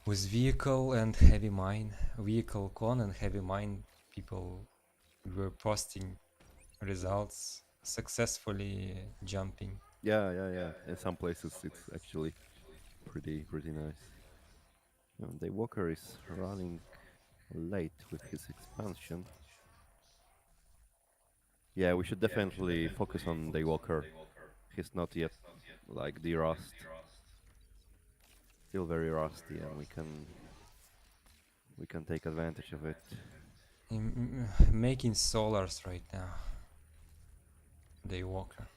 with vehicle and heavy mine, vehicle con and heavy mine. People were posting results successfully jumping. Yeah. In some places, it's actually pretty nice. The Walker is running late with his expansion. Yeah, we should definitely focus on the Walker. He's not yet like the rust. Still very rusty, and we can take advantage of it. Making solars right now. They Walker.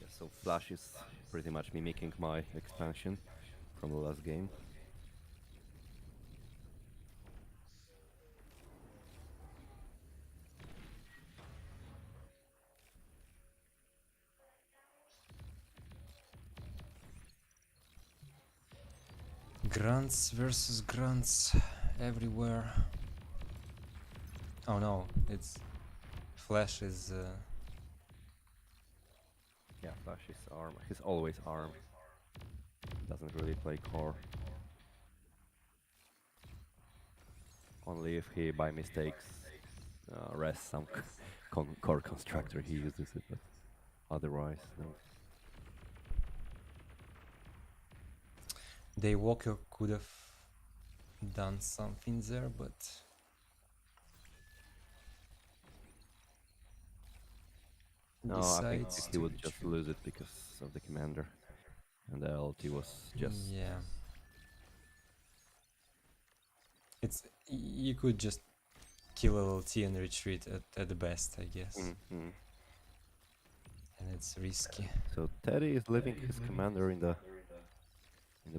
Yeah, so Flash is pretty much mimicking my expansion from the last game. Grunts versus grunts everywhere. Oh no, it's Flash is Yeah, Flash is arm. He's always arm. Doesn't really play core. Only if he by mistakes rests some core constructor, he uses it, but otherwise, no. they Walker could have done something there, but No, I think decides he to would just retreat. lose it because of the commander. And the LT was just... Yeah. It's you could just kill LT and retreat at the best, I guess. Mhm. And it's risky. So Teddy is leaving his commander in the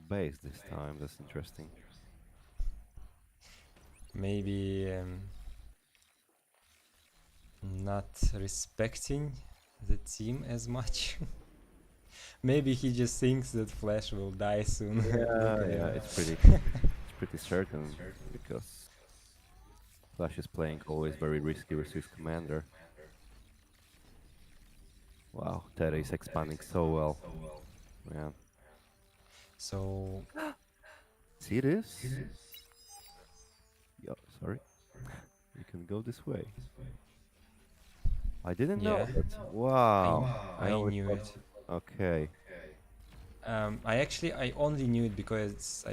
base this time. That's interesting. Maybe not respecting the team as much. Maybe he just thinks that Flash will die soon. Look at Yeah, him. it's pretty certain because Flash is playing always very risky with his commander. Wow, Teddy is expanding so well. Yeah. So See this? Yo, sorry. You can go this way. I didn't know yeah, that. Wow. I always knew thought- it. Okay. I only knew it because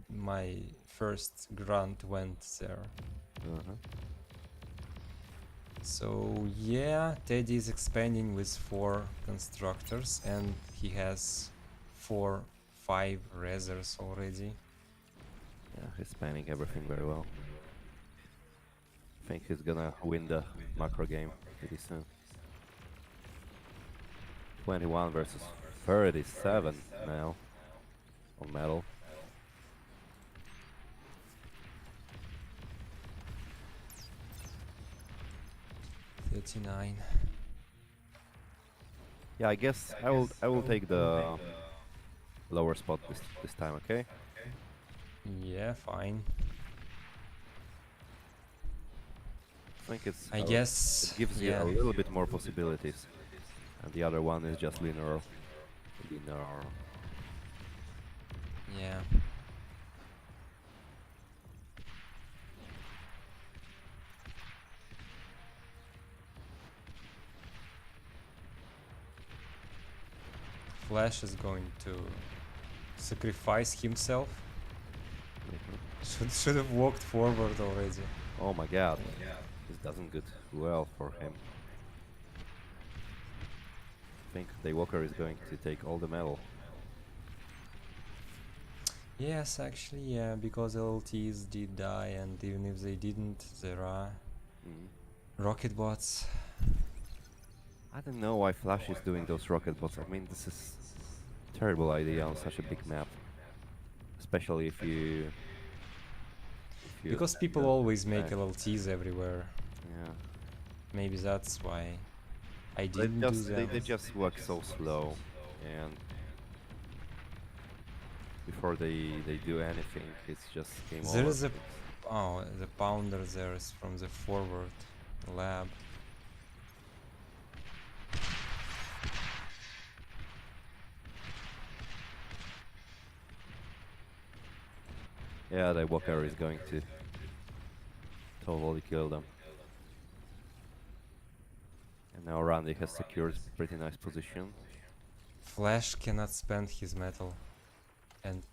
my first grunt went there. Uh-huh. So yeah, Teddy is expanding with 4 constructors and he has 5 razors already. Yeah, he's spanning everything very well. think he's gonna win the macro game pretty soon. 21 versus 37 now on metal. $39. Yeah, I guess I will take the lower spot this time, okay? Yeah, fine. I think it's I it guess, gives you yeah. a little bit more possibilities, and the other one is just linear. Linear. Yeah. Flash is going to sacrifice himself. Should have walked forward already. Oh my god, this doesn't go well for him. I think Daywalker is going to take all the metal. Yes, actually, yeah, because LLTs did die, and even if they didn't, there are rocket bots. I don't know why Flash is doing those rocket bots. I mean, this is a terrible idea on such a big map, especially if you. Because people always make LLTs everywhere. Yeah. Maybe that's why I They didn't do just that. they just work so slow, and before they do anything, it's just game over. There is a the pounder there is from the forward lab. Yeah, the Walker is going to totally kill them. And now Randy has secured pretty nice position. Flash cannot spend his metal, and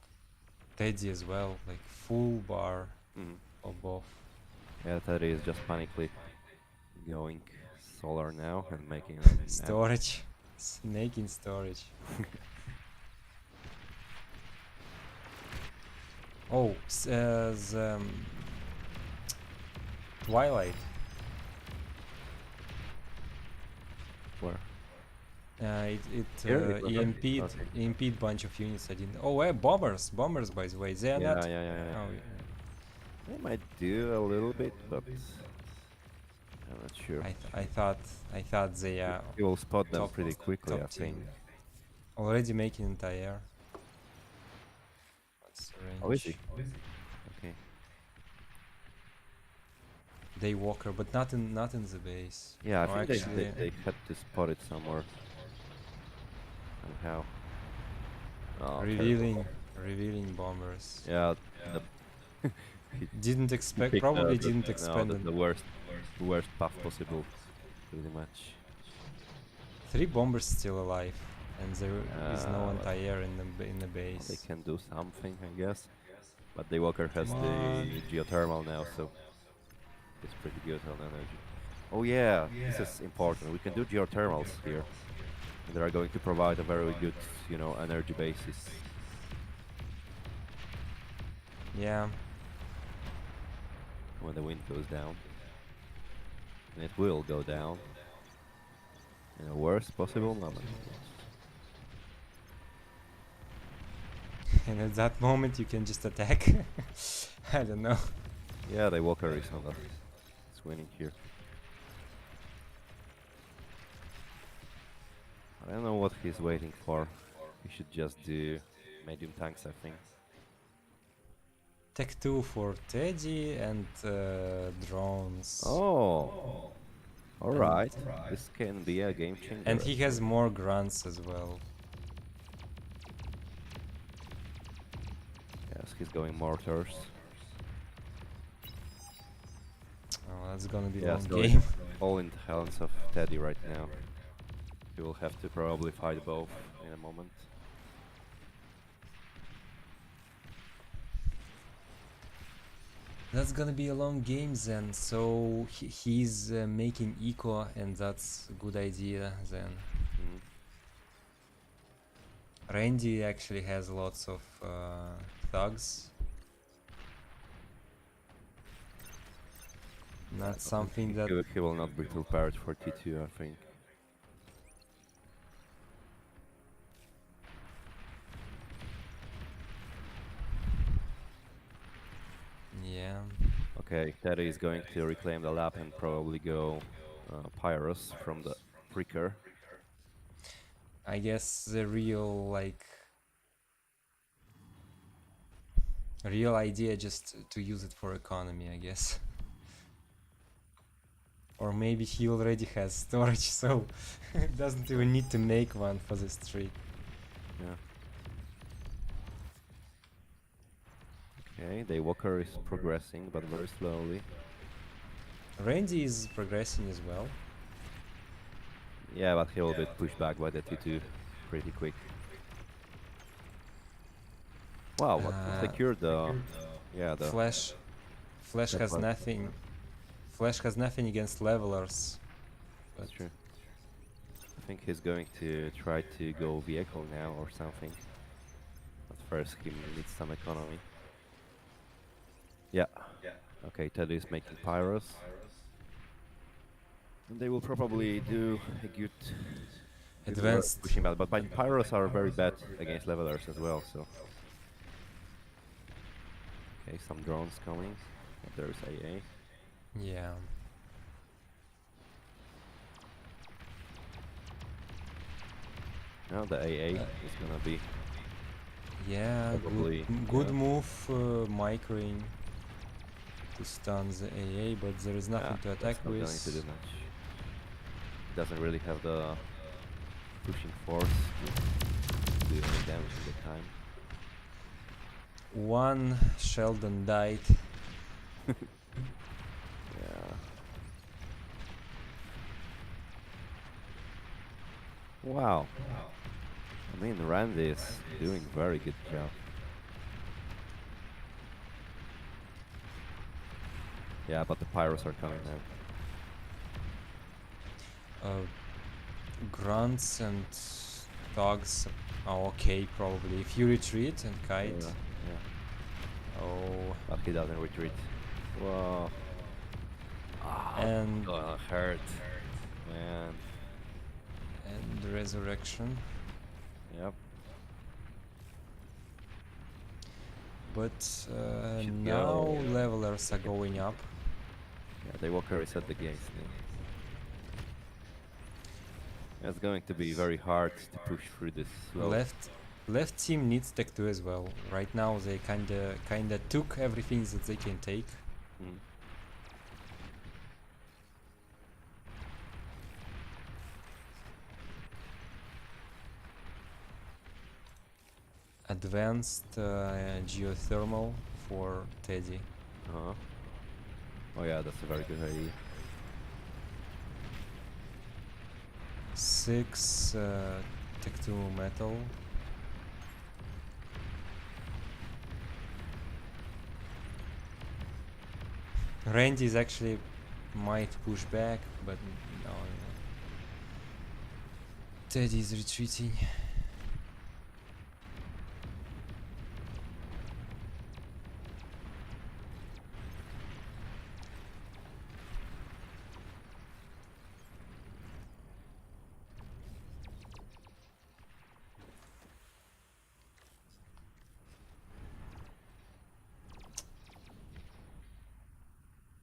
Teddy as well, like full bar of both. Yeah, Teddy is just panically going solar now and making Storage, making storage. Oh, the Twilight. Where? It Here? EMP'd, Okay. EMP'd bunch of units. I didn't. Oh, bombers, by the way. They are Yeah, not. yeah. Oh, They might do a little bit, but I'm not sure. I thought they are You will spot them top- pretty quickly, I top think. team. Already making entire. What's the range? Oh, is he? Okay. Daywalker, but not in the base. Yeah, I Or think actually, they had to spot it somewhere. Somehow. Oh, revealing bombers. terrible. Yeah, Didn't he expect. picked Probably the- didn't no, expect the it. worst path possible, pretty much. 3 bombers still alive, and there is no but- anti-air in the They base. can do something, I guess. But the Walker has Come the on. geothermal now, so it's pretty good on energy. Oh yeah, this is important. We can do geothermals here. And they are going to provide a very good, energy basis. Yeah, When the wind goes down. And it will go down. In the worst possible moment. and at that moment you can just attack. I don't know. Yeah, the Walker is on the... It's winning here. I don't know what he's waiting for. He should just do medium tanks, I think. Tech 2 for Teddy and drones. Oh! Alright. This can be a game changer. And he has more grunts as well. Yes, he's going mortars. Oh, that's gonna be Yeah, long so game. all in the hands of Teddy right now. He will have to probably fight both in a moment. That's gonna be a long game then, so he's making eco, and that's a good idea then. Mm. Randy actually has lots of thugs. Not something that. He will not be prepared for T2, I think. Yeah. Okay, Teddy is going to reclaim the lap and probably go Pyrus from the Preaker. I guess the real idea just to use it for economy, I guess. Or maybe he already has storage, so doesn't even need to make one for this trick. Yeah. Okay, Daywalker is progressing, but very slowly. Randy is progressing as well. Yeah, but he will be pushed back by the T2 pretty quick. Wow, what secured the... Yeah, the... Flash that has was- nothing. Flash has nothing against levelers. That's true. I think he's going to try to go vehicle now or something. But first he needs some economy. Yeah. Okay, Teddy is making Pyros. And they will probably do a good work Advanced. pushing back. But Pyros are very bad against levelers as well, so... Okay, some drones coming. There's AA. Yeah. Now the AA is gonna be... Yeah, Probably, good yeah. move, microing to stun the AA, but there is nothing to attack that's not going to do with. much. Doesn't really have the pushing force to do any damage in the time. One Sheldon died. Yeah. Wow. I mean, Randy is doing very good job. Yeah, but the Pyros are coming now. Grunts and dogs are okay probably. If you retreat and kite. Yeah. Oh, But he doesn't retreat. Whoa. and Gonna hurt. Man. resurrection. Yep. But Should now go. levelers are going up. Yeah, they walk reset the games now. It's going to be very hard to push through this slow. Left team needs tech 2 as well. Right now they kinda took everything that they can take. Mm. Advanced geothermal for Teddy. Uh-huh. Oh yeah, that's a very good idea. 6 tech 2 metal. Randy is actually might push back, but no. Teddy is retreating.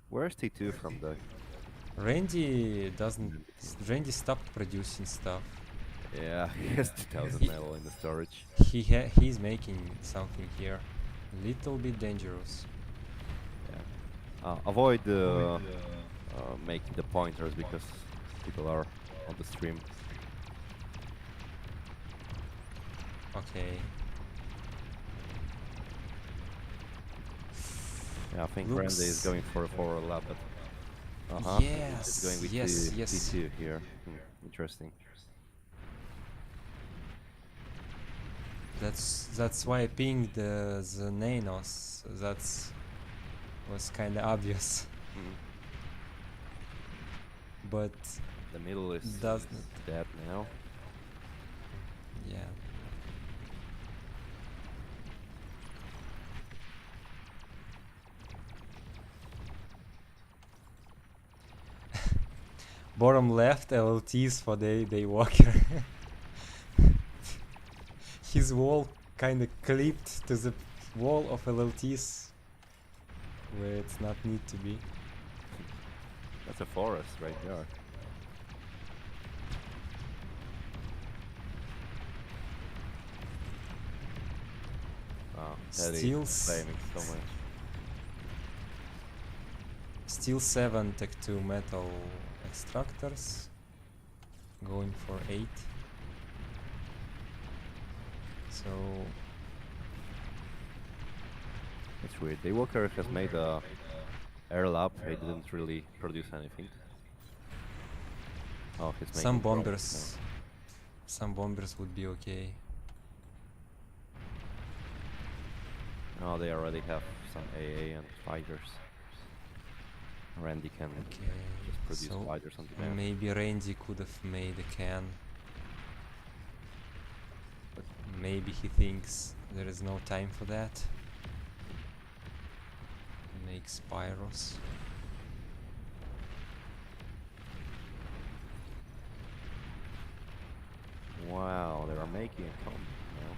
Where's T2 from though? Randy Randy stopped producing stuff. Yeah, he has 2000 He- metal in the storage. He's making something here. Little bit dangerous. Yeah. Avoid making the pointers because people are on the stream. Okay. Yeah, I think Looks- Randy is going for a forward lap, but Yes, he's going with yes, T- yes. T2 here. Interesting. That's why I pinged the Nanos. That's was kind of obvious, Mm. but The middle is doesn't. dead now. Yeah. Bottom left LLTs for the walker. His wall kinda clipped to the wall of LLTs where it's not need to be. That's a forest right there. Wow, Teddy Still is claiming so much. Still 7 Tech 2 metal extractors. Going for 8. So It's weird. The Walker has made a air lab. He didn't really produce anything. Oh, he's making some drones bombers. Some bombers would be okay. now. Oh, they already have some AA and fighters. Randy can Okay. just produce So fighters on demand. maybe Randy could have made a can. But maybe he thinks there is no time for that. Makes Pyros. Wow, they are making a combo now.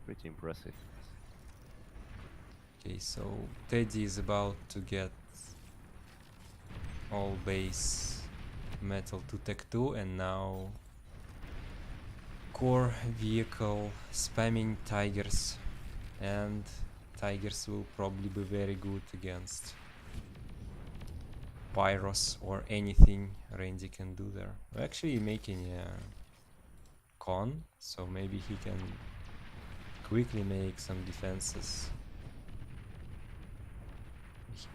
Pretty impressive. Okay, so Teddy is about to get all base metal to Tech 2 and now core vehicle spamming tigers, and tigers will probably be very good against Pyros or anything Randy can do there. We're actually making a con, so maybe he can quickly make some defenses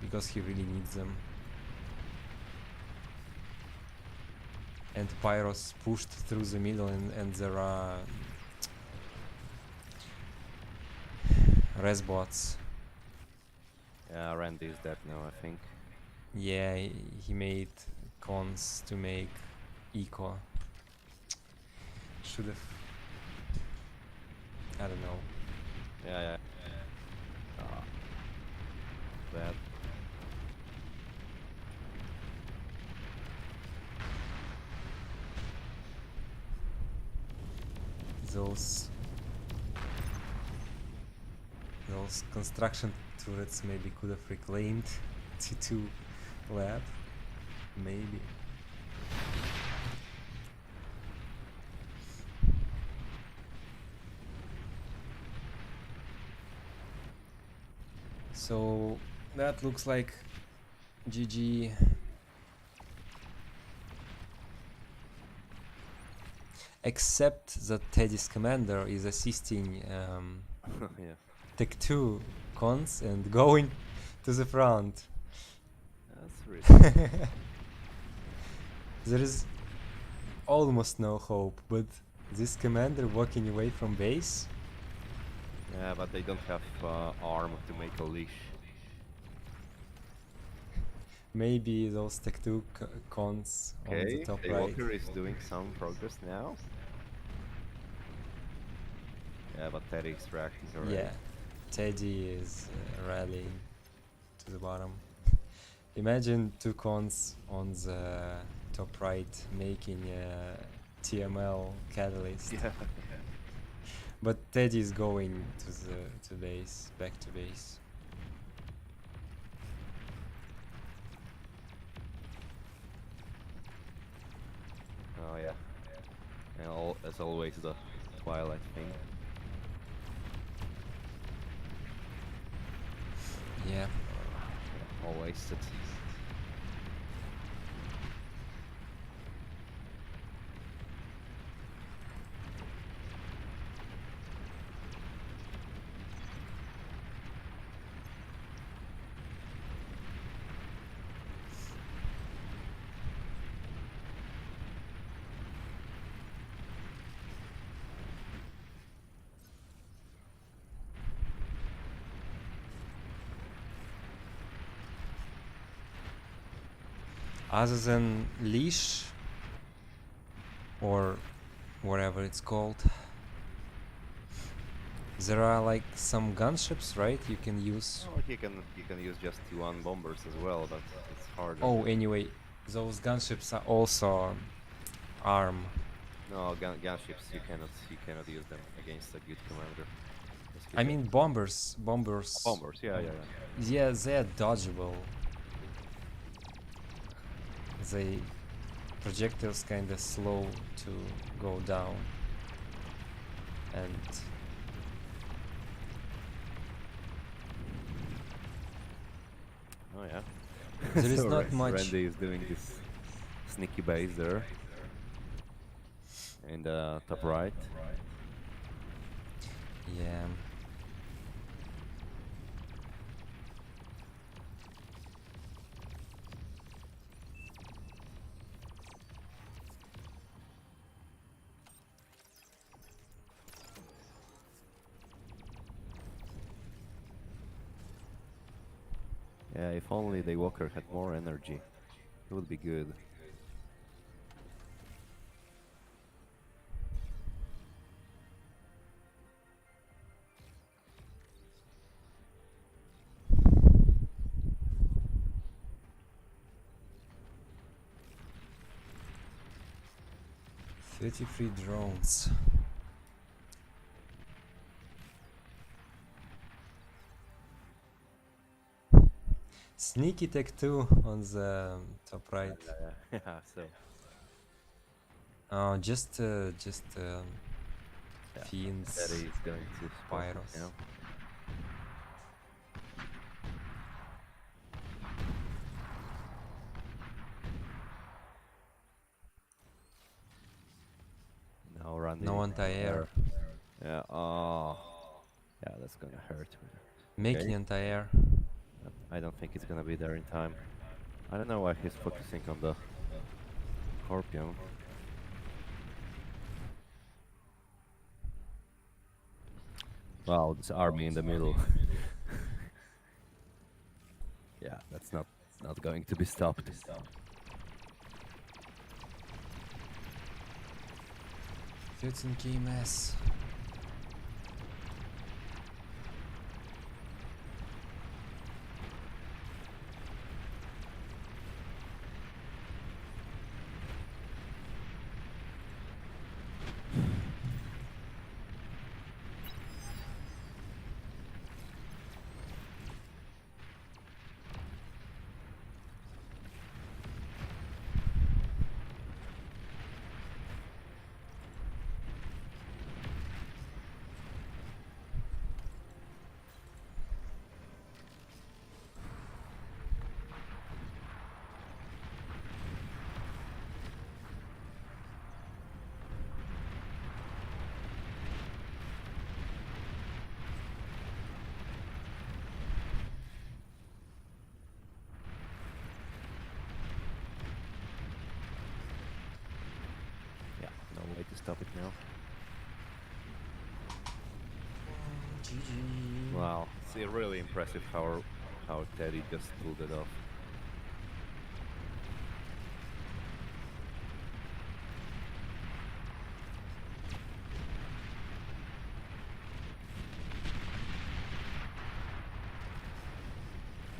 because he really needs them. And Pyros pushed through the middle, and there are res bots. Yeah, Randy is dead now, I think. Yeah, he made cons to make eco. Should have. I don't know. Yeah. Bad. Those construction turrets maybe could have reclaimed T2 lab. Maybe. So that looks like GG. Except that Teddy's commander is assisting Yeah, Tech 2 cons and going to the front. that's really. There is almost no hope, but this commander walking away from base. Yeah, but they don't have arm to make a leash. Maybe those Tech 2 cons on the Okay, top the right. Walker is doing some progress now. Yeah, but Teddy is reacting already. Yeah, Teddy is rallying to the bottom. Imagine 2 cons on the top right making a TML catalyst. Yeah. But Teddy is going to base, back to base. Oh yeah. And as always, the Twilight thing. Yeah. All wasted. Other than leash or whatever it's called, there are like some gunships, right? You can use. Oh, you can use just T1 bombers as well, but it's harder. Oh, anyway, Those gunships are also arm. No, gunships you cannot use them against a good commander. Just keep I it. mean bombers. Bombers. Bombers, yeah. Yeah, they're dodgeable. They projectiles kinda slow to go down. And Oh yeah. there is So not much. Randy is doing this sneaky base there. In the top right. Yeah. Yeah, if only the Walker had more energy, it would be good. Free drones. Sneaky tech 2 on the top right. Yeah, so Oh, just yeah, fiends. that is going to spot it Pyros. now. Now Randy. No anti-air. Yeah. Oh. Yeah, that's gonna hurt. Making Okay. anti-air. I don't think it's gonna be there in time. I don't know why he's focusing on the Scorpion. Wow, this army in the middle. Yeah, that's not going to be stopped. It's in KMS. Yeah, no way to stop it now. GG. Wow, it's really impressive how Teddy just pulled it off.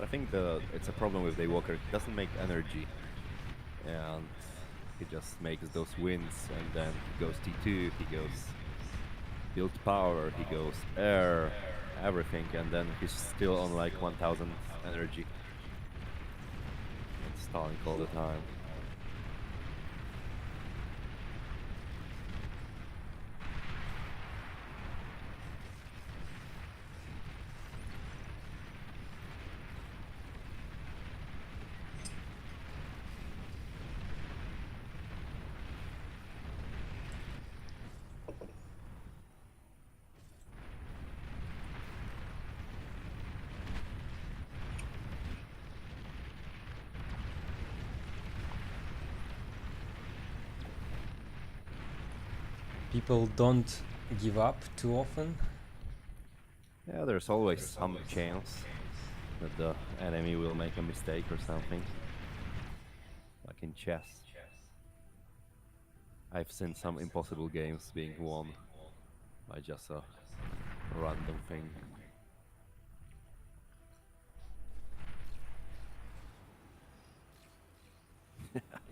I think it's a problem with Daywalker. He doesn't make energy, and he just makes those wins, and then he goes T2, he goes build power, he goes air, everything, and then he's still on like 1000 energy. And stalling all the time. People don't give up too often. Yeah, there's always some chance that the enemy will make a mistake or something. Like in chess. I've seen some impossible games being won by just a random thing.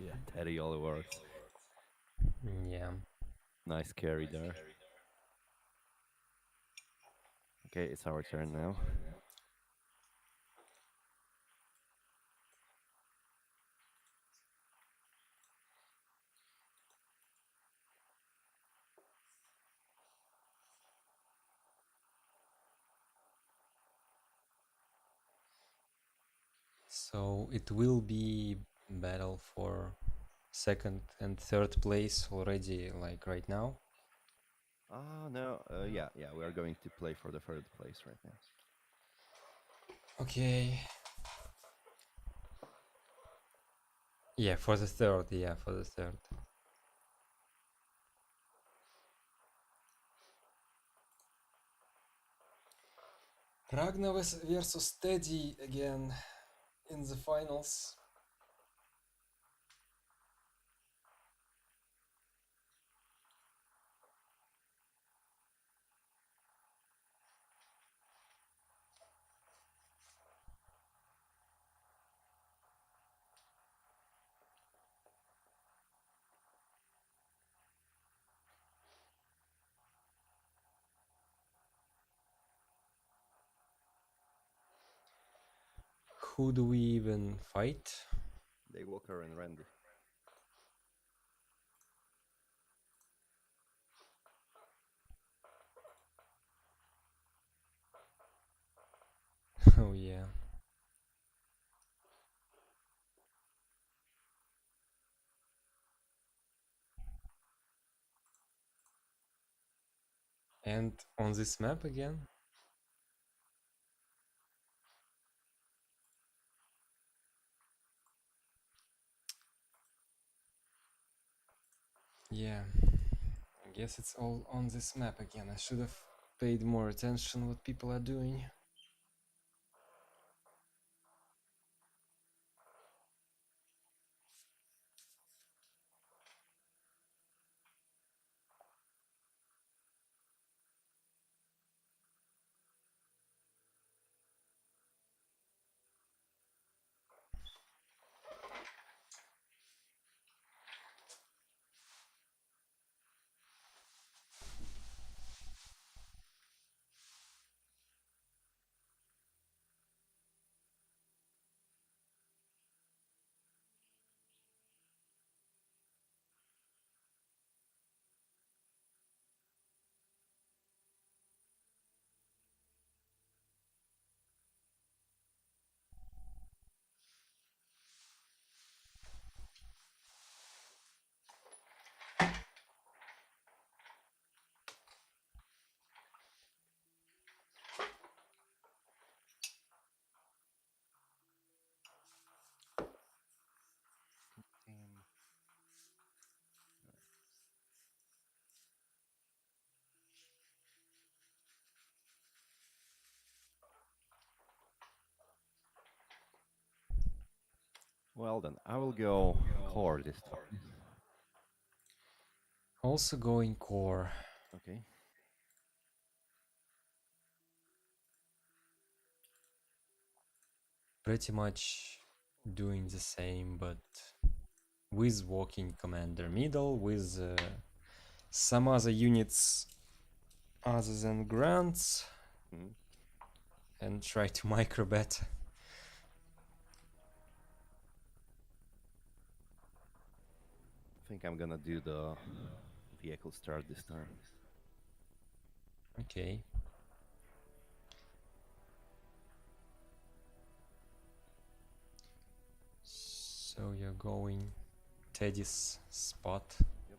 Yeah, Teddy all works. Yeah. Nice carry there. Okay, it's our turn now. So it will be battle for second and third place already, like right now. Ah, no. Yeah, we are going to play for the third place right now. Okay. Yeah, for the third. Yeah, for the third. Ragnar versus Teddy again in the finals. Who do we even fight? Walker and Randy. Oh yeah. And on this map again? Yeah. I guess it's all on this map again. I should have paid more attention what people are doing. Well then, I will go core this time. Also going core. Okay. Pretty much doing the same, but with walking commander middle, with some other units other than grants, Mhm. and try to microbet. I think I'm gonna do the vehicle start this time. Okay. So you're going Teddy's spot. Yep.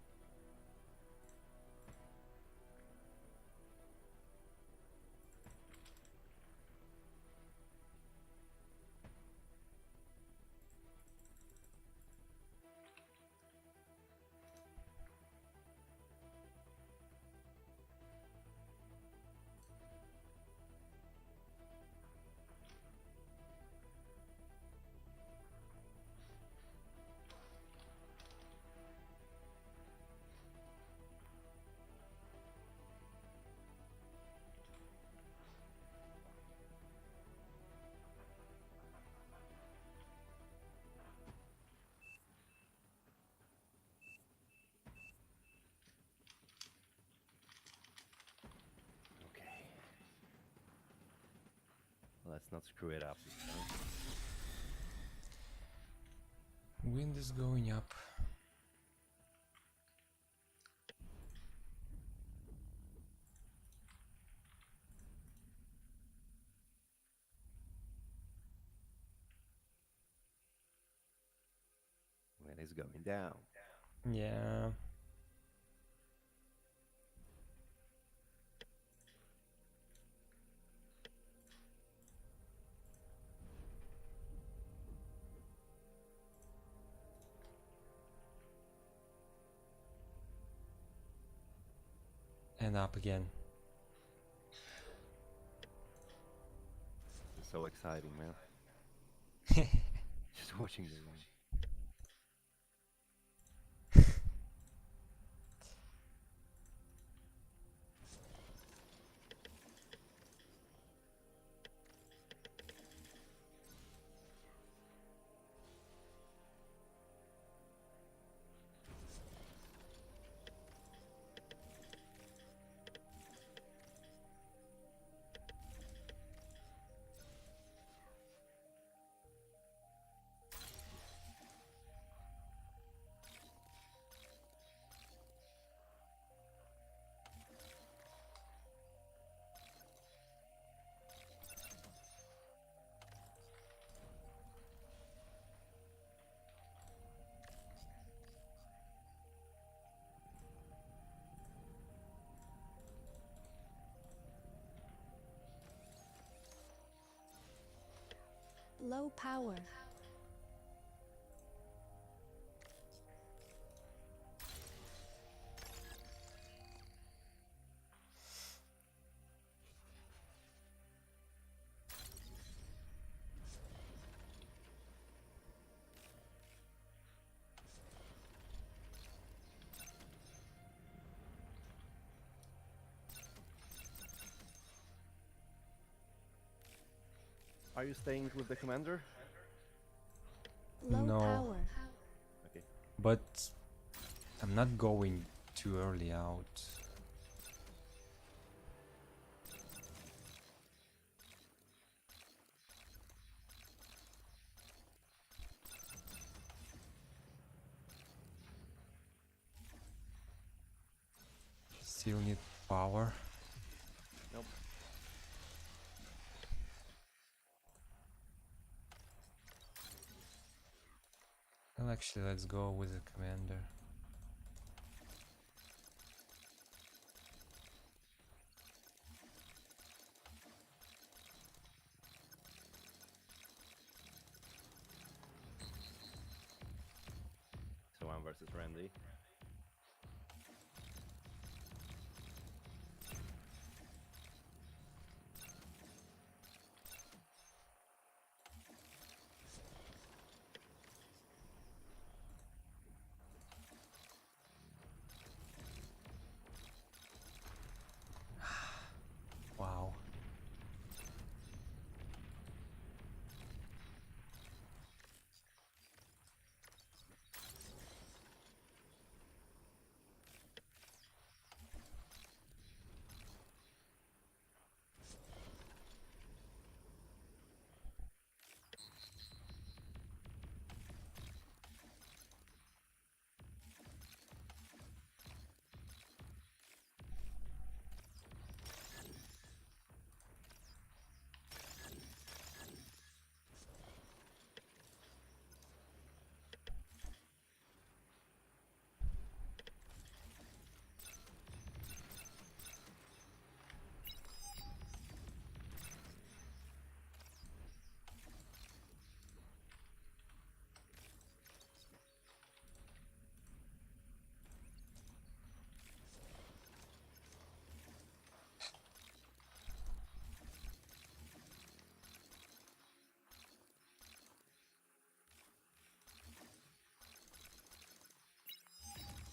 Let's not screw it up this time. Wind is going up. When it's going down. Yeah. And up again. It's so exciting, man. Just watching the run. Low power. Are you staying with the commander? Low No. power. Okay. But I'm not going too early out. Still need power. Nope. Well, actually, let's go with the commander. So I'm versus Randy. Wow.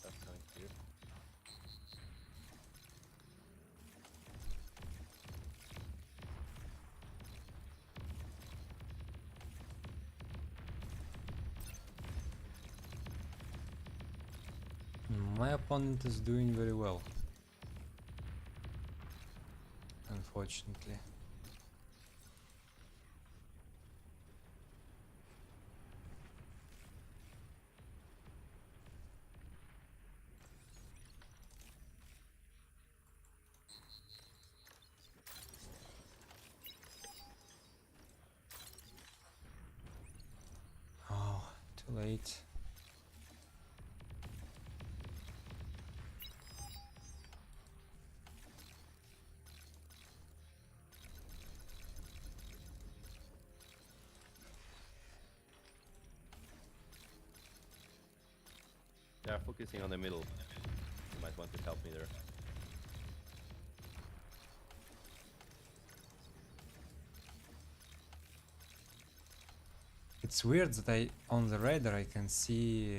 That sounds good. My opponent is doing very well. Unfortunately. Too late. They are focusing on the middle. You might want to help me there. It's weird that on the radar I can see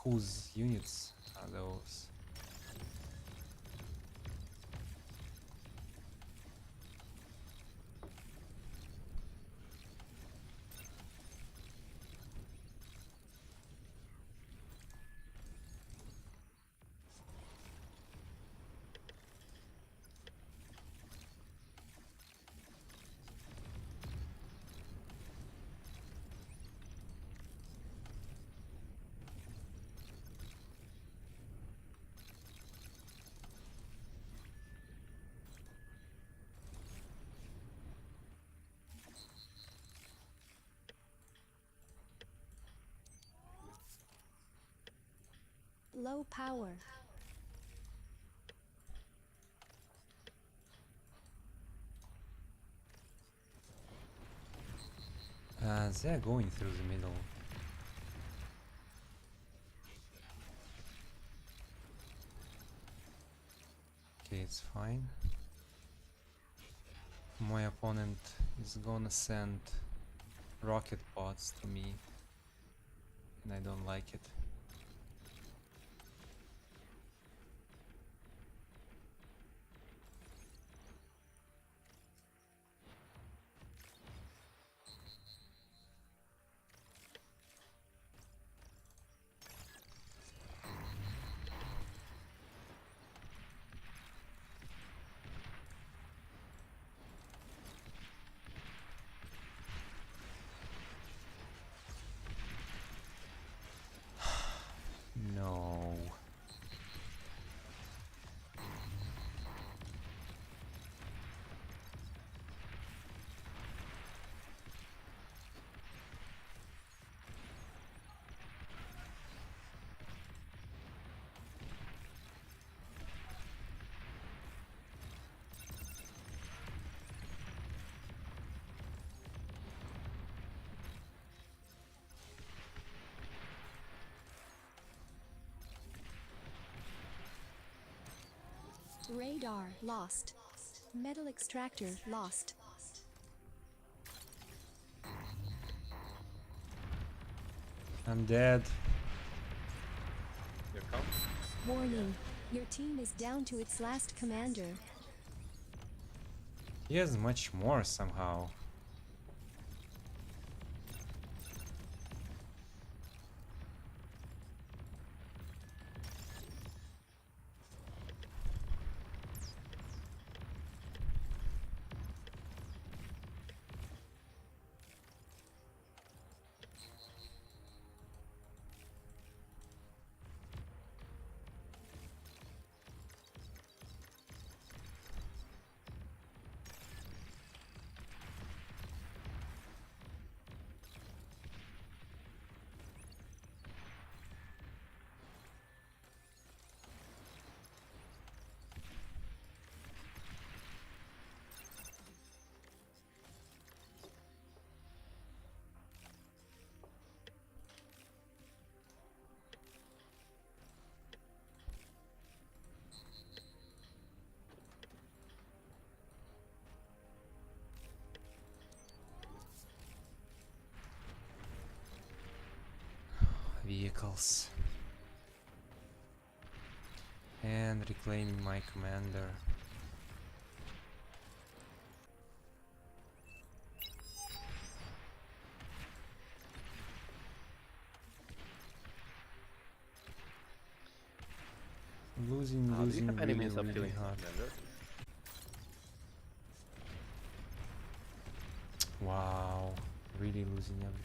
whose units are those. Low power. They're going through the middle. Okay, it's fine. My opponent is gonna send rocket pods to me, and I don't like it. No. Radar lost. Metal extractor lost. I'm dead. Here comes. Warning. Your team is down to its last commander. He has much more somehow. Vehicles. And reclaiming my commander. Losing, Do you losing have any really, means of really killing hard. commander? Wow, really losing everything.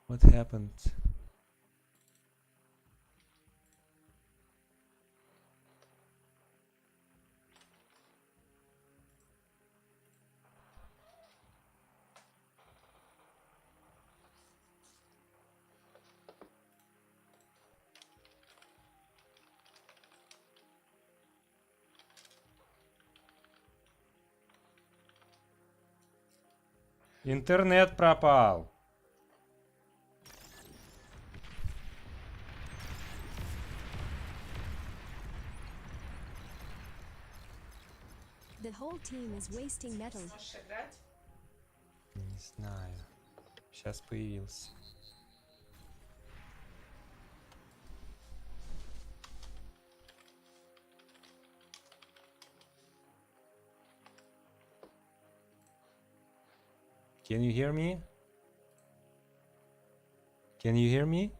What happened? Интернет пропал. The whole team is wasting metal. Не знаю. Сейчас появился. Can you hear me? Can you hear me?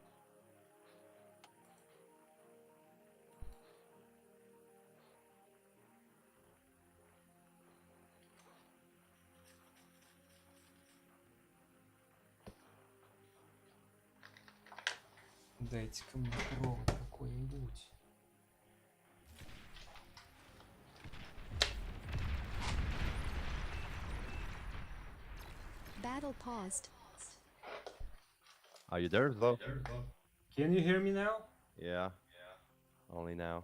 Дайте-ка мне провод какой-нибудь. Battle paused. Are you there, Zlo? Can you hear me now? Yeah. Only now.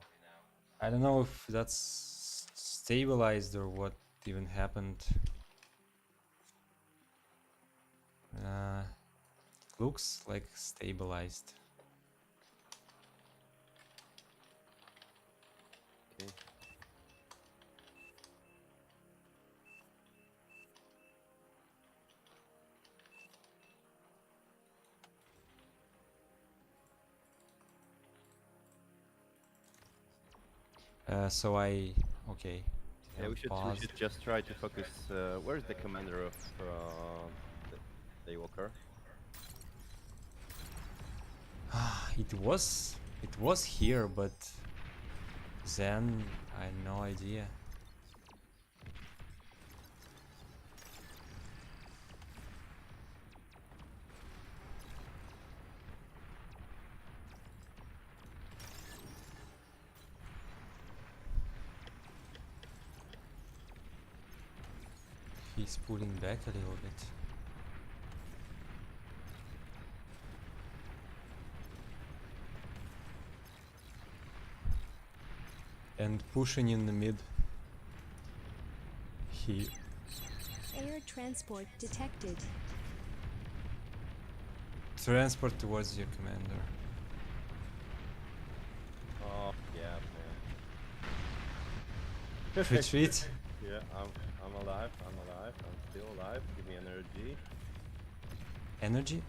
I don't know if that's stabilized or what even happened. Looks like stabilized. Okay. So okay. Yeah, we should just try to focus. Where's the commander of the Daywalker? It was here, but then I had no idea. He's pulling back a little bit. And pushing in the mid. He Air transport detected. transport towards your commander. Oh yeah, man. Retreat. Yeah, I'm alive. I'm still alive. Give me energy. Energy?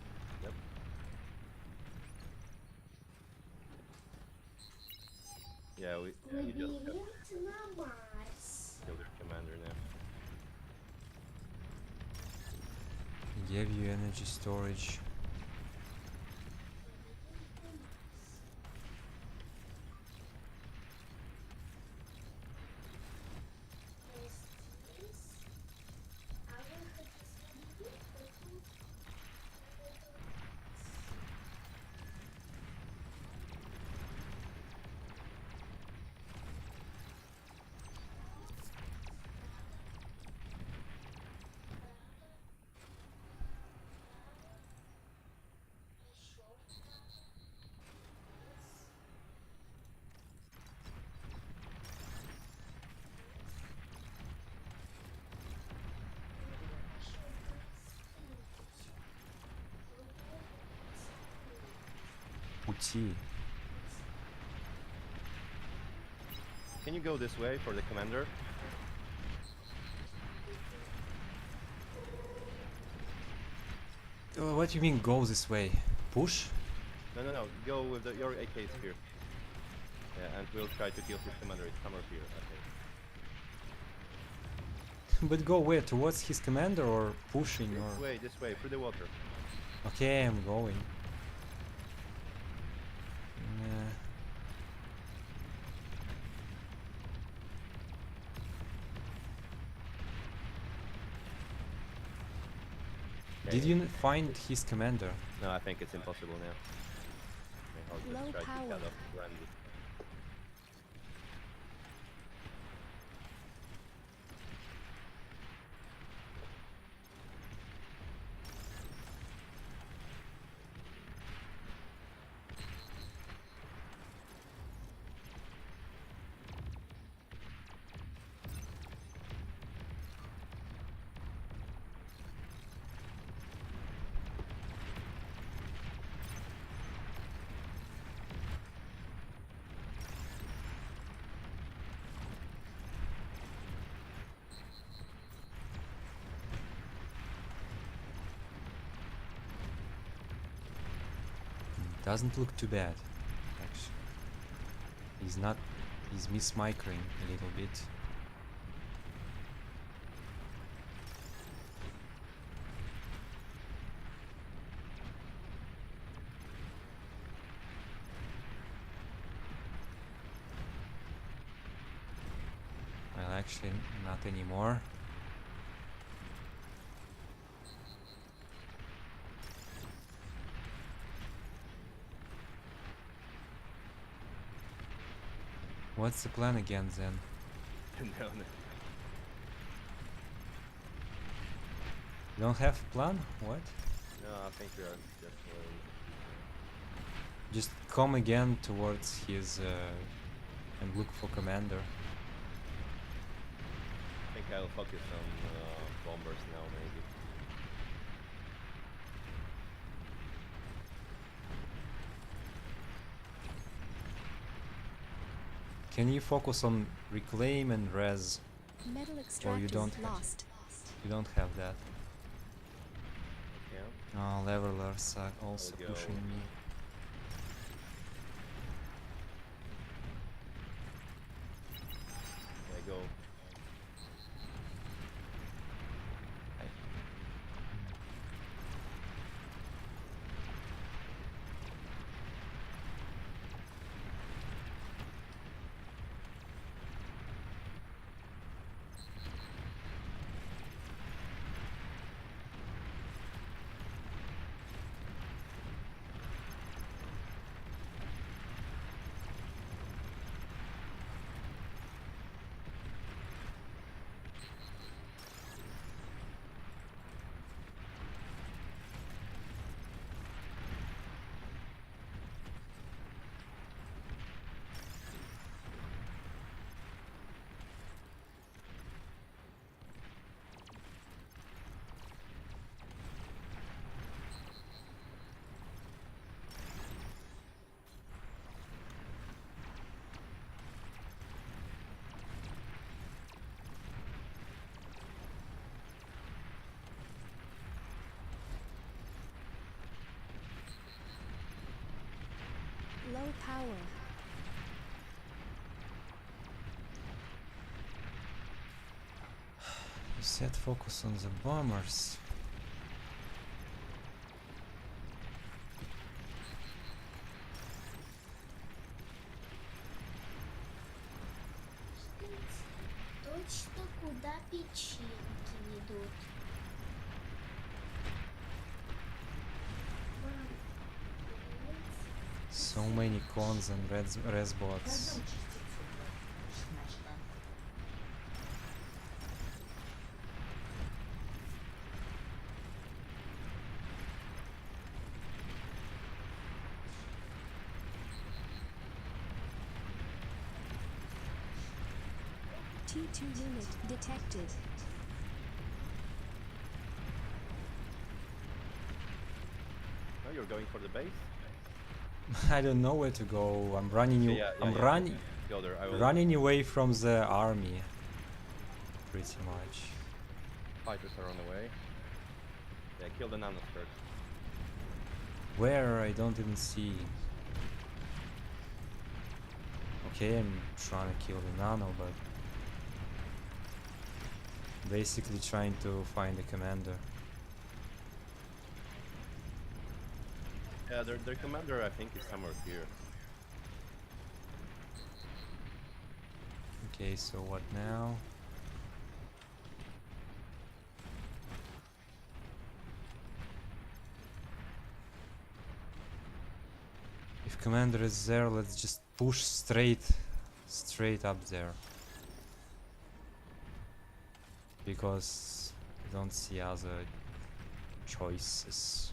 Yep. Yeah, we just Лабиринт на Марс. killed your commander now. Gave you energy storage. Здесь. А выход из лабиринта тут. Пути. Can you go this way for the commander? What do you mean go this way? Push? No. Go with your AKs here. Yeah, and we'll try to kill his commander. It's somewhere here. Okay. But go where? Towards his commander or pushing or... This way, through the water. Okay, I'm going. Did you find his commander? No, I think it's impossible now. I'll just Low try to power. cut off Randy. Doesn't look too bad, actually. He's not. He's mismicroing a little bit. Well, actually, not anymore. What's the plan again, then? No, no. You don't have a plan? What? No, I think we are just Just come again towards his and look for commander. I think I'll focus on bombers now, maybe. Can you focus on reclaim and res? Metal extractor don't have- lost. You don't have that. Yeah. Oh, levelers are also I'll go. pushing me. I go. Low power. You said focus on the bombers. Точно куда печеньки ведут. Мам, So many cons and res bots. T2 unit detected. Oh, you're going for the base? I don't know where to go. I'm running you. I'm running. Fiodor, I will. Running away from the army. Pretty much. Fighters are on the way. Yeah, kill the nanos first. Where? I don't even see. Okay, I'm trying to kill the nano, but basically trying to find the commander. Yeah, their commander, I think, is somewhere here. Okay, so what now? commander is there, let's just push straight up there. Because I don't see other choices.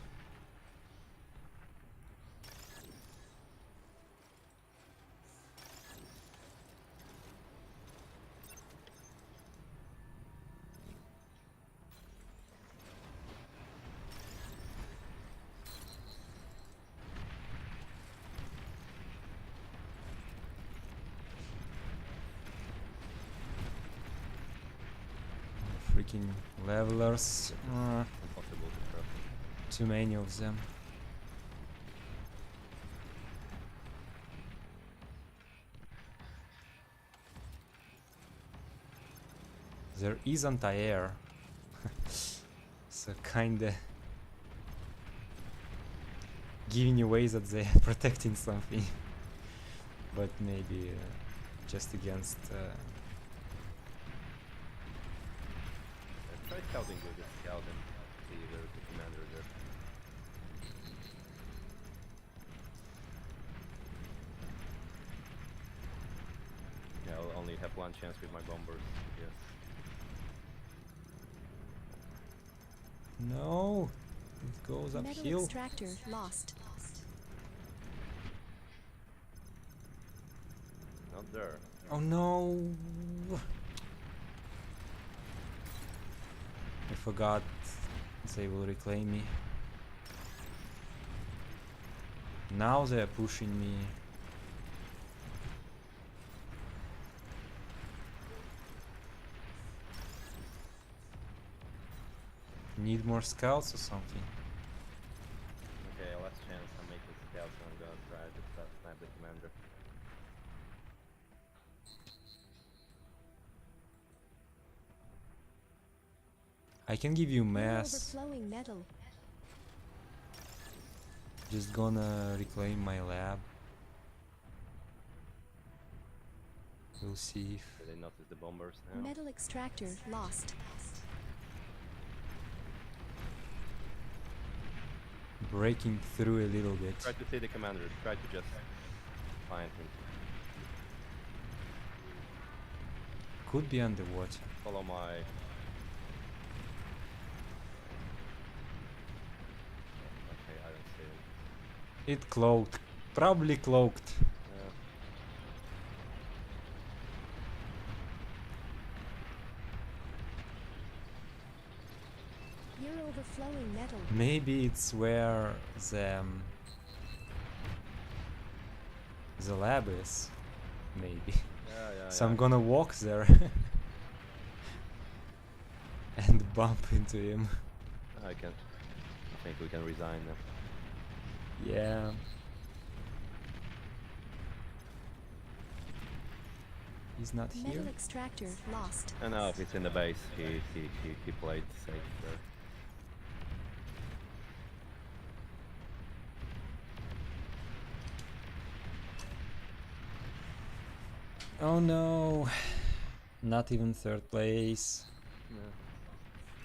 Freaking levelers. Impossible to trust. Too many of them. There is anti-air. So kinda giving away that they are protecting something. But maybe just against Try scouting with the scout and see if there's a commander there. Yeah, I'll only have one chance with my bombers, yes. no, it goes Metal uphill. extractor lost. Not there. Oh no! I forgot they will reclaim me. Now they are pushing me. Need more scouts or something? Okay, last chance, I'm making scouts and I'm gonna try to snap the commander. I can give you You're mass. overflowing metal. Just gonna reclaim my lab. We'll see if Did they notice the bombers now? Metal extractor lost. breaking through a little bit. Try to see the commander, try to just find him. Could be underwater. Follow my... Okay, I don't see him. It cloaked. Probably cloaked. Yeah. You're overflowing metal. Maybe it's where the lab is. Maybe. Yeah, So I'm gonna walk there and bump into him. I think we can resign now. Yeah. He's not here. Metal extractor lost. And now if it's in the base, he played safe there. Oh no. Not even third place.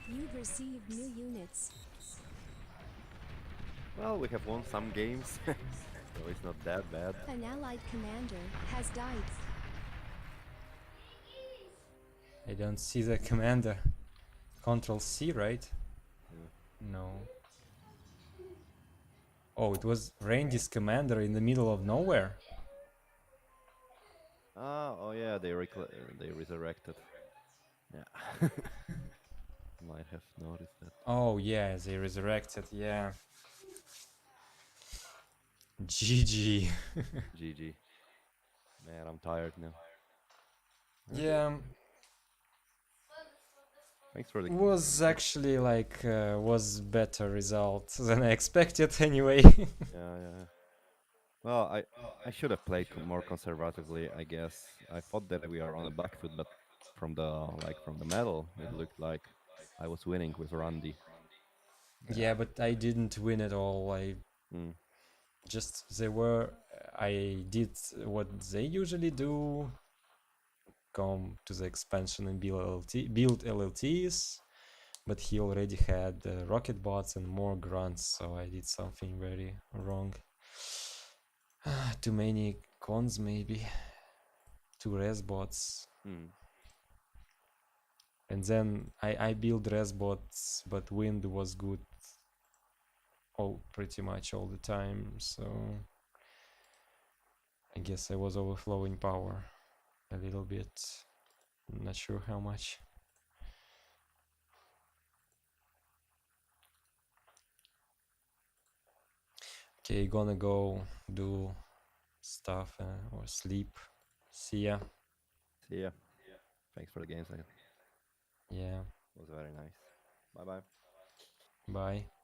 You've received new units. Well, we have won some games, so it's not that bad. An allied commander has died. I don't see the commander. Control C, right? No. Oh, it was Randy's commander in the middle of nowhere. Oh yeah, they resurrected. Yeah. Might have noticed that. Oh yeah, they resurrected, yeah. GG. GG. Man, I'm tired now. Yeah, Thanks for the... was actually like was better result than I expected anyway. Yeah. Well, I should have played more conservatively, I guess. I thought that we are on the back foot, but from the medal, it looked like I was winning with Randy. Yeah, but I didn't win at all. I I did what they usually do. Come to the expansion and build LLTs, but he already had rocket bots and more grunts, so I did something very wrong. Too many cons, maybe. 2 res bots. Hmm. And then I build res bots, but wind was good pretty much all the time, so I guess I was overflowing power a little bit. Not sure how much. Okay, gonna go do stuff or sleep. See ya. See ya. Thanks for the game, Second. Yeah, It was very nice. Bye bye. bye.